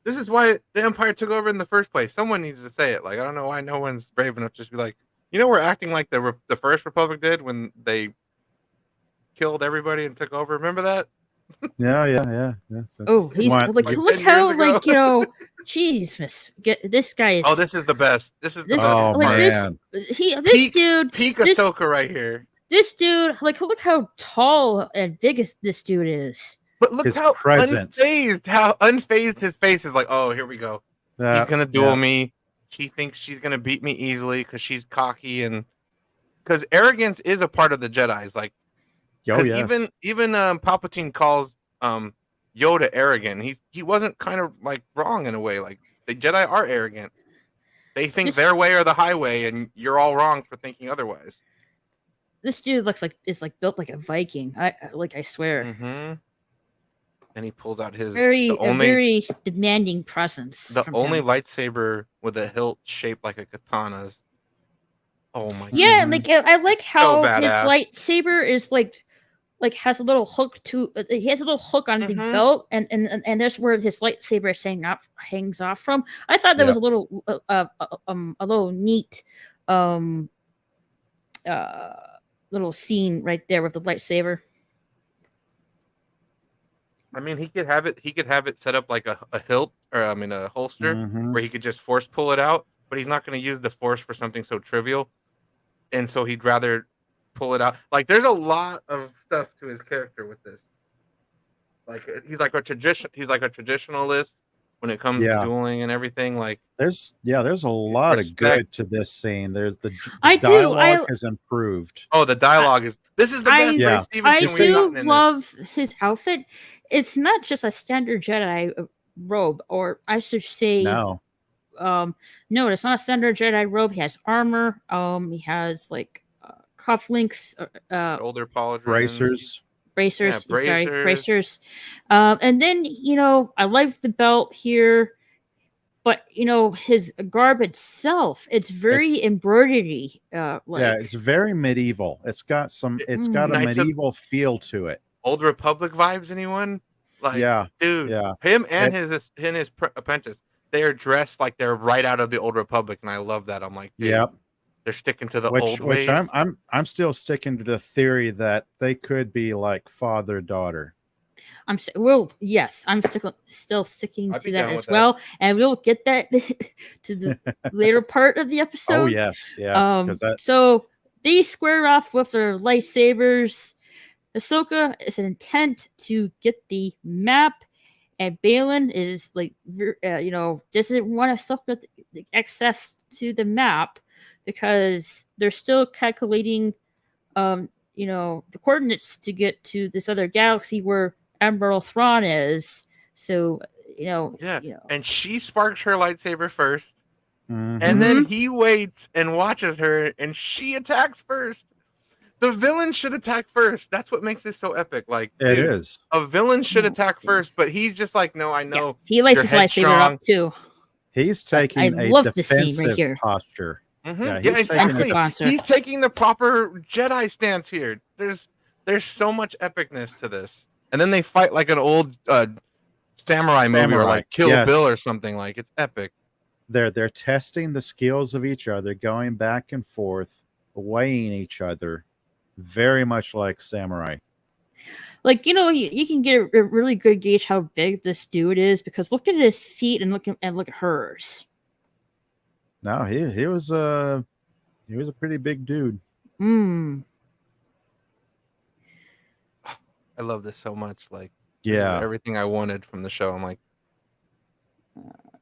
this is why the Empire took over in the first place. Someone needs to say it. Like, I don't know why no one's brave enough to just be like, we're acting like the First Republic did when they killed everybody and took over. Remember that? Yeah. Oh, he's What? like, Like look 10 how, years ago? like, jeez, this guy is. Oh, this is the best. This is the This- best Oh part. man. This dude, Peak this- Ahsoka right here. this dude, like, look how tall and big this dude is. But look His how presence. unfazed his face is. Like, oh, here we go. He's gonna duel me. She thinks she's gonna beat me easily because she's cocky, and because arrogance is a part of the Jedi's. Like, Oh, yes. even Palpatine calls Yoda arrogant. He wasn't kind of like wrong in a way. Like, the Jedi are arrogant. They think their way or the highway, and you're all wrong for thinking otherwise. This dude is built like a Viking. I swear. Mm-hmm. And he pulls out his very demanding presence. The from only him. lightsaber with a hilt shaped like a katana's. Oh my god. Yeah, Mhm. like I like how his badass. lightsaber is like has a little hook to. He has a little hook on the Mhm. belt, and there's where his lightsaber hangs off from. I thought that was a little a little neat little scene right there with the lightsaber. I mean, he could have it set up like a hilt, or a holster, Mhm. where he could just force pull it out, but he's not going to use the force for something so trivial, and so he'd rather pull it out. Like, there's a lot of stuff to his character with this. Like, he's like a traditionalist when it comes to dueling and everything. Like, there's a lot of good to this scene. There's the I do. dialogue has improved. oh, the dialogue is the best Ray Stevenson I we've do gotten in love his outfit. It's not just a standard Jedi robe, or I should say, No, it's not a standard Jedi robe. He has armor. He has like cufflinks, shoulder pauldrons, bracers. bracers. Yeah, Sorry, bracers. bracers. And then I like the belt here, but his garb itself, it's very embroidery. Yeah, it's very medieval. It's got a Knights of- medieval feel to it. Old Republic vibes, anyone? Like, Yeah, dude, yeah. him and his apprentice, they are dressed like they're right out of the Old Republic, and I love that. I'm like, dude, Yep. they're sticking to the old ways. Which I'm still sticking to the theory that they could be like father-daughter. Yes, I'm still sticking I'd to be that down as with that. well, and we'll get that to the later part of the episode. Oh yes, because So they square off with their lightsabers. Ahsoka is intent to get the map, and Balin is like, doesn't want Ahsoka to access to the map because they're still calculating, the coordinates to get to this other galaxy where Admiral Thrawn is. So, And she sparks her lightsaber first, Mhm. and then he waits and watches her, and she attacks first. The villain should attack first. That's what makes this so epic. Like, It dude, is. a villain should attack first, but he's just like, no, I know. he lights you're his lightsaber headstrong. up too. He's taking a love this scene right defensive here. posture. Mhm. Yeah, Yeah, he's exactly. taking it. He's taking the proper Jedi stance here. There's so much epicness to this, and then they fight like an old samurai movie or Samurai, like Kill yes. Bill or something. Like, it's epic. They're testing the skills of each other, going back and forth, weighing each other, very much like samurai. Like, you can get a really good gauge how big this dude is because look at his feet and look at hers. No, he was a pretty big dude. Mm. I love this so much. Like, this is Yeah, everything I wanted from the show. I'm like,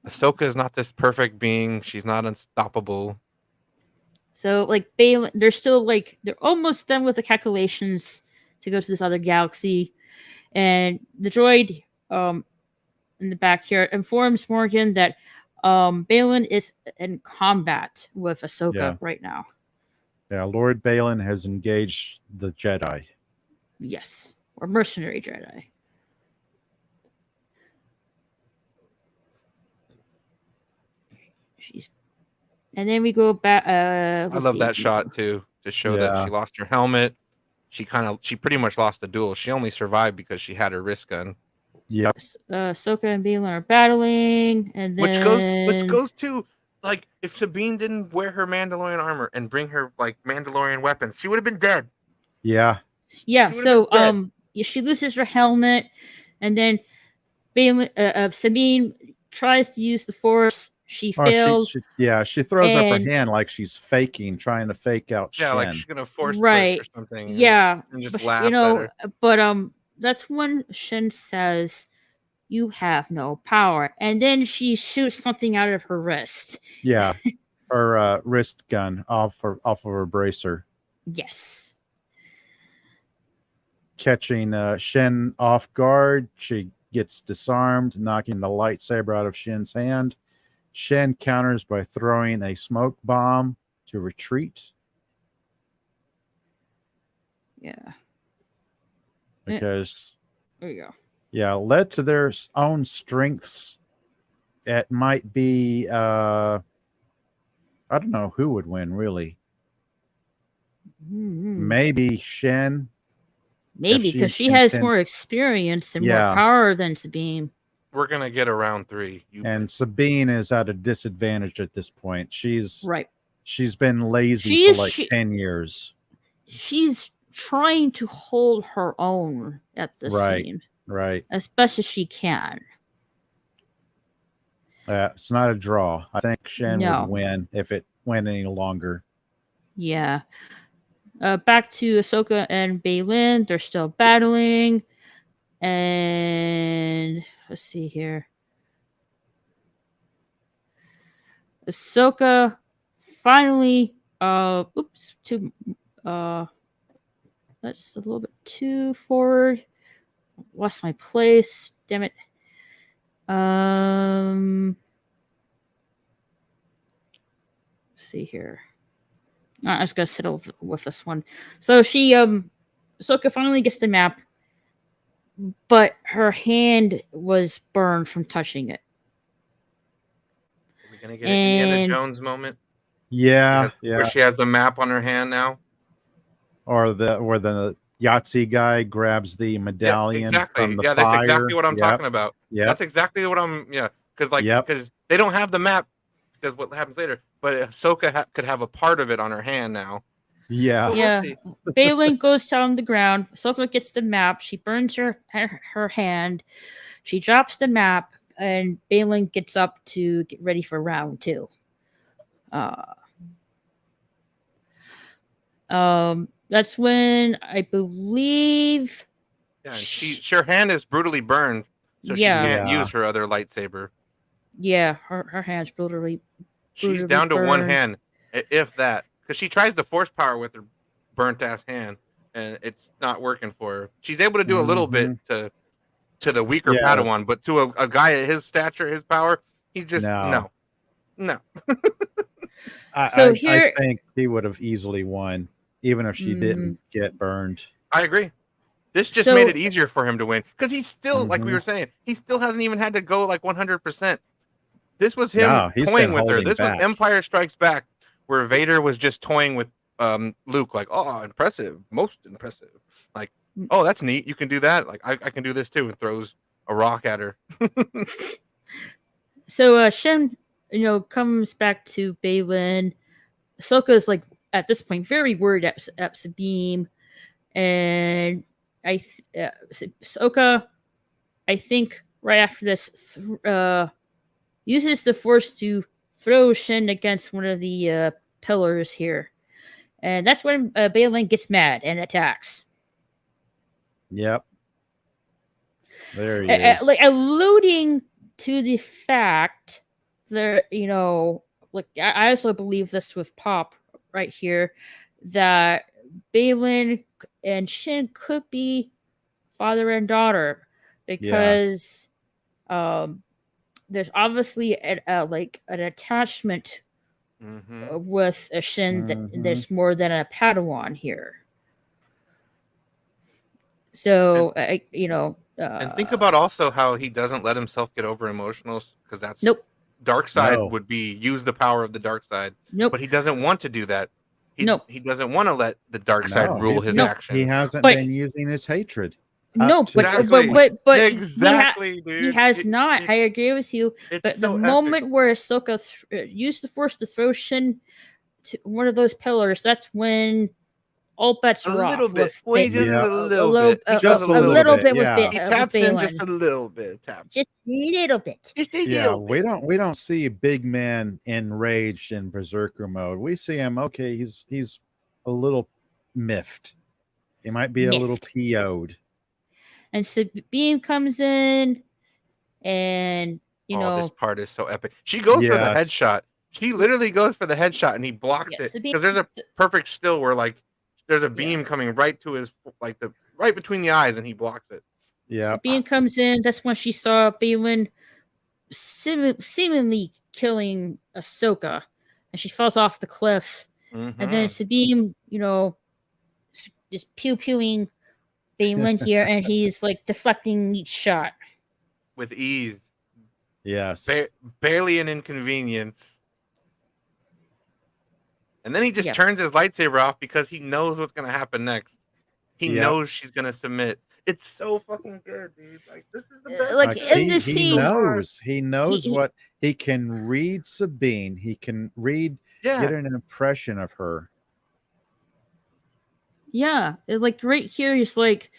Ahsoka is not this perfect being. She's not unstoppable. So, like, Balin, they're almost done with the calculations to go to this other galaxy. And the droid in the back here informs Morgan that Balin is in combat with Ahsoka Yeah. right now. yeah. Lord Balin has engaged the Jedi. Yes. Or mercenary Jedi. And then we go back. I love that shot too, to show that Yeah. she lost her helmet. She pretty much lost the duel. She only survived because she had her wrist gun. Yep. Ahsoka and Balin are battling, and then Which goes to, like, if Sabine didn't wear her Mandalorian armor and bring her like Mandalorian weapons, she would have been dead. Yeah. yeah. she would've So been she loses her helmet, and then Balin, Sabine tries to use the Force. She Oh, fails. she throws up her And- hand like she's faking, trying to fake out Yeah, Shin. like she's gonna force Right. push or something. Yeah, and just but, laughs at her. but that's when Shin says, "You have no power," and then she shoots something out of her wrist. Yeah, her wrist gun off of her bracer, Yes. catching Shin off guard. She gets disarmed, knocking the lightsaber out of Shin's hand. Shin counters by throwing a smoke bomb to retreat Yeah. because, There you go. yeah, led to their own strengths. It might be, I don't know who would win, really. Mhm. Maybe Shin. Maybe she because she can has tend- more experience and Yeah. more power than Sabine. We're gonna get a round 3. And Sabine is at a disadvantage at this point. She's Right. been lazy She for is- like she- 10 years. She's trying to hold her own at the Right. scene Right. as best as she can. It's not a draw. I think Shin No. would win if it went any longer. Yeah. Back to Ahsoka and Balin. They're still battling. And let's see here. Ahsoka finally that's a little bit too forward. Lost my place. Damn it. Let's see here. I was gonna settle with this one. So Ahsoka finally gets the map, but her hand was burned from touching it. Are we gonna get an Indiana And- Jones moment? Yeah. Where she has the map on her hand now. Or where the Yahtzee guy grabs the medallion Yeah, exactly. from the Yeah, fire. that's exactly what I'm Yep. talking about. Yep. That's exactly what I'm. Yeah, because Yep. because they don't have the map because what happens later. But Ahsoka could have a part of it on her hand now. Yeah. We'll Yeah. see. Balin goes down on the ground. Ahsoka gets the map. She burns her hand. She drops the map, and Balin gets up to get ready for round 2. That's when I believe. Yeah, and her hand is brutally burned, so Yeah. she can't Yeah. use her other lightsaber. Yeah, her hand's brutally. She's Brutally down to one burned. hand, if that, because she tries to force power with her burnt ass hand, and it's not working for her. She's able to do a little bit to the weaker Yeah. Padawan, but to a guy at his stature, his power, he just no. So I here- think he would have easily won, even if she didn't get burned. I agree. This just So- made it easier for him to win because he's still, like we Mhm. were saying, he still hasn't even had to go like 100%. This was him No, he's toying been with her. holding This back. was Empire Strikes Back, where Vader was just toying with Luke, like, oh, impressive, most impressive. Like, oh, that's neat. You can do that. Like, I can do this too. And throws a rock at her. So Shen, comes back to Balin. Ahsoka's like at this point very worried at Sabine, and Ahsoka, I think right after this, uses the Force to throw Shen against one of the pillars here, and that's when Balin gets mad and attacks. Yep. There he is. Like alluding to the fact that I also believe this with Pop right here, that Balin and Shin could be father and daughter, because there's obviously an attachment with a Shin that there's more than a Padawan here. So and think about also how he doesn't let himself get over emotional, because that's dark side would be use the power of the dark side. But he doesn't want to do that. He doesn't want to let the dark side rule his actions. He hasn't been using his hatred. Exactly, dude. He has not. I agree with you. But the moment where Ahsoka used the Force to throw Shin to one of those pillars, that's when all bets are off. A little bit. A little bit. He taps in just a little bit. Just a little bit. Yeah, we don't see a big man enraged in berserker mode. We see him. Okay, he's a little miffed. He might be a little TO'd. And Sabine comes in, and this part is so epic. She goes for the headshot. She literally goes for the headshot, and he blocks it, because there's a perfect still where there's a beam coming right to his right between the eyes, and he blocks it. Yeah. Sabine comes in. That's when she saw Balin seemingly killing Ahsoka, and she falls off the cliff. And then Sabine, just pew-pewing Balin here, and he's like deflecting each shot with ease. Yes. Barely an inconvenience. And then he just turns his lightsaber off because he knows what's going to happen next. He knows she's going to submit. It's so fucking good, dude. Like, this is the best. He knows what he can read Sabine. He can get an impression of her. Yeah, it's like right here. It's like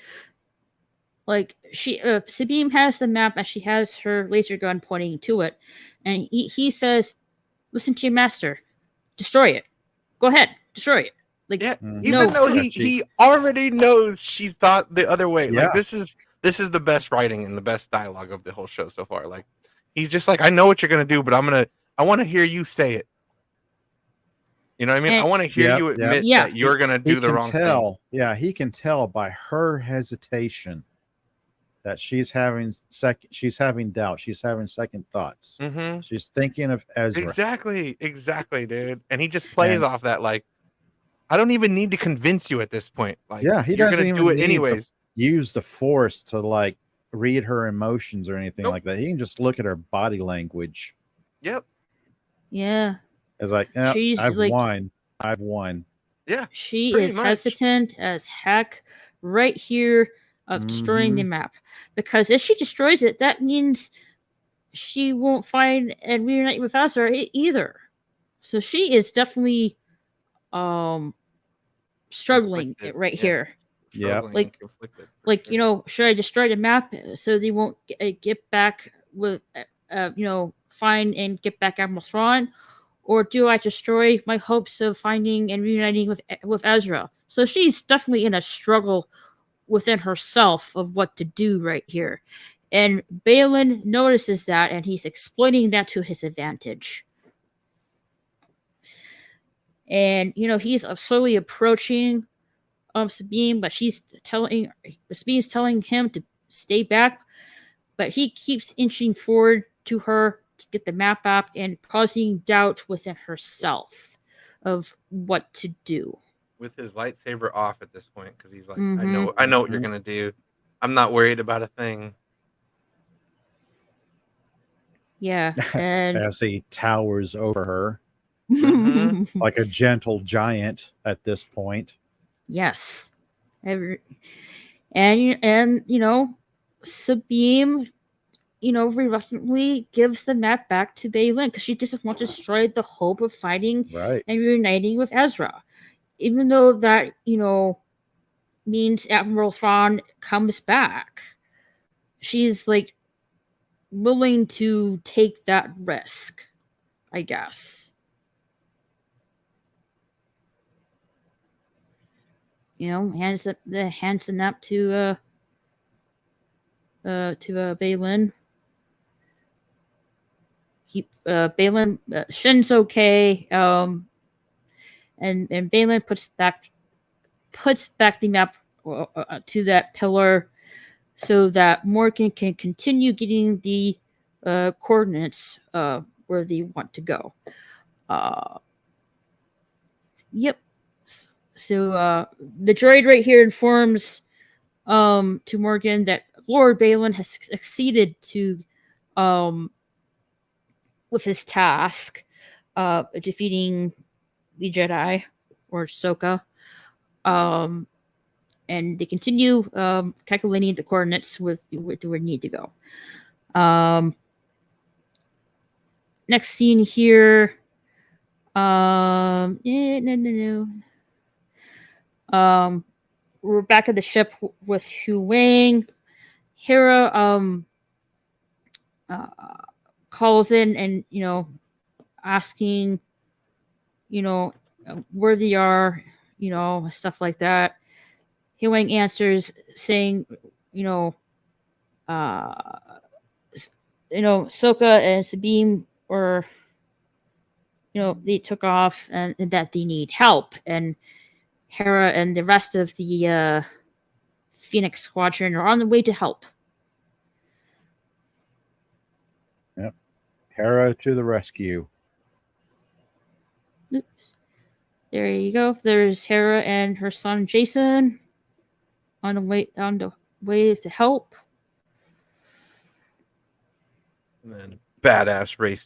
she Sabine has the map, and she has her laser gun pointing to it, and he says, "Listen to your master. Destroy it. Go ahead, destroy it." Like, even though he already knows she's thought the other way. Like, this is the best writing and the best dialogue of the whole show so far. Like, he's just like, I know what you're gonna do, but I want to hear you say it. You know what I mean? I want to hear you admit that you're gonna do the wrong thing. Yeah, he can tell by her hesitation that she's having doubt. She's having second thoughts. She's thinking of Ezra. Exactly, dude. And he just plays off that, like, I don't even need to convince you at this point. Like, he you're doesn't gonna do it anyways. Use the Force to like read her emotions or anything like that. He can just look at her body language. Yep. Yeah. It's like, I've won. Yeah. She is hesitant as heck right here of destroying the map, because if she destroys it, that means she won't find and reunite with Ezra either. So she is definitely struggling right here. Yeah, like should I destroy the map so they won't get back with find and get back Admiral Thrawn, or do I destroy my hopes of finding and reuniting with Ezra? So she's definitely in a struggle within herself of what to do right here. And Balin notices that, and he's exploiting that to his advantage. And, he's slowly approaching Sabine, but Sabine's telling him to stay back, but he keeps inching forward to her to get the map up and causing doubt within herself of what to do. With his lightsaber off at this point, because he's like, I know what you're gonna do. I'm not worried about a thing. Yeah, and as he towers over her like a gentle giant at this point. Yes, and Sabine reluctantly gives the map back to Baylan because she doesn't want to destroy the hope of fighting Right. and reuniting with Ezra. Even though that, means Admiral Thrawn comes back. She's like willing to take that risk, I guess. Hands the map to Baylan. Baylan, Shin's okay. And Baylan puts back the map to that pillar so that Morgan can continue getting the coordinates where they want to go. Yep. So the droid right here informs to Morgan that Lord Baylan has succeeded to with his task defeating the Jedi or Ahsoka. And they continue calculating the coordinates with where they need to go. Next scene here. We're back at the ship with Hu Wang. Hera calls in and asking where they are, stuff like that. Hu Wang answers saying Ahsoka and Sabine or they took off and that they need help, and Hera and the rest of the Phoenix Squadron are on the way to help. Yep. Hera to the rescue. Oops. There you go. There's Hera and her son Jason on the way to help. And then badass Ray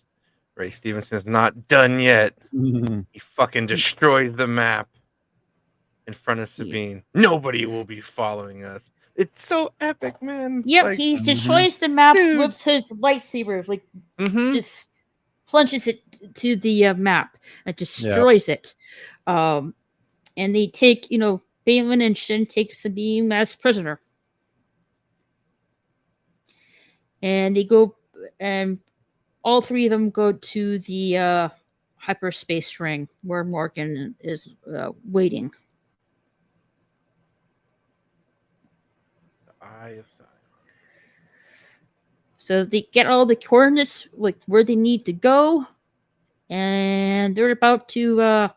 Stevenson's not done yet. He fucking destroys the map in front of Sabine. Yeah. Nobody will be following us. It's so epic, man. Yep, he destroys the map with his lightsaber, just plunges it to the map and destroys it. And they take, Baylan and Shin take Sabine as prisoner. And they go, and all three of them go to the hyperspace ring where Morgan is waiting. The Eye of Sion. So they get all the coordinates, where they need to go, and they're about to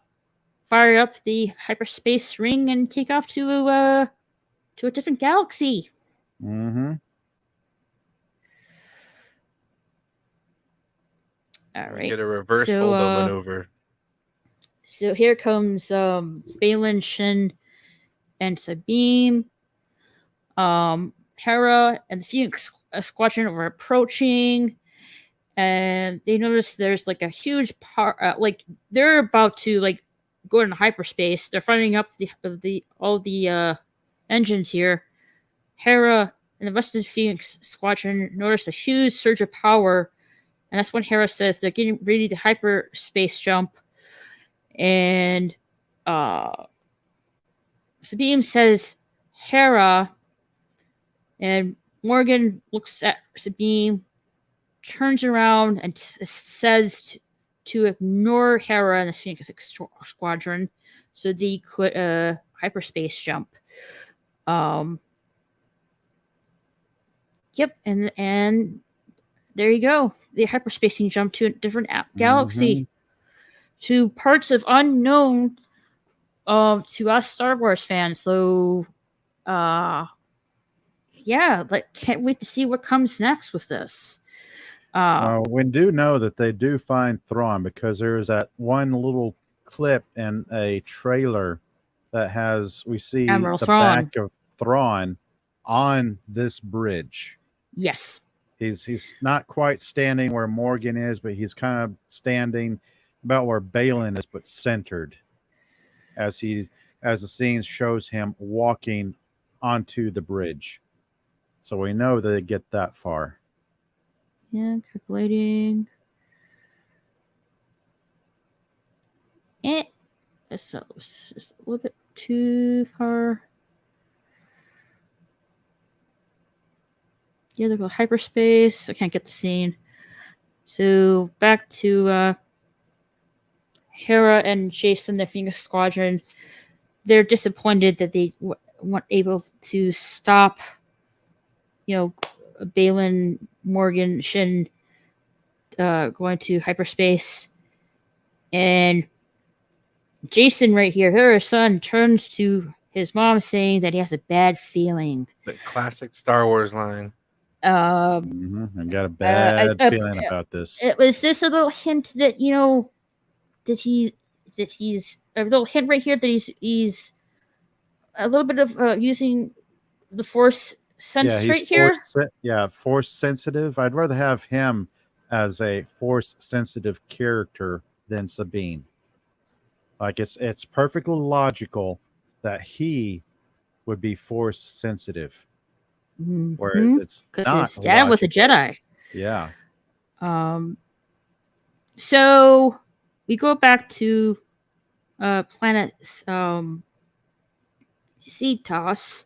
fire up the hyperspace ring and take off to a different galaxy. Mm-hmm. All right. Get a reverse holdo maneuver. So here comes Baylan, Shin, and Sabine. Hera and the Phoenix Squadron are approaching, and they notice there's a huge part. They're about to go into hyperspace. They're firing up all the engines here. Hera and the rest of the Phoenix Squadron notice a huge surge of power. And that's when Hera says they're getting ready to hyperspace jump. And Sabine says Hera. And Morgan looks at Sabine, turns around, and says to ignore Hera and the Phoenix Squadron so they could hyperspace jump. Yep, and there you go. The hyperspacing jump to a different galaxy, to parts of unknown to us Star Wars fans. So, can't wait to see what comes next with this. We do know that they do find Thrawn, because there's that one little clip in a trailer that we see Admiral the Thrawn. back of Thrawn on this bridge. Yes. He's not quite standing where Morgan is, but he's kind of standing about where Baylan is, but centered, as the scene shows him walking onto the bridge. So we know that they get that far. Yeah, calculating. So it's just a little bit too far. Yeah, they go hyperspace. I can't get the scene. So back to Hera and Jason, the Phoenix Squadron. They're disappointed that they weren't able to stop, Balin, Morgan, Shin going to hyperspace. And Jason right here, Hera's son, turns to his mom saying that he has a bad feeling. The classic Star Wars line. I got a bad feeling about this. It was this a little hint that that he's a little hint right here that he's a little bit of using the Force sense right here. Force sensitive. I'd rather have him as a Force sensitive character than Sabine. Like it's perfectly logical that he would be Force sensitive. Whereas it's because his dad was a Jedi. Yeah. So we go back to planet Seed Toss,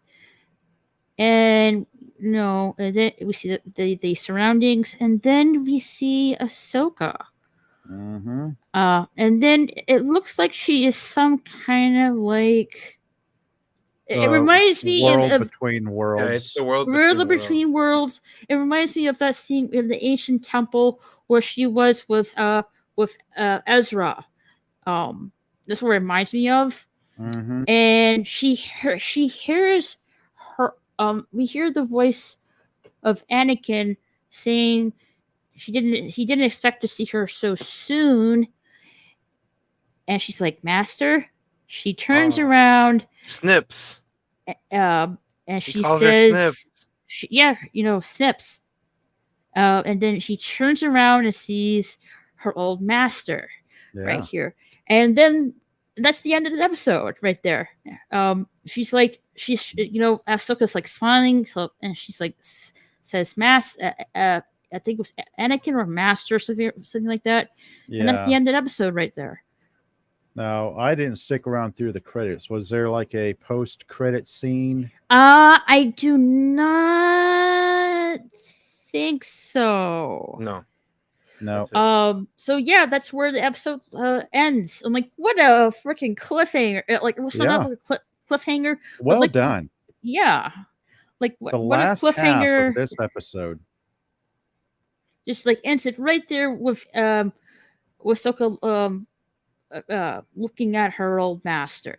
and and then we see the surroundings, and then we see Ahsoka. And then it looks like she is some kind of like. It reminds me of Between Worlds. Yeah, it's the world between worlds. It reminds me of that scene in the ancient temple where she was with Ezra. That's what it reminds me of. And she hears her. We hear the voice of Anakin saying he didn't expect to see her so soon. And she's like, "Master." She turns around. Snips. And she says, Snips. And then she turns around and sees her old master right here. And then that's the end of the episode right there. She's like, Ahsoka's like smiling. So, and she's like, says, I think it was Anakin or Master, something like that. Yeah. And that's the end of the episode right there. Now, I didn't stick around through the credits. Was there like a post-credit scene? I do not think so. No. So yeah, that's where the episode ends. I'm like, what a freaking cliffhanger! Like it was not like a cliffhanger. Well done. Yeah. Like the last what a cliffhanger half of this episode. Just like ends it right there with Ahsoka looking at her old master.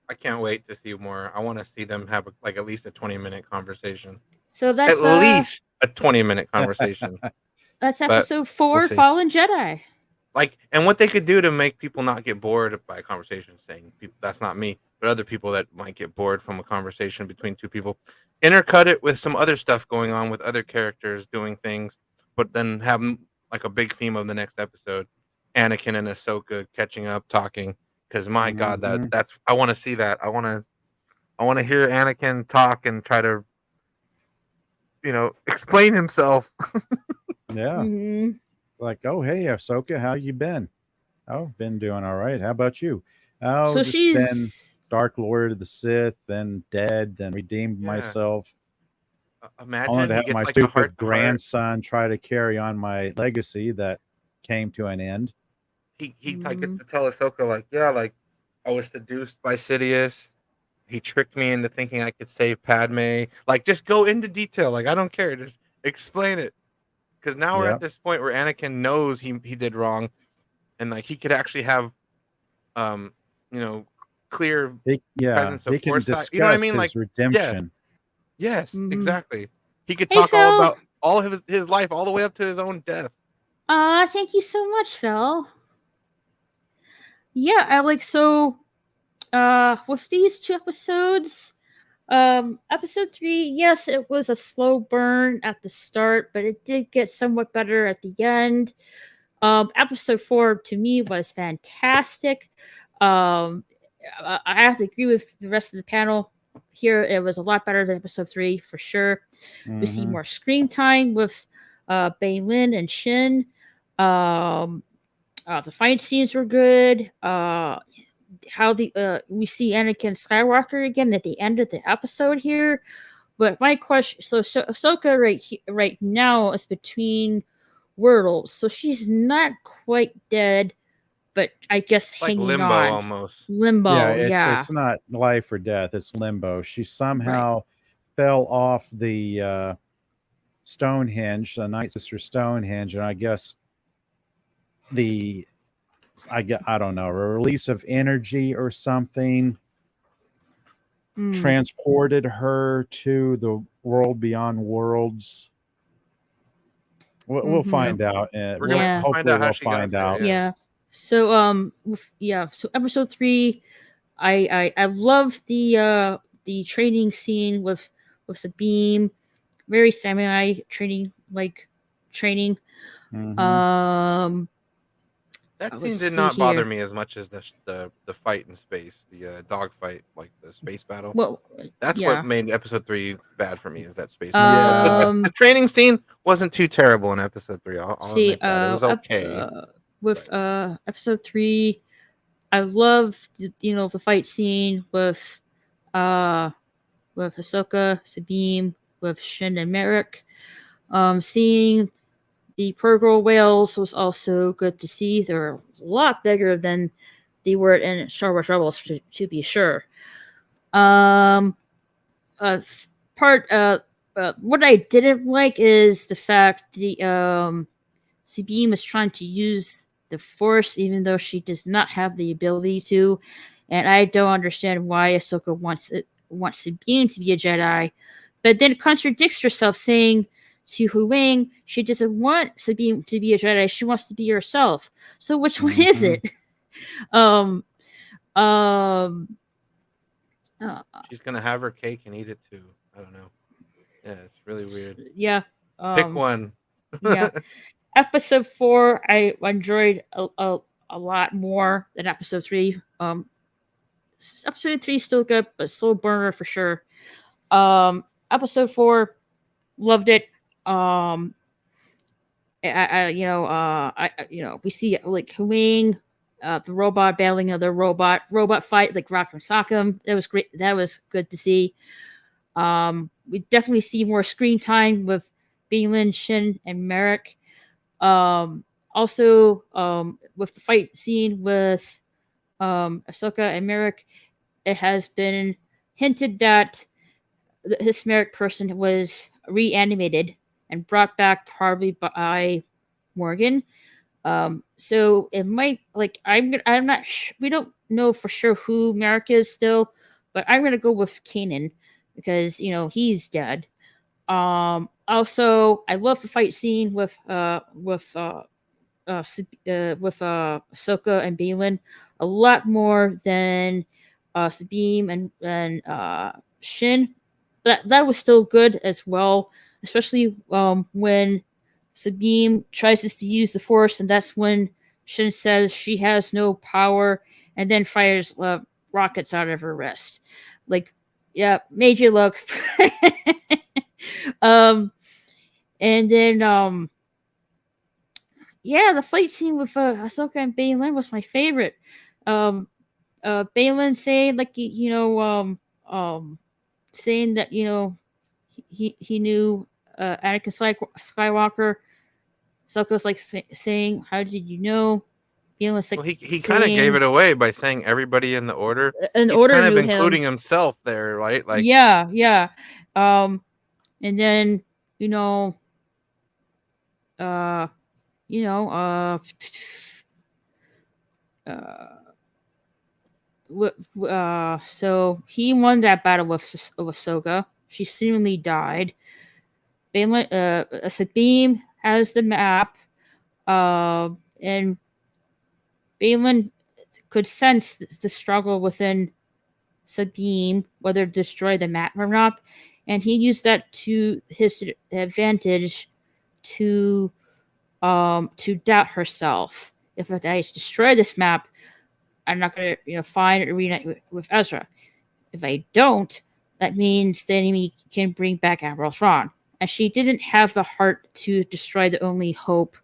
I can't wait to see more. I want to see them have at least a 20-minute conversation. So that's at least a 20-minute conversation. That's episode 4, Fallen Jedi. And what they could do to make people not get bored by a conversation, saying that's not me, but other people that might get bored from a conversation between two people, intercut it with some other stuff going on with other characters doing things, but then have like a big theme of the next episode, Anakin and Ahsoka catching up, talking. Because my God, that's I want to see that. I want to hear Anakin talk and try to, explain himself. Yeah. Like, oh hey, Ahsoka, how you been? Oh, been doing all right. How about you? Oh, so she's been Dark Lord of the Sith, then dead, then redeemed myself. Imagine I wanted to have my stupid grandson try to carry on my legacy that came to an end. He gets to tell Ahsoka, I was seduced by Sidious. He tricked me into thinking I could save Padme. Just go into detail. I don't care. Just explain it. Because now we're at this point where Anakin knows he did wrong, and he could actually have, clear presence of foresight. You know what I mean? His redemption. Yeah. Yes, exactly. He could talk all about all of his life, all the way up to his own death. Thank you so much, Phil. Yeah, with these 2 episodes, episode 3, yes, it was a slow burn at the start, but it did get somewhat better at the end. Episode 4 to me was fantastic. I have to agree with the rest of the panel. here it was a lot better than episode 3 for sure. We see Mhm. more screen time with Baylin and Shin. The fight scenes were good. How we see Anakin Skywalker again at the end of the episode here. But my question, so Ahsoka right now is between worlds, so she's not quite dead, but I guess It's like hanging limbo on. almost. Limbo, Yeah, yeah. it's not life or death, it's limbo. She Right. somehow fell off the Stonehenge, the Night Sister Stonehenge, and I guess I don't know, a release of energy or something transported her to the world beyond worlds. We'll find out. We're gonna Yeah. find Hopefully out how we'll she got find there. out. Yeah. So so episode 3, I love the training scene with Sabine, very samurai training training. Mhm. That let's scene did see not bother here. me as much as the fight in space, the dog fight, like the space battle. Well, That's yeah. what made episode 3 bad for me, is that space battle. Yeah. The training scene wasn't too terrible in episode 3. I'll See, admit that. It was okay. with episode 3, I love the fight scene with Ahsoka, Sabine, with Shin and Merrick. Seeing the Purgle whales was also good to see. They're a lot bigger than they were in Star Wars Rebels, to be sure. What I didn't like is the fact the Sabine is trying to use the Force, even though she does not have the ability to, and I don't understand why Ahsoka wants Sabine to be a Jedi, but then contradicts herself, saying to Hu Wing she doesn't want Sabine to be a Jedi; she wants to be herself. So which one is it? um, um, She's gonna have her cake and eat it too. I don't know. Yeah, it's really weird. Yeah. Pick one. Yeah. Episode 4, I enjoyed a lot more than episode 3. Episode 3 is still good, but slow burner for sure. Episode 4, loved it. We see like Wing, the robot battling other robot fight like Rock'em Sock'em. That was great. That was good to see. We definitely see more screen time with Balin, Shin, and Merrick. Also, with the fight scene with Ahsoka and Merrick, it has been hinted that this Merrick person was reanimated and brought back probably by Morgan. So it might I'm not we don't know for sure who Merrick is still, but I'm gonna go with Kanan because he's dead. Also, I love the fight scene with Ahsoka and Balin a lot more than Sabine and Shin. That was still good as well, especially when Sabine tries to use the Force, and that's when Shin says she has no power, and then fires rockets out of her wrist. Like, yeah, made you look. And then yeah, the fight scene with Ahsoka and Balin was my favorite. Balin saying saying that he knew Anakin Skywalker. Ahsoka's like saying, "How did you know?" Balin's like, well, he kind of gave it away by saying everybody in the order. An He's order kind of knew including him. himself there, right? Like, yeah. And then so he won that battle with Ahsoka. She seemingly died. Sabine has the map, and Balin could sense the struggle within Sabine, whether to destroy the map or not, and he used that to his advantage to doubt herself. If I destroy this map, I'm not gonna find or reunite with Ezra. If I don't, that means the enemy can bring back Admiral Thrawn. And she didn't have the heart to destroy the only hope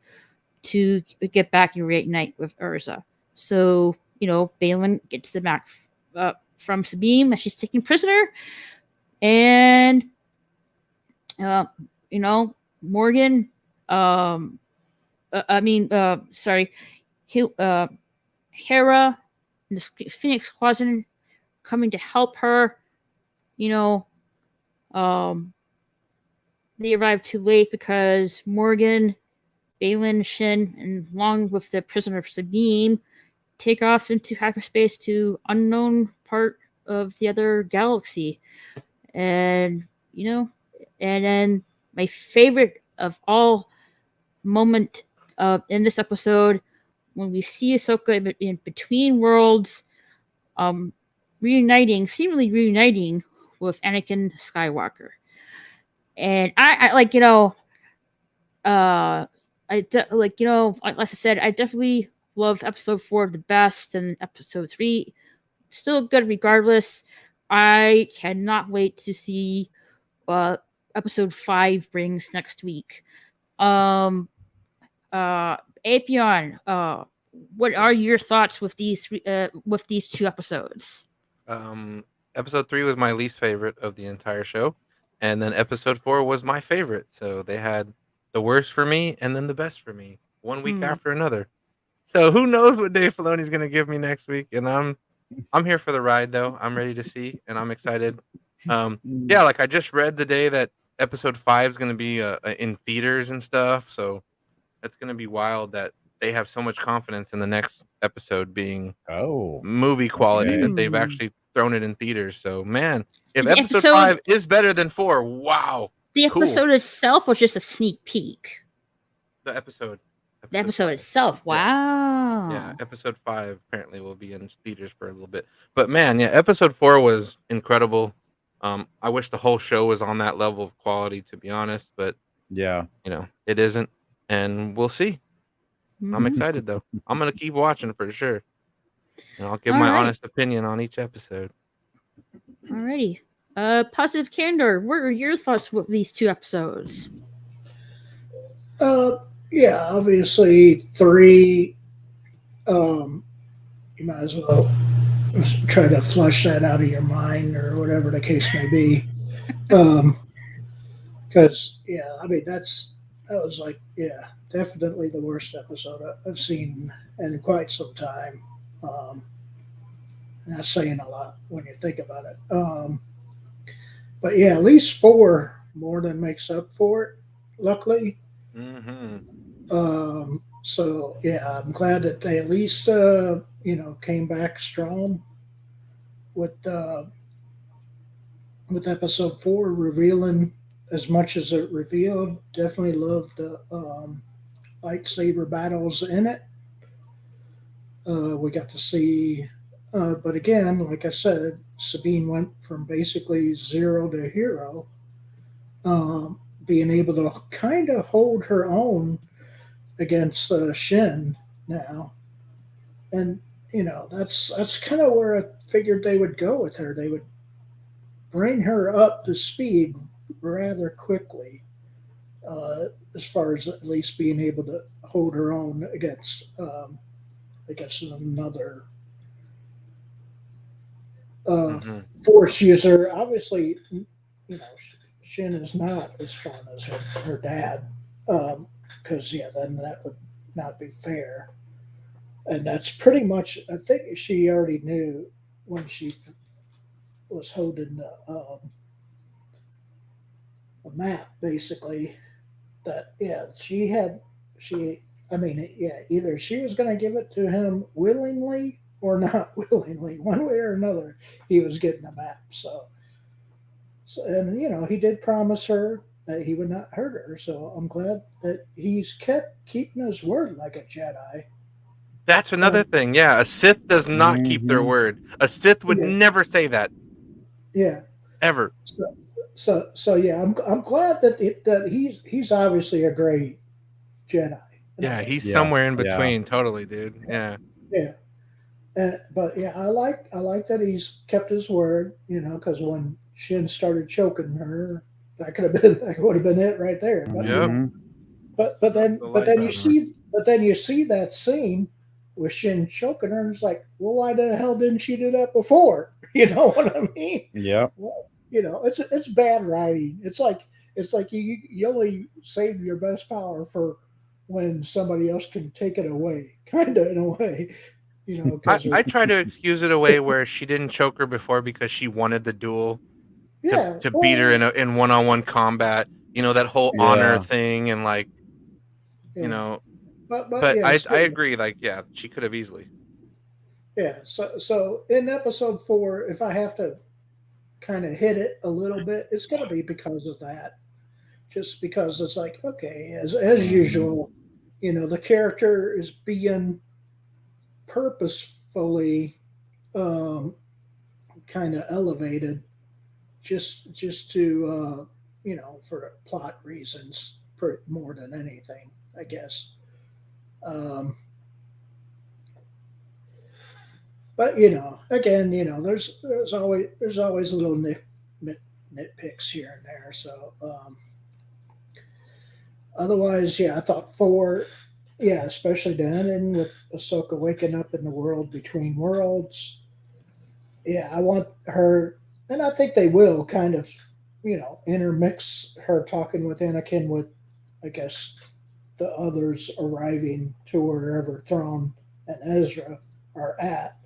to get back and reunite with Urza. So, Balin gets them back from Sabine that she's taken prisoner. And, Morgan, Hera and the Phoenix Squadron coming to help her. They arrived too late because Morgan, Balin, Shin, and along with the prisoner Sabine, take off into hyperspace to unknown part of the other galaxy. And, and then my favorite of all moment in this episode, when we see Ahsoka in Between Worlds, seemingly reuniting with Anakin Skywalker. And like I said, I definitely loved episode 4 the best, and episode 3 still good regardless. I cannot wait to see episode 5 brings next week. Apion, what are your thoughts with these two episodes? Episode 3 was my least favorite of the entire show, and then episode 4 was my favorite. So they had the worst for me and then the best for me, one week after another. So who knows what Dave Filoni's going to give me next week? And I'm here for the ride, though. I'm ready to see, and I'm excited. Yeah, like I just read the day that episode 5 is going to be in theaters and stuff. So it's going to be wild that they have so much confidence in the next episode being movie quality that they've actually thrown it in theaters. So man, if episode 5 is better than 4, wow. The episode itself was just a sneak peek. The episode itself. Wow. Yeah, episode 5 apparently will be in theaters for a little bit. But man, yeah, episode 4 was incredible. I wish the whole show was on that level of quality, to be honest, but yeah, it isn't, and we'll see. I'm excited though. I'm gonna keep watching for sure, and I'll give my honest opinion on each episode. Alrighty. Positive Candor, what are your thoughts with these 2 episodes? Yeah, obviously 3. You might as well try to flush that out of your mind or whatever the case may be. Because I mean that was like definitely the worst episode I've seen in quite some time. And that's saying a lot when you think about it. But yeah, at least 4 more than makes up for it, luckily. So yeah, I'm glad that they at least came back strong with episode 4 revealing as much as it revealed. Definitely loved the lightsaber battles in it. We got to see, but again, like I said, Sabine went from basically 0 to hero, being able to kind of hold her own against Shin now. And, that's kind of where I figured they would go with her. They would bring her up to speed rather quickly, as far as at least being able to hold her own against another force user. Obviously, Shin is not as fun as her dad, because then that would not be fair. And that's pretty much, I think she already knew when she was holding the map, basically, that either she was going to give it to him willingly or not willingly, one way or another, he was getting a map. So and he did promise her that he would not hurt her. So I'm glad that he's kept keeping his word like a Jedi. That's another thing. Yeah, a Sith does not keep their word. A Sith would never say that. Yeah. Ever. So yeah, I'm glad that he's obviously a great Jedi. Yeah, he's somewhere in between. Totally, dude. Yeah. Yeah. But yeah, I like that he's kept his word. Because when Shin started choking her, that would have been it right there. But Yep. but then you see that scene with Shin choking her, and it's like, well, why the hell didn't she do that before? You know what I mean? Yeah. Well, it's bad writing. It's like you only save your best power for when somebody else can take it away, kind of in a way. I try to excuse it away where she didn't choke her before because she wanted the duel to beat her in one-on-one combat. That whole honor thing and yeah. But yes, I agree. She could have easily. yeah. So in episode 4, if I have to kind of hit it a little bit, it's going to be because of that. Just because it's like, okay, as usual, the character is being purposefully kind of elevated just to for plot reasons, more than anything, I guess. But again, there's always little nitpicks here and there. So otherwise, yeah, I thought 4, yeah, especially the ending with Ahsoka waking up in the world between worlds. Yeah, I want her, and I think they will kind of, intermix her talking with Anakin with, I guess, the others arriving to wherever Thrawn and Ezra are at.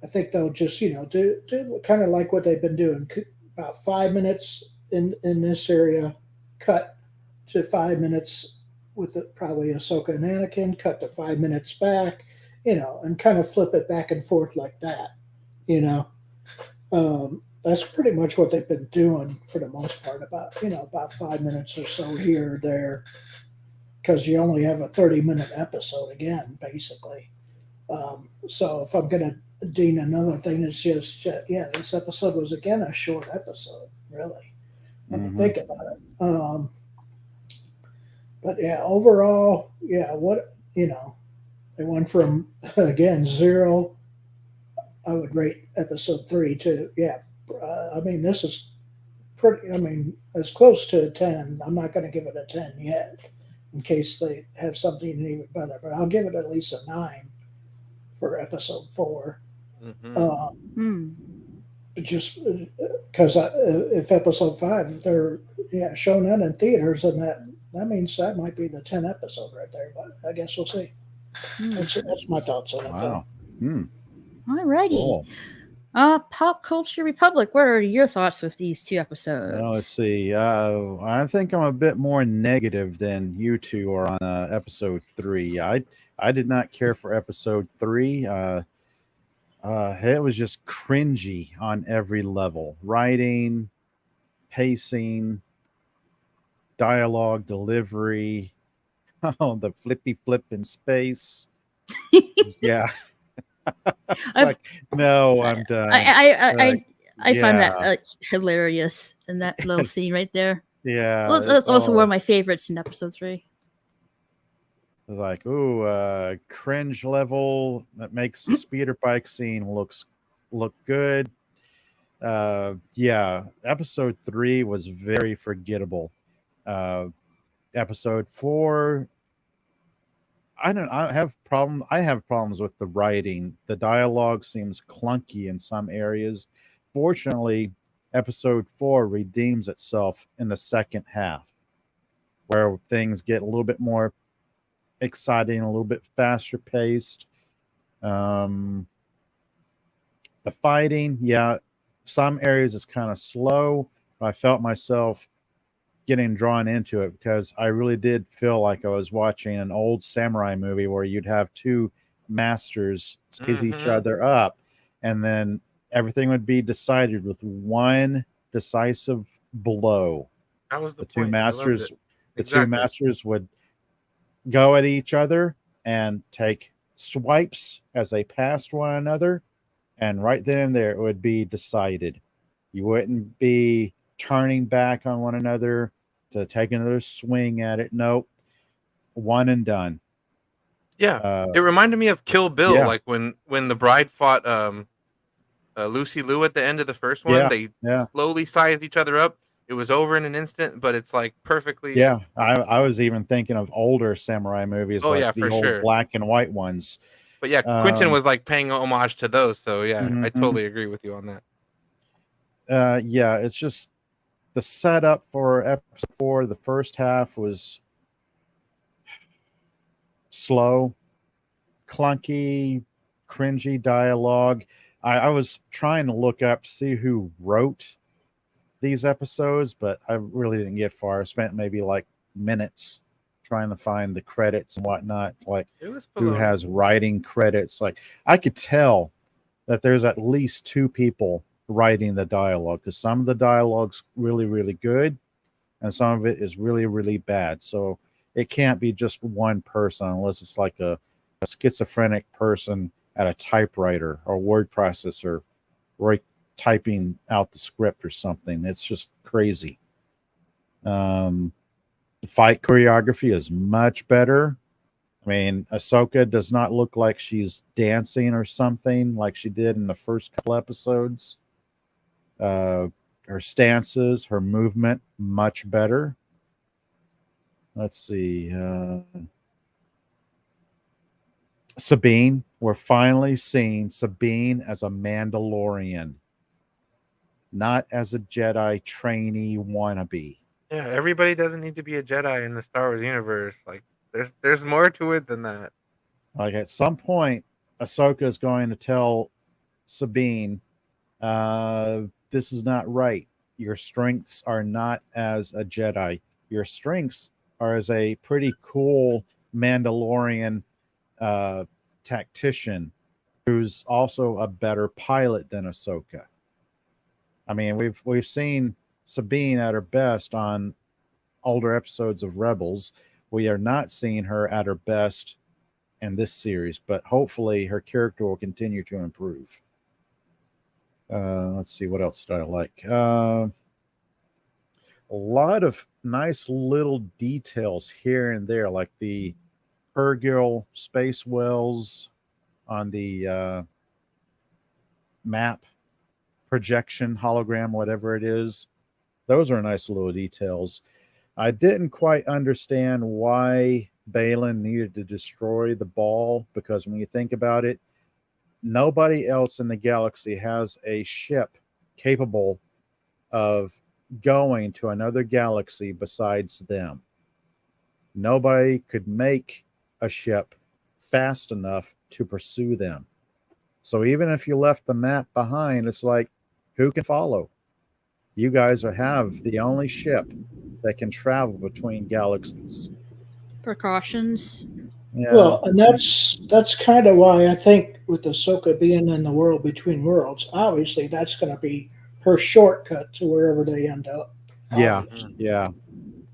I think they'll just, do kind of like what they've been doing. About 5 minutes in this area, cut to 5 minutes with probably Ahsoka and Anakin, cut to 5 minutes back, and kind of flip it back and forth like that. That's pretty much what they've been doing for the most part. About 5 minutes or so here or there, because you only have a 30-minute episode again, basically. So if I'm gonna deem another thing, it's just this episode was again a short episode, really. When you think about it. But yeah, overall, what they went from again 0. I would rate episode 3 to I mean, this is pretty. I mean, as close to a 10. I'm not going to give it a 10 yet, in case they have something even better. But I'll give it at least a 9 for episode 4. Just because if episode 5 they're showing that in theaters, and that means that might be the 10 episode right there. But I guess we'll see. That's my thoughts on it. Wow. Alrighty. Cool. Pop Culture Republic, what are your thoughts with these 2 episodes? Well, let's see. I think I'm a bit more negative than you two are on episode 3. I did not care for episode 3. It was just cringy on every level. Writing, pacing, dialogue, delivery. Oh, the flippy flip in space. Yeah. Like, no, I'm done. I find that hilarious in that little scene right there. Yeah. Well, that's also one of my favorites in episode 3. Like, cringe level that makes the speeder bike scene look good. Episode 3 was very forgettable. Episode 4, I have problems with the writing. The dialogue seems clunky in some areas. Fortunately, episode 4 redeems itself in the second half, where things get a little bit more exciting, a little bit faster paced. The fighting, some areas is kind of slow, but I felt myself getting drawn into it because I really did feel like I was watching an old samurai movie where you'd have 2 masters chase each other up, and then everything would be decided with one decisive blow. That was the two point. masters. The Exactly. 2 masters would go at each other and take swipes as they passed one another, and right then and there it would be decided. You wouldn't be turning back on one another to take another swing at it. Nope, one and done. Yeah, it reminded me of Kill Bill, yeah. like when the bride fought Lucy Liu at the end of the first one. Yeah, They yeah, slowly sized each other up. It was over in an instant, but it's like perfectly. yeah. I was even thinking of older samurai movies, Oh like yeah, the for old sure. black and white ones. But yeah, Quentin was like paying homage to those. So yeah, I Mhm. totally agree with you on that. Yeah, it's just the setup for episode 4. The first half was slow, clunky, cringy dialogue. I was trying to look up to see who wrote these episodes, but I really didn't get far. I spent maybe like minutes trying to find the credits and whatnot, like It was who Filoni. has writing credits. Like I could tell that there's at least 2 people writing the dialogue, because some of the dialogue's really, really good and some of it is really, really bad. So it can't be just one person unless it's like a schizophrenic person at a typewriter or word processor, right, typing out the script or something. It's just crazy. The fight choreography is much better. I mean, Ahsoka does not look like she's dancing or something like she did in the first couple episodes. Her stances, her movement, much better. Let's see. Sabine. We're finally seeing Sabine as a Mandalorian, not as a Jedi trainee wannabe. Yeah, everybody doesn't need to be a Jedi in the Star Wars universe. Like, there's more to it than that. Like at some point, Ahsoka is going to tell Sabine, this is not right. Your strengths are not as a Jedi. Your strengths are as a pretty cool Mandalorian tactician who's also a better pilot than Ahsoka. I mean, we've seen Sabine at her best on older episodes of Rebels. We are not seeing her at her best in this series, but hopefully her character will continue to improve. Let's see, what else did I like? A lot of nice little details here and there, like the Pergil space wells on the map projection hologram, whatever it is. Those are nice little details. I didn't quite understand why Balin needed to destroy the ball, because when you think about it, nobody else in the galaxy has a ship capable of going to another galaxy besides them. Nobody could make a ship fast enough to pursue them. So even if you left the map behind, it's like, who can follow? You guys have the only ship that can travel between galaxies. Precautions. Yeah. Well, and that's kind of why I think with Ahsoka being in the world between worlds, obviously that's going to be her shortcut to wherever they end up. Yeah. Obviously. Yeah.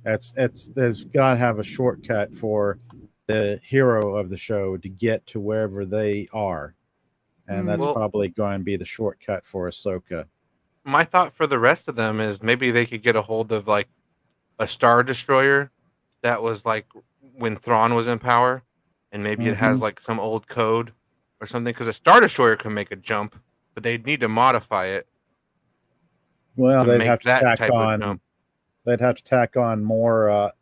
There's got to have a shortcut for the hero of the show to get to wherever they are. And that's Well, probably going to be the shortcut for Ahsoka. my thought for the rest of them is maybe they could get a hold of like a Star Destroyer that was like when Thrawn was in power, and maybe it has Mhm. like some old code or something. Because a Star Destroyer can make a jump, but they'd need to modify it Well, to make that type of jump. they'd have to tack on more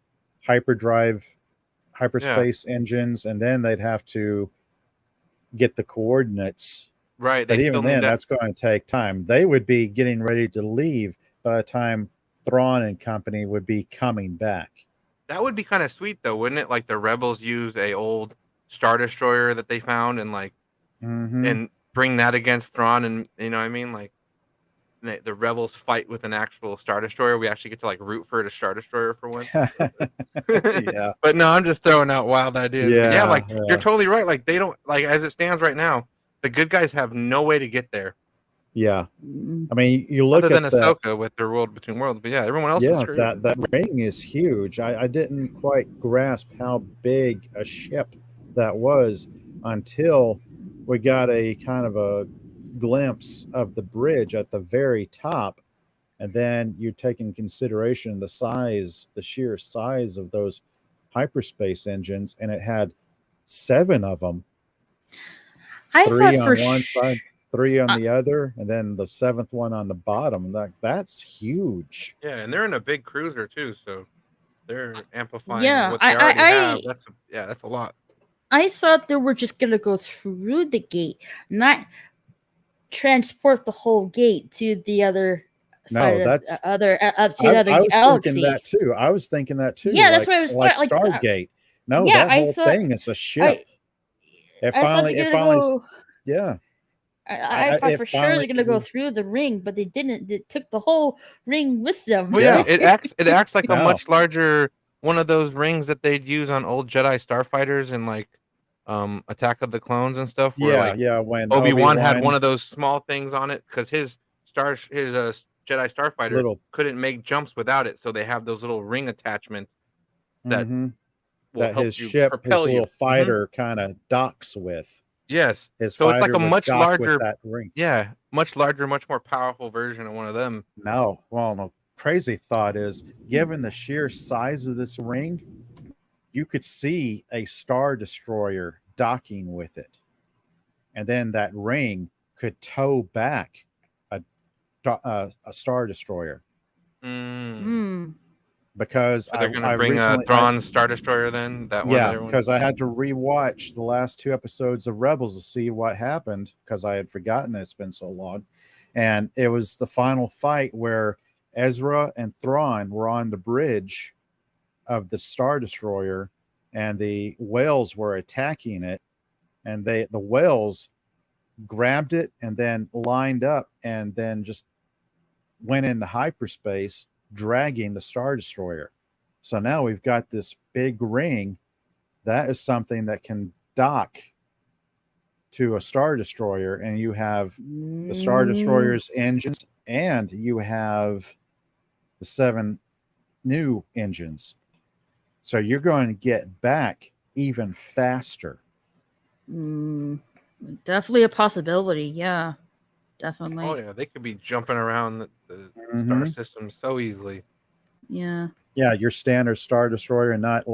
hyperdrive Yeah, hyperspace engines, and then they'd have to get the coordinates. right. But They still even need then, that. that's going to take time. They would be getting ready to leave by the time Thrawn and company would be coming back. That would be kind of sweet though, wouldn't it? Like the rebels use a old Star Destroyer that they found and like Mm-hmm. and bring that against Thrawn, and you know what I mean? Like the rebels fight with an actual Star Destroyer. We actually get to like root for the Star Destroyer for once. Yeah. But no, I'm just throwing out wild ideas. But yeah, Yeah. like you're Yeah. totally right. Like they don't like as it stands right now, the good guys have no way to get there Yeah. Mm. I mean, you other look than at that. Ahsoka with their world between worlds. But yeah, everyone else is Yeah, screwed. that ring is huge. I didn't quite grasp how big a ship that was until we got a kind of a glimpse of the bridge at the very top. And then you take in consideration the size, the sheer size of those hyperspace engines, and it had 7 of them, I 3 thought on one side. 3 on the other, and then the 7th one on the bottom. That's huge. Yeah, and they're in a big cruiser too, so they're amplifying Yeah, what they already have. That's a lot. I thought they were just gonna go through the gate, not transport the whole gate to the other side No, of that's other up to I, the other I was galaxy. thinking that too. I was thinking that too. Yeah, that's like, what I was like like. Stargate. No, Yeah, that I whole thought thing is a ship. I thought they're gonna go. Yeah. I thought it for sure finally they're gonna go through the ring, but they didn't. They took the whole ring with them. Well, yeah, it acts like a No. much larger one of those rings that they'd use on old Jedi starfighters in like Attack of the Clones and stuff. Where like when Obi-Wan had one of those small things on it because his Jedi starfighter little couldn't make jumps without it, so they have those little ring attachments that will that help his you ship, propel his you. little fighter kind of docks with. Yes, His so it's fighter like a would much dock with larger, that ring. yeah, much larger, much more powerful version of one of them. No, well, no. Crazy thought is, given the sheer size of this ring, you could see a Star Destroyer docking with it, and then that ring could tow back a Star Destroyer. Because so they're going to I bring recently, Thrawn's Star Destroyer then? That one? Yeah, because I had to rewatch the last 2 episodes of Rebels to see what happened because I had forgotten it's been so long. And it was the final fight where Ezra and Thrawn were on the bridge of the Star Destroyer, and the whales were attacking it, and the whales grabbed it and then lined up and then just went into hyperspace, dragging the Star Destroyer. So now we've got this big ring that is something that can dock to a Star Destroyer, and you have the Star Destroyer's engines, and you have the 7 new engines. So you're going to get back even faster. Definitely a possibility. Yeah, definitely. Oh yeah, they could be jumping around the star system so easily. Yeah. Yeah, your standard Star Destroyer, not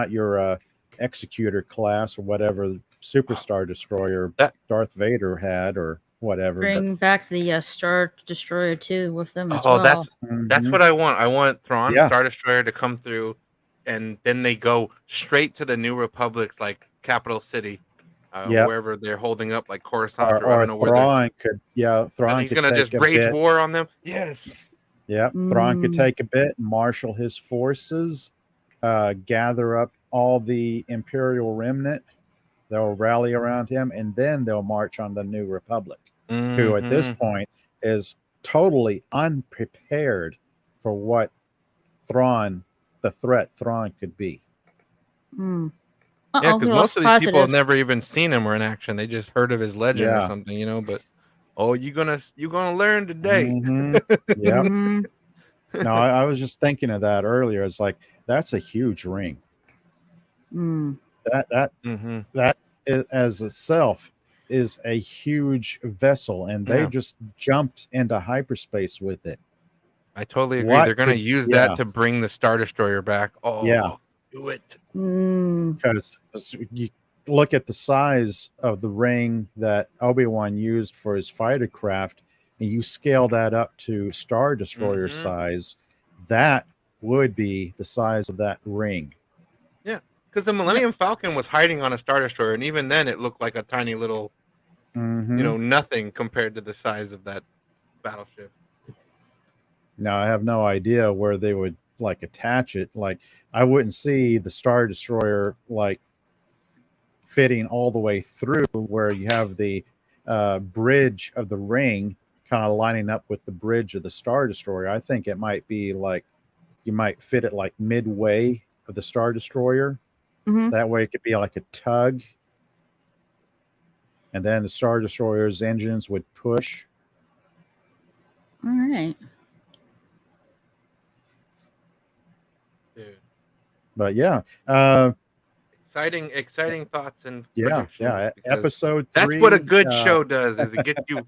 your Executor class or whatever Super Star Destroyer Darth Vader had or whatever. Bring back the Star Destroyer too with them as well. That's what I want. I want Thrawn's Star Destroyer to come through, and then they go straight to the New Republic's like capital city, wherever they're holding up, like Coruscant or I don't know where. Thrawn could, Thrawn. He's gonna just wage war on them. Yes. Yep. Thrawn could take a bit, marshal his forces, gather up all the Imperial remnant. They'll rally around him, and then they'll march on the New Republic, who at this point is totally unprepared for what the threat Thrawn could be. Yeah, because most of these people have never even seen him or in action. They just heard of his legend or something, but you're gonna learn today. Yeah. No, I was just thinking of that earlier. It's like that's a huge ring. That as itself is a huge vessel, and they just jumped into hyperspace with it. I totally agree. They're going to use that to bring the Star Destroyer back. Do it. Because you look at the size of the ring that Obi-Wan used for his fighter craft, and you scale that up to Star Destroyer size, that would be the size of that ring. Yeah, because the Millennium Falcon was hiding on a Star Destroyer, and even then it looked like a tiny little, nothing compared to the size of that battleship. Now, I have no idea where they would attach it. I wouldn't see the Star Destroyer fitting all the way through where you have the bridge of the ring kind of lining up with the bridge of the Star Destroyer. I think it might be you might fit it midway of the Star Destroyer. That way it could be like a tug, and then the Star Destroyer's engines would push. All right. Dude. But yeah, exciting thoughts and episode 3. That's what a good show does. Is it gets you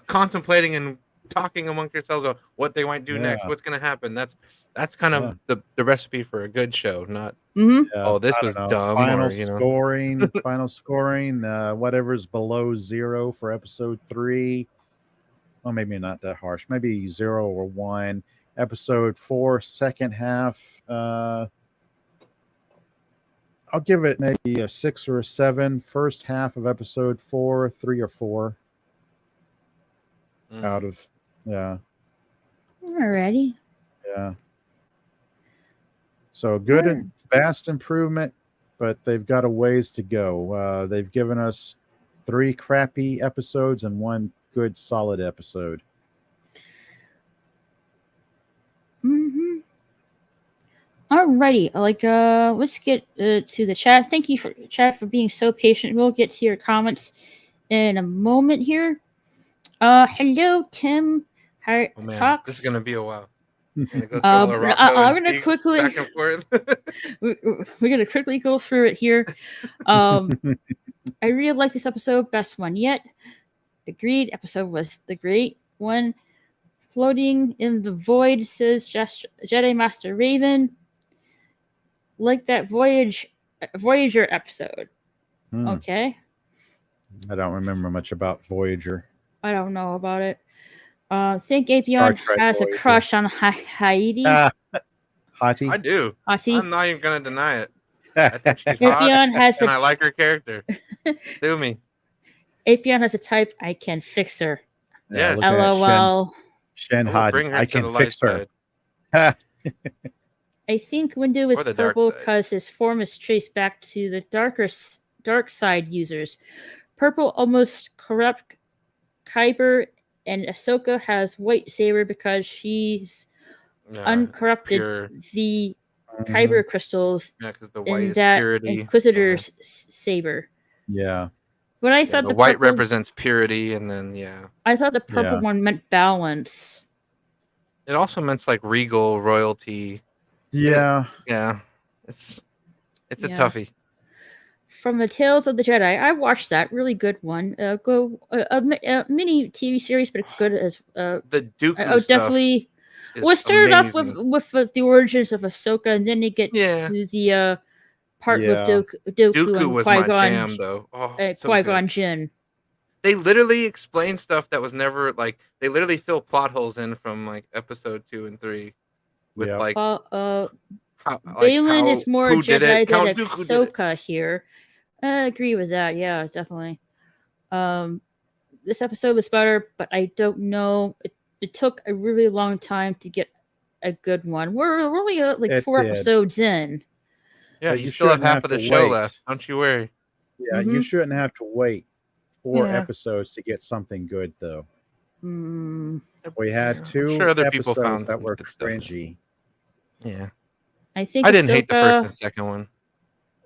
contemplating and talking amongst yourselves on what they might do next, Yeah. what's going to happen. That's kind of the recipe for a good show, not Mm-hmm. oh, this I was don't know. dumb, Final or, you know. scoring, final scoring, whatever's below 0 for episode 3. Well, maybe not that harsh. Maybe 0 or 1. Episode 4, second half. I'll give it maybe a 6 or a 7. First half of episode 4, 3 or 4 out of Alrighty. yeah. So good Sure. and vast improvement, but they've got a ways to go. They've given us 3 crappy episodes and 1 good solid episode. Mm-hmm. Alrighty, let's get to the chat. Thank you for chat for being so patient. We'll get to your comments in a moment here. Hello, Tim. Oh man, Talks. this is gonna be a while. I'm gonna go through I'm Morocco and gonna Zeke's quickly- back and forth. We're gonna quickly go through it here. I really like this episode, best one yet. Agreed. Episode was the great one. Floating in the void, says Jedi Master Raven. Like that Voyager episode. Okay. I don't remember much about Voyager. I don't know about it. Think Star Apion Trek has Voyager. a crush on Haiti. Hottie. I do. Hottie. I'm not even gonna deny it. I think she's Apion hot, has and I like her character. Sue me. Apion has a type. I can fix her. Yes. look at LOL. Shen I will Hottie. bring her I to can the fix light her. side. I think Windu is Or the dark purple side. because his form is traced back to the dark side users. Purple almost corrupt Kyber, and Ahsoka has white saber because she's Yeah, uncorrupted pure. the Mhm. Kyber crystals Yeah, because the white in is that purity. Inquisitor's saber. Yeah. But I Yeah, thought the the white purple, represents purity, and then I thought the purple Yeah. one meant balance. it also meant like regal royalty. Yeah. Yeah, it's a Yeah. toughie. From the Tales of the Jedi, I watched that really good one. A mini TV series, but good as The Dooku oh, stuff definitely. is Well, it started off amazing. with the origins of Ahsoka, and then they get Yeah. to the part with Yeah. Dooku Dooku and was my Qui-Gon, jam, though. Oh, so Qui-Gon good. Jinn. They literally explain stuff that was never like. They literally fill plot holes in from like episode 2 and 3 with Yep. like Well, how Balin is more who did Jedi it. than Count Dooku did it. Ahsoka here. I agree with that. Yeah, definitely. This episode was better, but I don't know. It took a really long time to get a good one. We're only like It 4 did. episodes in. Yeah, But you you still have shouldn't half have of the to show wait. left. Don't you worry. Yeah. You Mhm. shouldn't have to wait 4 Yeah. episodes to get something good, though. Mm, We had I'm 2 sure other people episodes found that some were good stuff. cringy. Yeah, I think I didn't hate the first Ahsoka and second one.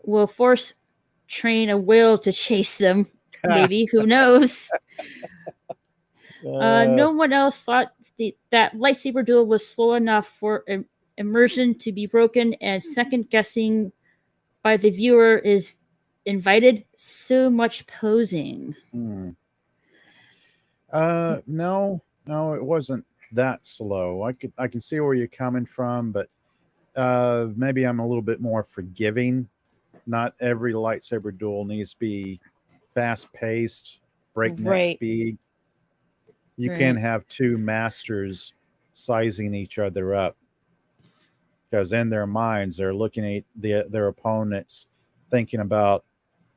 will force train a whale to chase them. Maybe. Who knows? No one else thought that lightsaber duel was slow enough for immersion to be broken, and second guessing by the viewer is invited. So much posing. No, it wasn't that slow. I can see where you're coming from, but maybe I'm a little bit more forgiving. Not every lightsaber duel needs to be fast paced, breakneck Right. speed. You Right. can't have 2 masters sizing each other up, because in their minds they're looking at their opponents, thinking about,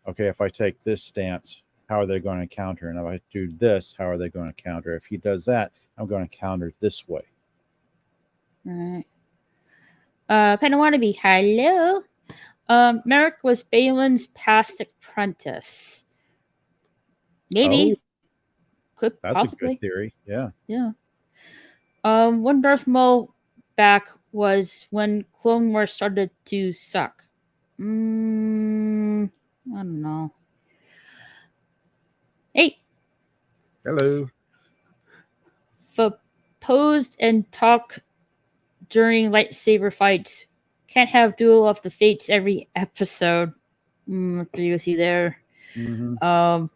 okay, if I take this stance, how are they going to counter? And if I do this, how are they going to counter? If he does that, I'm going to counter this way. Right. Panawannabe, hello. Merrick was Balin's past apprentice. Maybe. Could That's possibly. a good theory. Yeah. Yeah. One Darth Maul back was when Clone Wars started to suck. I don't know. Hey, Hello. posed and talk during lightsaber fights. Can't have Duel of the Fates every episode. Agree with you there. Mhm.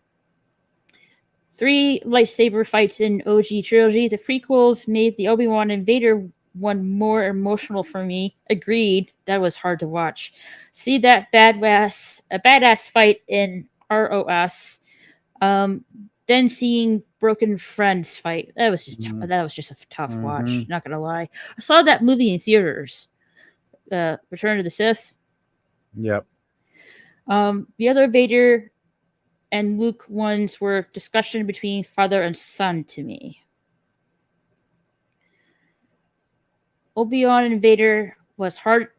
3 lightsaber fights in OG trilogy. The prequels made the Obi-Wan and Vader one more emotional for me. Agreed. That was hard to watch. See that badass fight in ROS. Then seeing Broken Friends fight. That was just a tough watch. Not gonna lie. I saw that movie in theaters. Return of the Sith. Yep. The other Vader and Luke ones were discussion between father and son to me. Obi-Wan and Vader was hard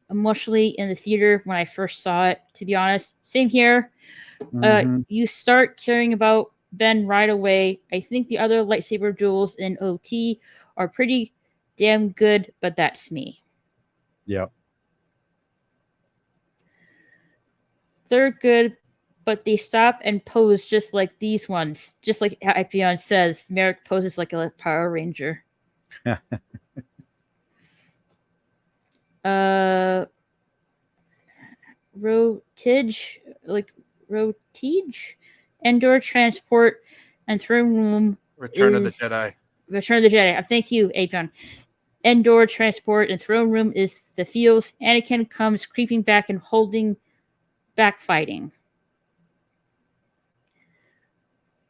emotionally in the theater when I first saw it, to be honest. Same here. You start caring about Ben right away. I think the other lightsaber duels in OT are pretty damn good, but that's me. Yep. They're good, but they stop and pose just like these ones. Just like Ipion says, Merrick poses like a Power Ranger. Rotige, Endor Transport and Throne Room. Return of the Jedi. Return of the Jedi. Thank you, Apion. Endor Transport and Throne Room is the feels. Anakin comes creeping back and holding back fighting.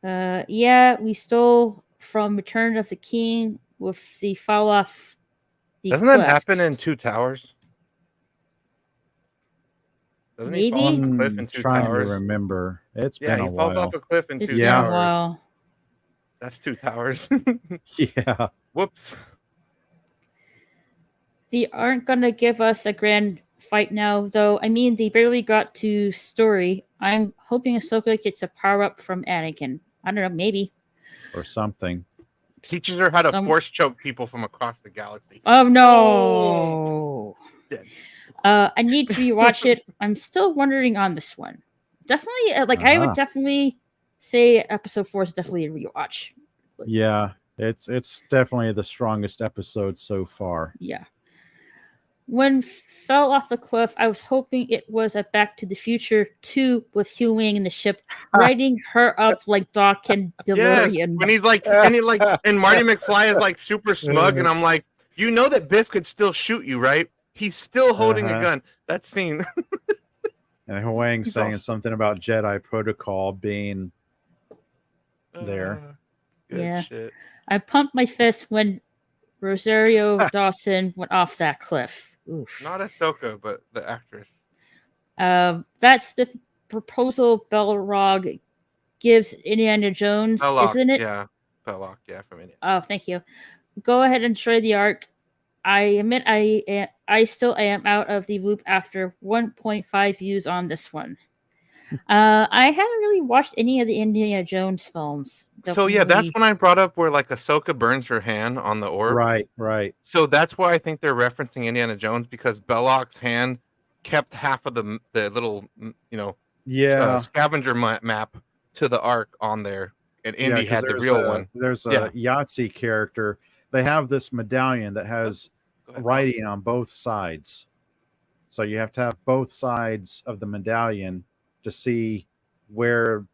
Yeah, we stole from Return of the King with the fall off the Doesn't cliff. that happen in Two Towers? Doesn't he fall off Maybe? a cliff in Two Trying Towers? to remember. It's Yeah, been a he falls while. off a cliff in It's Two been a Towers. while. That's Two Towers. Yeah. Whoops. They aren't gonna give us a grand fight now, though. I mean, they barely got to story. I'm hoping Ahsoka gets a power up from Anakin. I don't know, maybe. Or something. Teaches her how to force choke people from across the galaxy. Oh no! Dead. I need to rewatch it. I'm still wondering on this one. Definitely, I would definitely say episode 4 is definitely a rewatch. Yeah, it's definitely the strongest episode so far. Yeah. When fell off the cliff, I was hoping it was a Back to the Future 2 with Hugh Wing in the ship, riding her up like Doc and DeLorean. Yes, when he's like, and Marty McFly is like super smug, and I'm like, you know that Biff could still shoot you, right? He's still holding a gun. That scene. And Huang saying something about Jedi protocol being there. Good shit. I pumped my fist when Rosario Dawson went off that cliff. Oof. Not Ahsoka, but the actress. That's the proposal Belrog gives Indiana Jones, Belloc, isn't it? Yeah, Belloc, yeah, from Indiana. Oh, thank you. Go ahead and destroy the arc. I admit I still am out of the loop after 1.5 views on this one. I haven't really watched any of the Indiana Jones films. So yeah, that's when I brought up where like Ahsoka burns her hand on the orb. Right. So that's why I think they're referencing Indiana Jones, because Belloc's hand kept half of the little scavenger map to the arc on there, and Indy had the real one. There's a Yahtzee character. They have this medallion that has writing on both sides, so you have to have both sides of the medallion to see where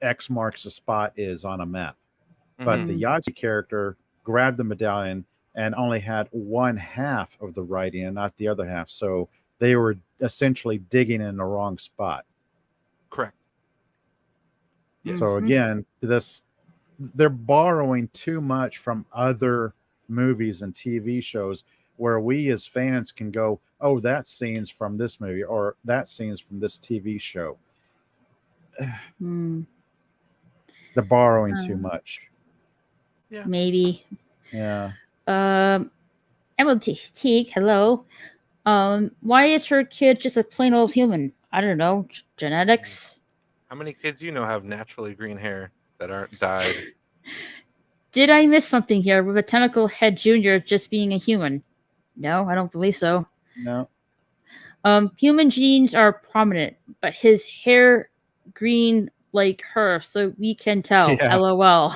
X marks the spot is on a map. But the Yahtzee character grabbed the medallion and only had one half of the writing and not the other half. So they were essentially digging in the wrong spot. Correct. Yes. So again, they're borrowing too much from other movies and TV shows where we as fans can go, oh, that scene's from this movie or that scene's from this TV show. They're borrowing too much. Yeah. Maybe. Yeah. Emily Teague, hello. Why is her kid just a plain old human? I don't know. Genetics? How many kids you know have naturally green hair that aren't dyed? Did I miss something here with a tentacle head junior just being a human? No, I don't believe so. No. Human genes are prominent, but his hair green like her, so we can tell. Yeah. LOL.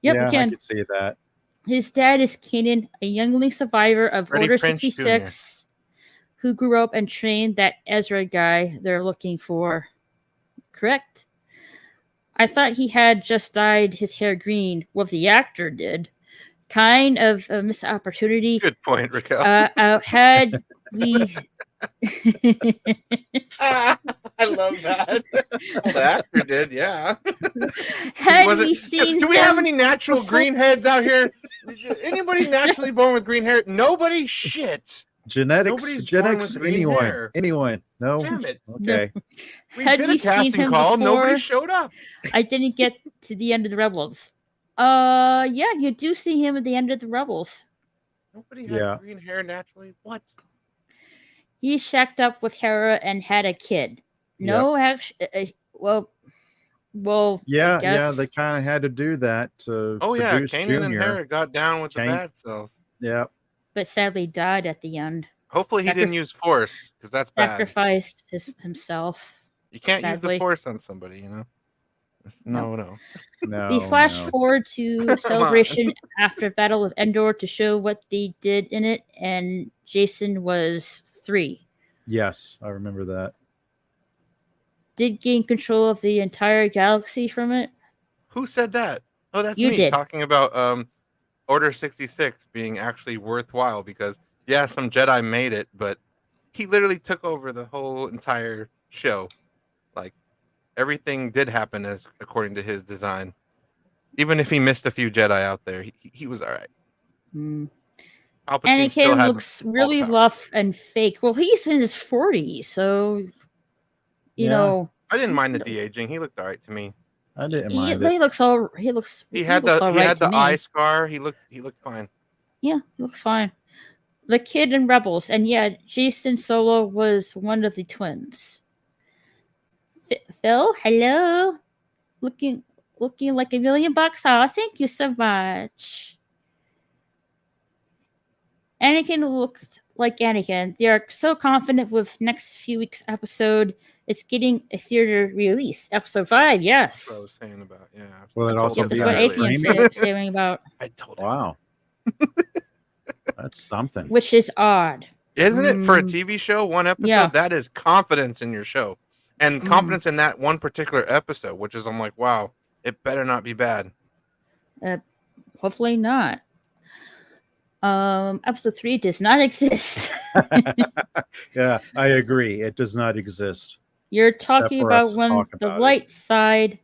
Yep, we can. I can see that. His dad is Kanan, a youngling survivor of Freddie Order Prinze 66, who grew up and trained that Ezra guy they're looking for. Correct? I thought he had just dyed his hair green. Well, the actor did. Kind of a missed opportunity. Good point, Raquel. Had we I love that. Well, the actor did, yeah. had Was we it- seen Do we have him any natural before- green heads out here? Anybody naturally born with green hair? Nobody. Shit. Genetics, Nobody's born genetics, with green anyone, hair. anyone. No, Damn it. okay. We Had did we a seen casting him call. Nobody before? showed up. I didn't get to the end of the Rebels. Yeah, you do see him at the end of the Rebels. Nobody has Yeah. green hair naturally. What? He shacked up with Hera and had a kid. No, actually, well, I Yeah, guess. they kind of had to do that to Oh yeah, produce Kanan and Junior. Hera got down with the Kane- bad cells. Yeah, But sadly died at the end. Hopefully he didn't use force because that's bad. Sacrificed himself. You can't use sadly. the force on somebody, you know. No. no. We flash no. forward to Come Celebration after Battle of Endor to show what they did in it, and Jason was 3. Yes, I remember that. Did gain control of the entire galaxy from it. Who said that? Oh, that's You me did. talking about Order 66 being actually worthwhile because yeah, some Jedi made it, but he literally took over the whole entire show. Like everything did happen as according to his design. Even if he missed a few Jedi out there, he was all right. Mm. Palpatine still Anakin had looks all the really power. rough and fake. Well, he's in his 40s, so you Yeah. know I didn't mind the he's- de-aging. He looked all right to me. I didn't he, mind it. he looks all he looks He had looks the all he right had to the me. eye scar. He looked fine. Yeah, he looks fine. The kid in Rebels, and yeah, Jason Solo was one of the twins. Phil, hello, looking like $1 million. Oh, thank you so much. Anakin looked like Anakin. They are so confident with next few weeks' episode. It's getting a theater release. Episode 5, That's what I yes. was saying about yeah. Will it I told also him That's be what on that Atheon earlier. saying about, I told him. Wow, that's something. which is odd. Isn't it for a Mm. TV show, one episode? Yeah. That is confidence in your show. And confidence in that one particular episode, which is I'm like, wow, it better not be bad. Hopefully not. Episode 3 does not exist. Yeah, I agree. It does not exist. You're talking for us about to when talk the about it. light side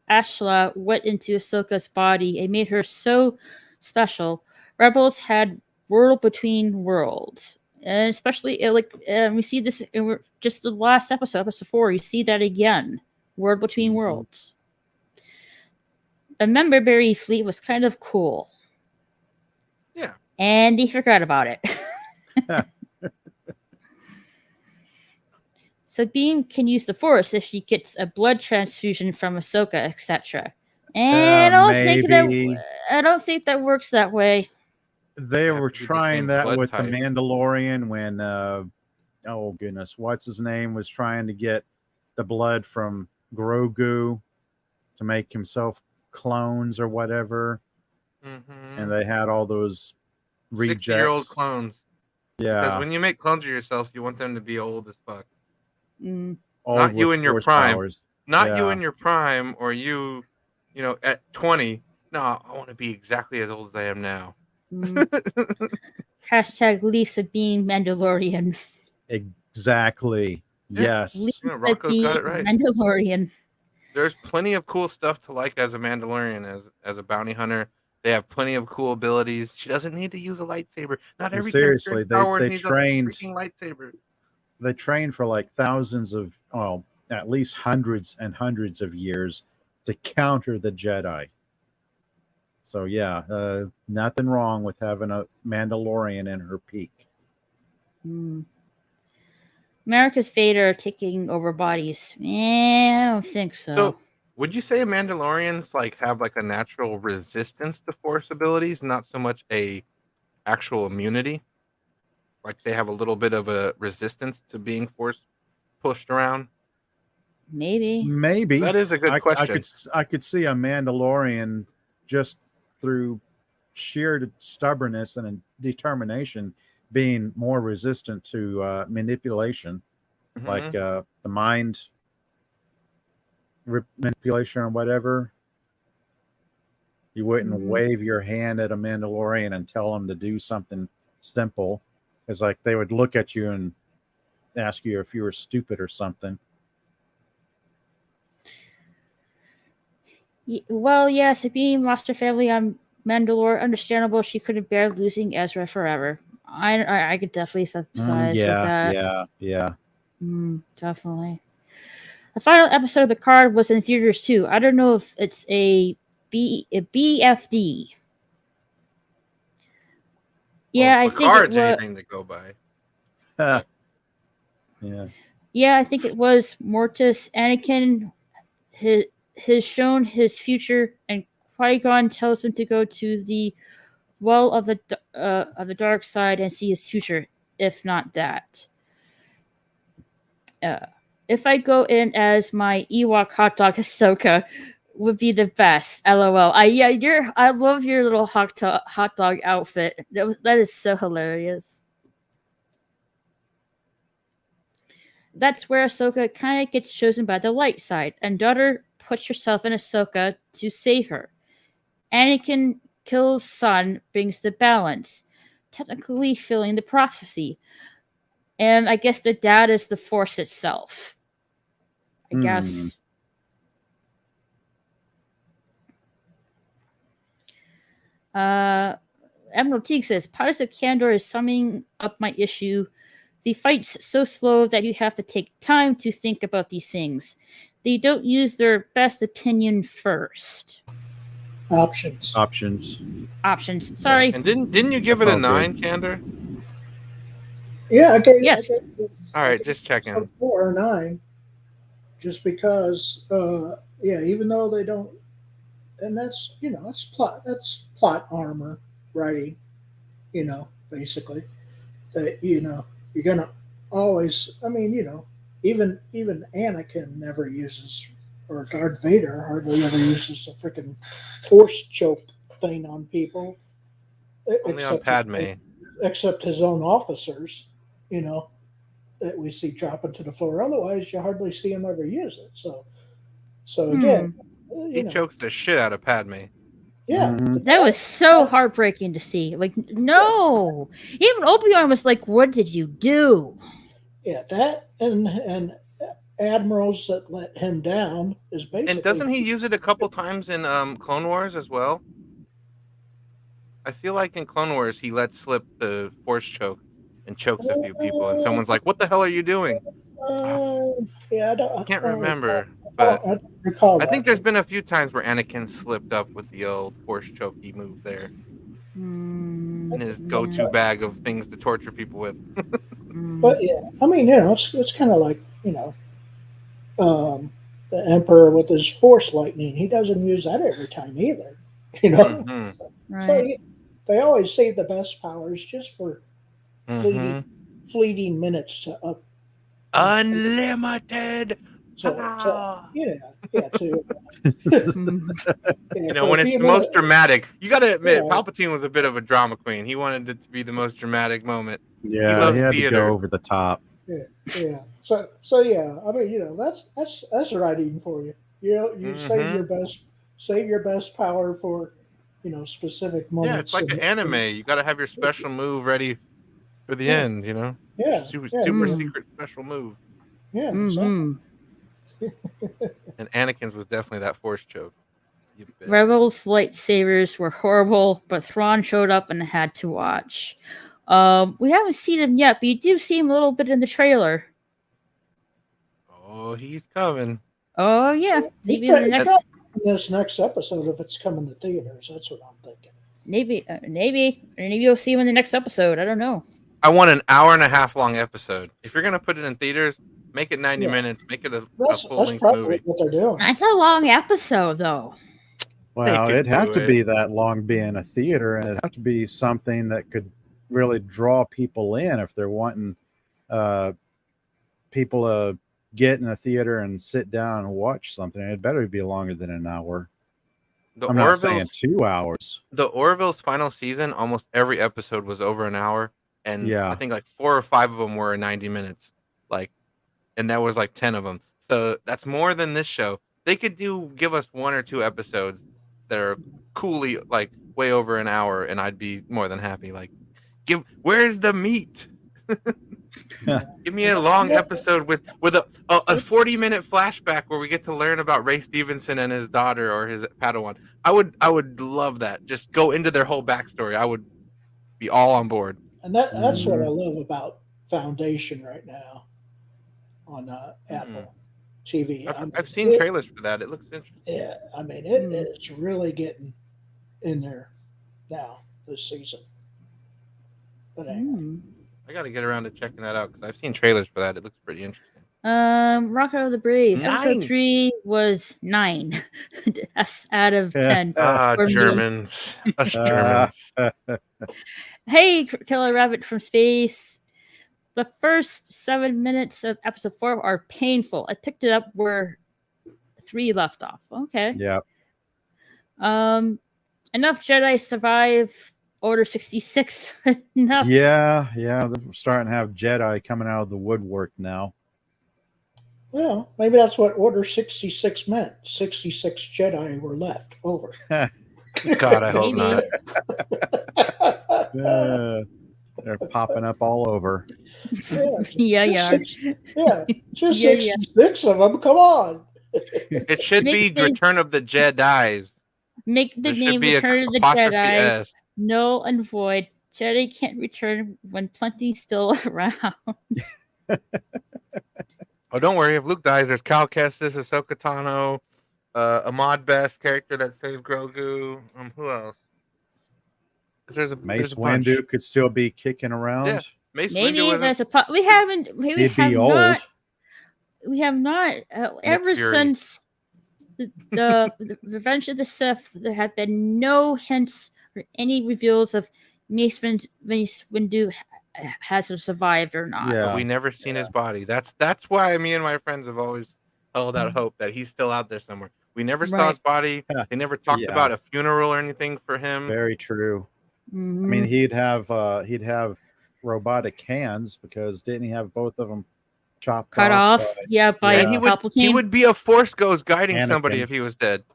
Ashla went into Ahsoka's body. It made her so special. Rebels had World Between Worlds. And especially, we see this in just the last episode, episode 4. You see that again. World Between Mhm. Worlds. The Memberberry fleet was kind of cool. Yeah. And they forgot about it. Sabine can use the Force if she gets a blood transfusion from Ahsoka, etc. And maybe. I don't think that works that way. They Have were to be the trying same that blood with type. the Mandalorian when oh goodness, what's his name was trying to get the blood from Grogu to make himself clones or whatever, and they had all those 60-year-old rejects. clones. Because Yeah, when you make clones of yourself, you want them to be old as fuck. Mm. all not you with in your force prime. powers. Not you Yeah. in your prime or you know, at 20. No, I want to be exactly as old as I am now. Mm. Hashtag leave Sabine Mandalorian. Exactly. Yeah. Yes. Yeah, Rocco's got it right. Mandalorian. There's plenty of cool stuff to like as a Mandalorian, as a bounty hunter. They have plenty of cool abilities. She doesn't need to use a lightsaber. Not And every seriously, character in Star Wars they needs trained- a freaking lightsaber. They trained for like thousands of, well, at least hundreds and hundreds of years to counter the Jedi. So yeah, nothing wrong with having a Mandalorian in her peak. Mm. America's Vader taking over bodies. I don't think so. So, would you say Mandalorians like have like a natural resistance to Force abilities, not so much a actual immunity? Like they have a little bit of a resistance to being Force pushed around? Maybe. Maybe That is a good question. I could see a Mandalorian just through sheer stubbornness and determination being more resistant to manipulation, Mhm. like the mind manipulation or whatever, you wouldn't Mhm. wave your hand at a Mandalorian and tell them to do something simple. It's like they would look at you and ask you if you were stupid or something. Well, yes, being lost her family on Mandalore, understandable. She couldn't bear losing Ezra forever. I could definitely sympathize with that. Yeah. Definitely. The final episode of Picard was in theaters too. I don't know if it's a BFD. Yeah, Well, I think it Picard's was. anything to go by. Yeah. Yeah, I think it was Mortis. Anakin has shown his future, and Qui-Gon tells him to go to the well of the dark side and see his future. If not that, if I go in as my Ewok hot dog Ahsoka, would be the best. LOL. I love your little hot dog outfit. That is so hilarious. That's where Ahsoka kind of gets chosen by the light side, and daughter puts herself in Ahsoka to save her. Anakin kills son, brings the balance, technically filling the prophecy. And I guess the dad is the Force itself. I guess. Admiral Teague says, Pirates of Candor is summing up my issue. The fight's so slow that you have to take time to think about these things. They don't use their best opinion first. Options. Sorry. Yeah. And didn't you give it a 9, Candor? Yeah, I gave. Yes. All right, just checking. 4 or 9. Just because, even though they don't, and that's that's plot armor writing, basically that you're gonna always. I mean, even Anakin never uses, or Darth Vader hardly ever uses a freaking force choke thing on people. Only on Padme. Except his own officers, that we see dropping to the floor. Otherwise, you hardly see him ever use it. So again, he chokes the shit out of Padme. Yeah, that was so heartbreaking to see. Like, no, even Obi-Wan was like, "What did you do?" Yeah, that and admirals that let him down is basically. And doesn't he use it a couple times in Clone Wars as well? I feel like in Clone Wars he lets slip the force choke and chokes a few people, and someone's like, "What the hell are you doing?" I can't remember, but I recall. I think there's been a few times where Anakin slipped up with the old force chokey move there. In his go-to bag of things to torture people with. But yeah, I mean, it's kind of like the Emperor with his force lightning. He doesn't use that every time either. Right. So they always save the best powers just for fleeting minutes to up. Unlimited. So yeah. To, when it's the most dramatic, you got to admit, Palpatine was a bit of a drama queen. He wanted it to be the most dramatic moment. Yeah, he had to go over the top. Yeah. So yeah. I mean, that's writing for you. You save your best power for, specific moments. Yeah, it's like an anime. You got to have your special move ready for the end. Yeah. Super secret special move. Yeah. And Anakin's was definitely that force choke. Rebels lightsabers were horrible, but Thrawn showed up and had to watch. We haven't seen him yet, but you do see him a little bit in the trailer. Oh, he's coming. Oh yeah, maybe in this next episode, if it's coming to theaters, that's what I'm thinking. Maybe you'll see him in the next episode. I don't know. I want an hour and a half long episode. If you're gonna put it in theaters, make it 90 minutes. Make it a full-length movie. What they're doing. That's a long episode, though. Well, it'd have to be that long being a theater, and it'd have to be something that could really draw people in if they're wanting people to get in a theater and sit down and watch something. It better be longer than an hour. I'm not saying 2 hours. The Orville's final season, almost every episode was over an hour, and I think like 4 or 5 of them were 90 minutes. And that was like 10 of them. So that's more than this show. they could give us 1 or 2 episodes that are coolly like way over an hour, and I'd be more than happy. Like, where's the meat? Give me a long episode with a 40-minute flashback where we get to learn about Ray Stevenson and his daughter or his Padawan. I would love that. Just go into their whole backstory. I would be all on board. And that's what I love about Foundation right now on Apple TV. I've seen trailers for that. It looks interesting. Yeah, I mean it's really getting in there now this season. But anyway. I got to get around to checking that out because I've seen trailers for that. It looks pretty interesting. Rocco the Brave. 9. Episode 3 was 9. That's out of 10. Germans. Us Germans. Hey, Killer Rabbit from Space. The first 7 minutes of episode 4 are painful. I picked it up where 3 left off. Okay. Yeah. Enough Jedi survive Order 66. Enough. Yeah. They're starting to have Jedi coming out of the woodwork now. Well, maybe that's what Order 66 meant. 66 Jedi were left over. God, I hope not. They're popping up all over. Yeah. Just 66 of them. Come on. It should be Return of the Jedis. Make the name Return of the Jedi null and void. Jedi can't return when plenty's still around. Oh, don't worry. If Luke dies, there's Cal Kestis, Ahsoka Tano, Ahmad Best character that saved Grogu. Who else? Mace Windu could still be kicking around. Yeah, Mace Maybe Windu there's a we haven't. We have not ever Fury. since the Revenge of the Sith. There have been no hints or any reveals of Mace Windu has survived or not. Yeah. We never seen his body. That's why me and my friends have always held out hope that he's still out there somewhere. We never saw his body. They never talked about a funeral or anything for him. Very true. Mm-hmm. I mean, he'd have robotic hands because didn't he have both of them cut off? By Palpatine. He would be a Force ghost guiding Anakin. somebody if he was dead.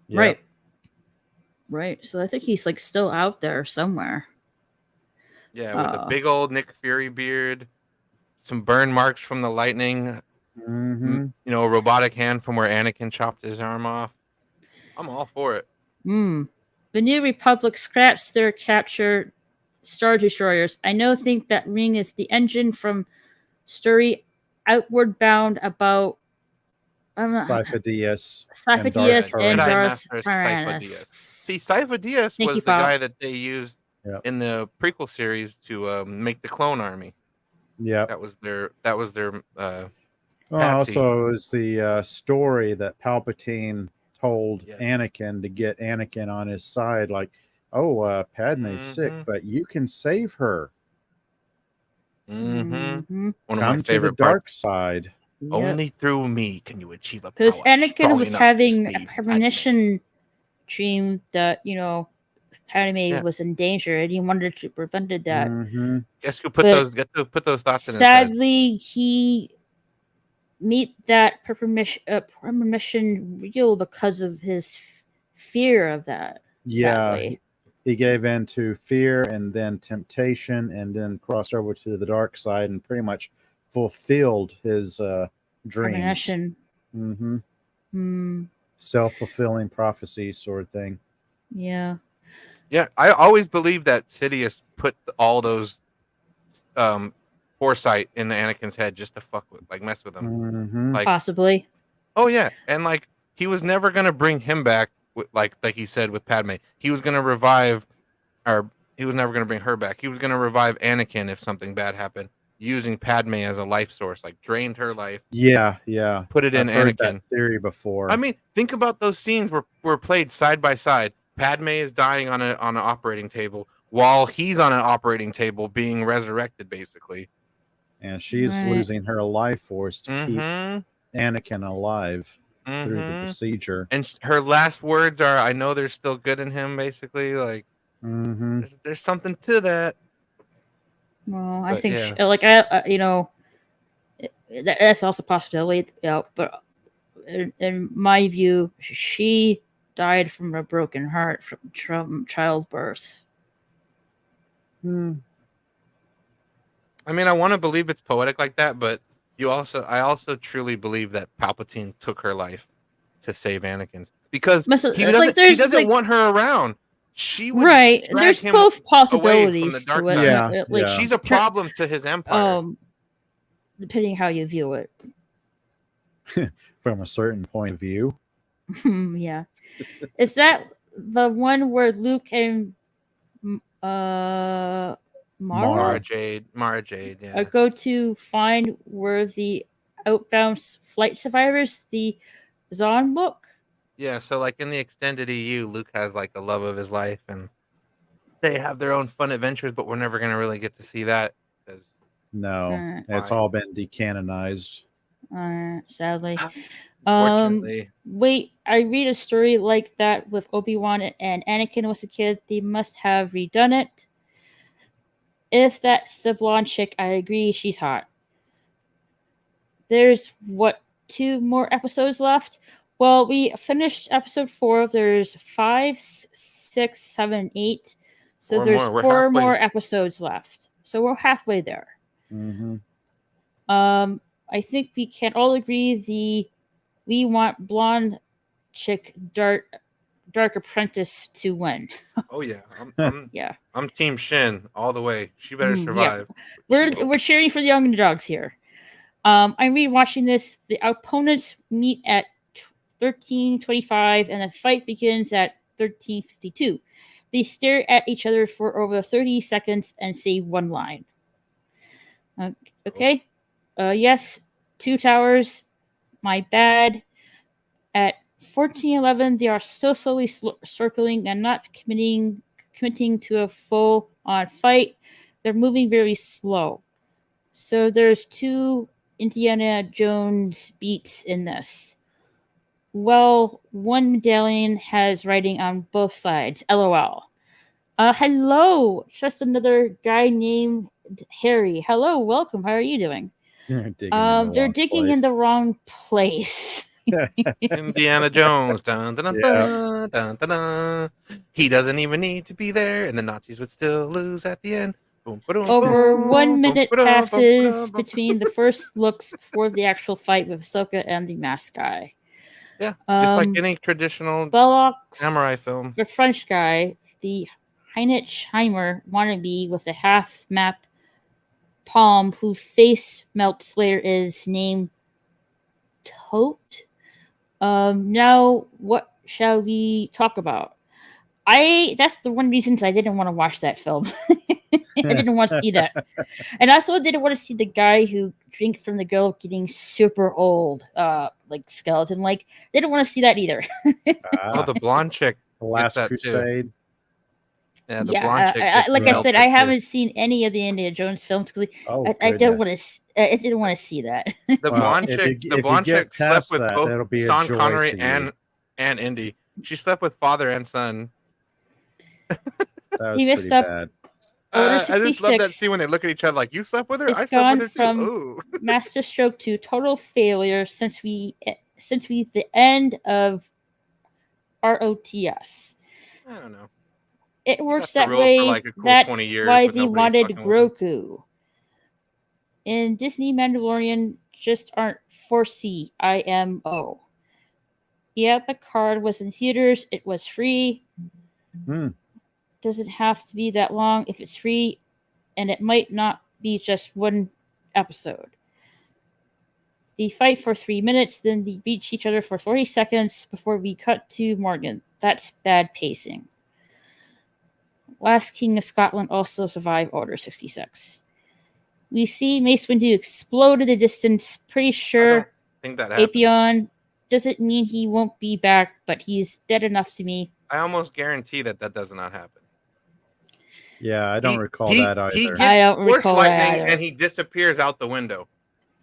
Yep. Right. So I think he's like still out there somewhere. Yeah, with a big old Nick Fury beard, some burn marks from the lightning. Mm-hmm. You know, a robotic hand from where Anakin chopped his arm off. I'm all for it. The New Republic scraps their captured Star Destroyers. I think that ring is the engine from story Outward Bound about Cypher Diaz and Darth Tyrannus. See, Cypher Diaz was the guy that they used in the prequel series to make the clone army. Yeah, that was their also, it was the story that Palpatine told Anakin to get Anakin on his side, like, Padme's sick, but you can save her. One of Come my favorite to the dark parts. side. Only through me can you achieve a power. Because Anakin was having a premonition dream that, Padme was in danger, and he wanted to prevent that. Guess who put those thoughts in his head? Sadly, he made that premonition real because of his fear of that. Yeah, sadly. He gave in to fear and then temptation, and then crossed over to the dark side and pretty much fulfilled his dream. Premonition. Self-fulfilling prophecy sort of thing. Yeah. Yeah, I always believed that Sidious put all those foresight in Anakin's head just to mess with him. Like, possibly. Oh yeah, and like he was never gonna bring him back, like he said with Padme. He was gonna revive, or he was never gonna bring her back. He was gonna revive Anakin if something bad happened, using Padme as a life source, like drained her life. Yeah. Put it in I've heard Anakin. that theory before. I mean, think about those scenes were played side by side. Padme is dying on an operating table while he's on an operating table being resurrected, basically. And she's losing her life force to keep Anakin alive through the procedure. And her last words are, "I know there's still good in him." Basically, like there's something to that. Well, I think that's also a possibility. But in my view, she died from a broken heart from childbirth. Hmm. I mean, I want to believe it's poetic like that, but I also truly believe that Palpatine took her life to save Anakin's because he doesn't want her around. She would right. drag There's him both away from the possibilities dark to it. side. Yeah, Like yeah. She's a problem to his empire. Depending how you view it. From a certain point of view. Yeah. Is that the one where Luke and Mara Mara Jade, yeah. go to find where the outbound flight survivors, the Zahn book? Yeah, so like in the extended EU, Luke has like the love of his life, and they have their own fun adventures, but we're never gonna really get to see that. No, it's Why? all been decanonized. Sadly. Fortunately, Wait, I read a story like that with Obi-Wan and Anakin was a kid. They must have redone it. If that's the blonde chick, I agree, she's hot. There's, 2 more episodes left? Well, we finished episode 4. There's 5, 6, 7, 8. So 4 there's more. We're 4 halfway. more episodes left. So we're halfway there. Mm-hmm. I think we can all agree we want blonde chick dark apprentice to win. Oh yeah, Yeah. I'm Team Shin all the way. She better survive. We're cheering for the underdogs here. I'm rewatching this. The opponents meet at 13:25, and the fight begins at 13:52. They stare at each other for over 30 seconds and say one line. Okay. Yes, 2 towers. My bad. At 14:11, they are so slowly circling and not committing to a full-on fight. They're moving very slow. So there's 2 Indiana Jones beats in this. Well, one medallion has writing on both sides. LOL. Hello, just another guy named Harry. Hello, welcome. How are you doing? They're digging in the wrong place. Indiana Jones. Dun, dun, dun, Yeah. dun, dun, dun, dun. He doesn't even need to be there, and the Nazis would still lose at the end. Boom, ba-dum, Over boom, 1 boom, minute ba-dum, passes ba-dum, ba-dum. between the first looks before the actual fight with Ahsoka and the masked guy. Yeah, just like any traditional Belloc, samurai film. the French guy, the Heinrichheimer wannabe with a half map palm who face melt Slayer is named Tote. Now what shall we talk about? That's the one reason I didn't want to watch that film. I didn't want to see that. And I also didn't want to see the guy who drank from the girl getting super old, like skeleton. Like, didn't want to see that either. Oh, the blonde chick. The Last that too. Crusade. Yeah, the blonde chick. Like I said, I haven't seen any of the Indiana Jones films because I don't want to. I didn't want to see that. The blonde chick slept with both Sean Connery and Indy. She slept with father and son. That was He missed pretty up. bad. I just love that scene when they look at each other like, "You slept with her. It's I slept with her gone too." from Ooh. Master stroke to total failure since the end of ROTS. I don't know. It works That's that the rules way. for like a cool That's 20 years, why but they nobody's wanted fucking with them. Grogu. In Disney, Mandalorian just aren't 4C IMO. Yeah, the card was in theaters. It was free. Doesn't have to be that long if it's free, and it might not be just one episode. They fight for 3 minutes, then they beat each other for 40 seconds before we cut to Morgan. That's bad pacing. Last King of Scotland also survived Order 66. We see Mace Windu explode in the distance. Pretty sure I don't think that happened. Apion doesn't mean he won't be back, but he's dead enough to me. I almost guarantee that does not happen. Yeah, I don't recall that either. He gets I don't force recall lightning that either. and he disappears out the window.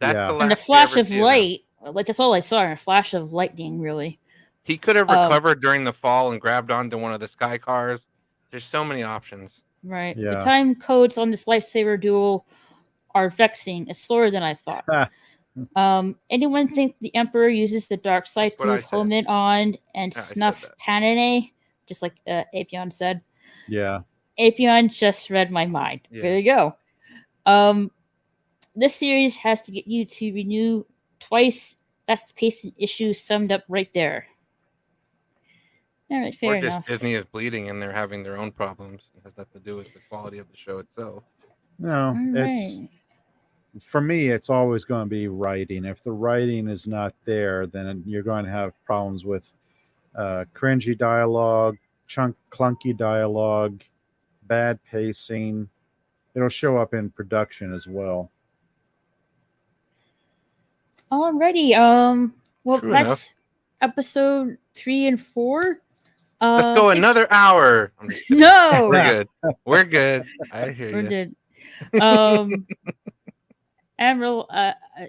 That's the last. And a flash of light, like that's all I saw. A flash of lightning, really. He could have recovered during the fall and grabbed onto one of the sky cars. There's so many options. Right. Yeah. The time codes on this lightsaber duel are vexing. It's slower than I thought. Anyone think the Emperor uses the dark side That's what I to said. home in on and Yeah, I said snuff that. Panane? Just like Apion said. Yeah. Apion just read my mind. Yeah. There you go. This series has to get you to renew twice. That's the pacing issue summed up right there. All right, fair Or just enough. Disney is bleeding and they're having their own problems. It has nothing to do with the quality of the show itself. No, All it's right. for me. It's always going to be writing. If the writing is not there, then you're going to have problems with cringy dialogue, clunky dialogue, bad pacing. It'll show up in production as well. Alrighty. Well, True that's enough. episode 3 and 4. Let's go thanks- another hour. I'm just kidding. No, We're good. We're good. I hear we're you. good. Admiral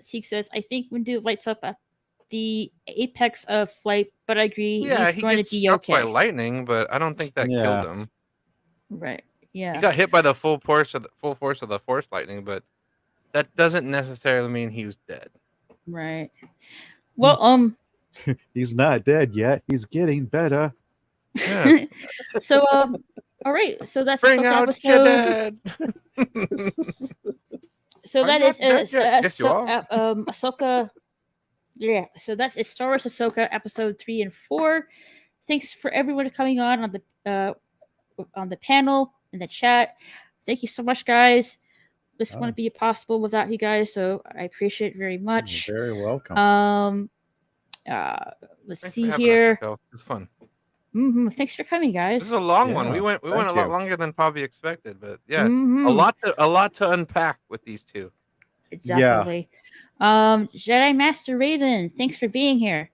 Teak says, I think Windu lights up at the apex of flight, but I agree Yeah, he's he going to gets be struck by okay. lightning, but I don't think that Yeah. killed him. Right. He Yeah. got hit by the full force of the force lightning, but that doesn't necessarily mean he was dead. Right. Well, He's not dead yet. He's getting better. Yes. so all right. So that's Bring Ahsoka out your episode. dead. So I'm that not is dead yet. Yes, you are. Ahsoka. Yeah, so that's Star Wars Ahsoka episode 3 and 4. Thanks for everyone coming on the panel in the chat. Thank you so much, guys. This wouldn't be possible without you guys, so I appreciate it very much. You're very welcome. Let's Thanks see for having here. us, Raquel. It was fun. Thanks for coming, guys. This is a long one. Yeah, We went a thank lot you. longer than probably expected, but yeah, Mhm. a lot to unpack with these two. Definitely. Jedi Master Raven, thanks for being here.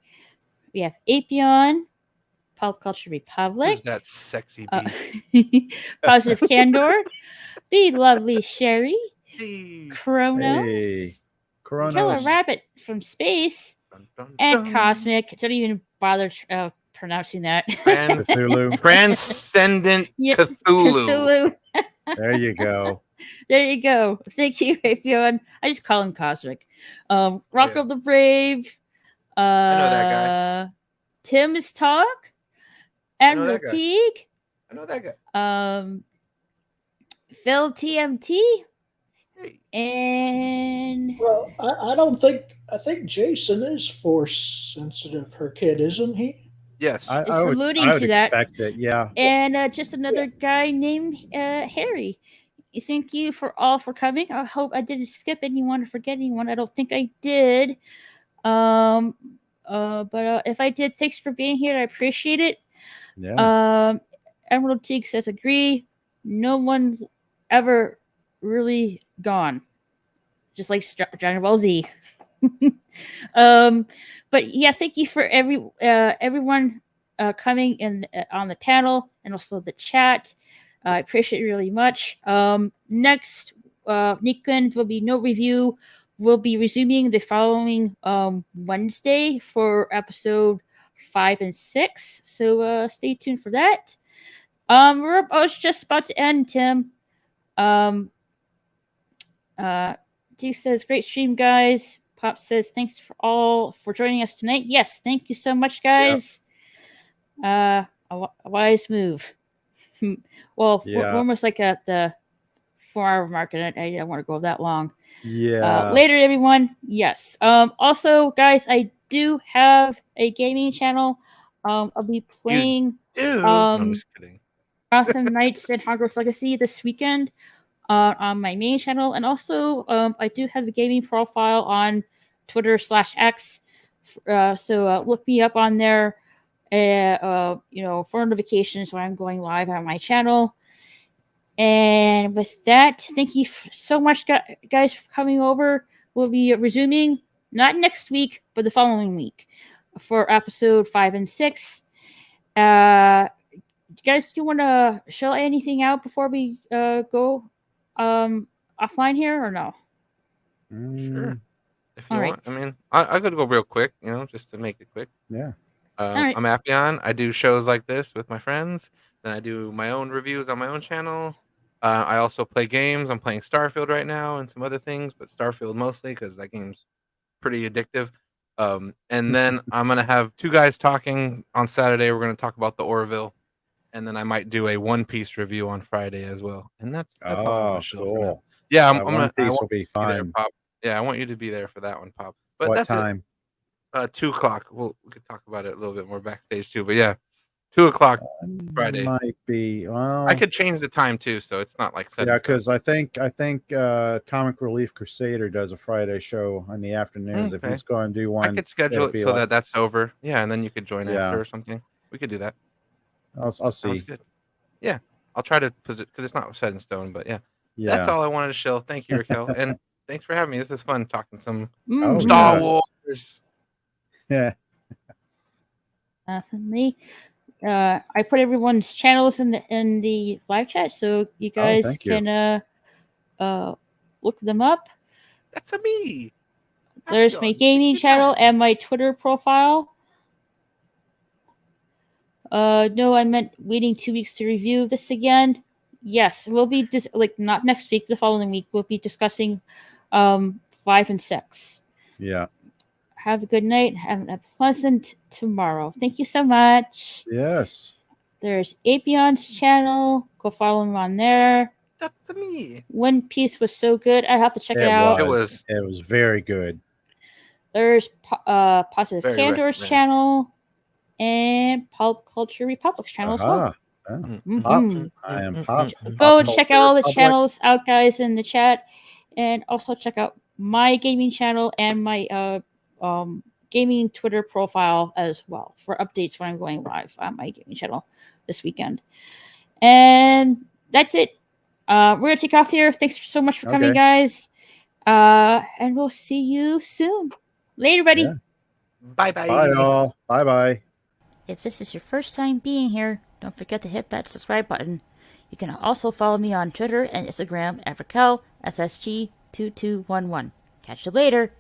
We have Apion, Pop Culture Republic. Who's that sexy beast? Positive Candor, the lovely Sherry, Hey. Kronos, Hey, Killer Kronos. Rabbit from space, Dun, dun, and dun. Cosmic. Don't even bother pronouncing that. Cthulhu. Transcendent Yeah, Cthulhu. There you go. There you go. Thank you, Apion. I just call him Cosmic. Rocco the Brave. I know that guy. Tim is Talk. I know Admiral that guy. Teague. I know that guy. Phil TMT. Hey. And Well, I don't think. I think Jason is force sensitive. Her kid, isn't he? Yes. It's I would alluding to that. expect it. Yeah. And just another guy named Harry. Thank you for coming. I hope I didn't skip anyone or forget anyone. I don't think I did. But if I did, thanks for being here. I appreciate it. Yeah. Emerald Teague says agree. No one ever really gone. Just like Dragon Ball Z. But yeah, thank you for everyone coming in on the panel and also the chat. I appreciate it really much. Next weekend will be no review. We'll be resuming the following Wednesday for episode 5 and 6. So stay tuned for that. We're just about to end, Tim. T says, great stream, guys. Pop says, thanks for joining us tonight. Yes, thank you so much, guys. A wise move. Well, we're almost like at the 4-hour mark, and I don't want to go that long. Yeah. Later, everyone. Yes. Also, guys, I do have a gaming channel. I'll be playing No, I'm just kidding. Gotham Knights and Hogwarts Legacy this weekend on my main channel, and also I do have a gaming profile on Twitter/X. So look me up on there. For notifications when I'm going live on my channel. And with that, thank you so much, guys, for coming over. We'll be resuming not next week, but the following week for episode 5 and 6. Guys, do you want to show anything out before we go offline here, or no? Sure. If you All want. I mean, I could go real quick, just to make it quick. Yeah. Right. I'm Appion. I do shows like this with my friends. Then I do my own reviews on my own channel. I also play games. I'm playing Starfield right now and some other things, but Starfield mostly because that game's pretty addictive. And then I'm gonna have 2 guys talking on Saturday. We're gonna talk about the Orville, and then I might do a One Piece review on Friday as well. And that's all I want Oh, to show for now. cool. Yeah, That One Piece will be you to be there, fun. Pop. Yeah, I want you to be there for that one, Pop. But What that's time? it. 2 o'clock. We could talk about it a little bit more backstage too. But yeah, 2 o'clock Friday. Might be. Well, I could change the time too, so it's not like set. yeah, in stone. because I think Comic Relief Crusader does a Friday show in the afternoons. If Okay. he's going to do I one, could schedule it'll it be so like- that that's over. Yeah, and then you could join Yeah. after or something. We could do that. I'll Sounds see. good. Yeah, I'll try to because it's not set in stone. But yeah, Yeah. that's all I wanted to show. Thank you, Raquel, and thanks for having me. This is fun talking some Oh, Star yes. Wars. Yeah. Definitely. I put everyone's channels in the live chat, so you guys thank you. can look them up. That's a me. There's my gaming channel and my Twitter profile. No, I meant waiting 2 weeks to review this again. Yes, we'll be not next week, the following week. We'll be discussing 5 and 6. Yeah. Have a good night. Have a pleasant tomorrow. Thank you so much. Yes. There's Apion's channel. Go follow him on there. That's me. One Piece was so good. I have to check it out. It was very good. There's Positive Very Candor's recommended. channel and Pulp Culture Republic's channel as well. Mhm. I am Pop. Go Pop check all the Culture channels out, guys, in the chat, and also check out my gaming channel and my gaming Twitter profile as well for updates when I'm going live on my gaming channel this weekend. And that's it. We're gonna take off here. Thanks so much for coming, Okay. guys. And we'll see you soon. Later, buddy. Yeah. Bye bye. Bye, all. Bye, bye. If this is your first time being here, don't forget to hit that subscribe button. You can also follow me on Twitter and Instagram at RaquelSSG2211. Catch you later.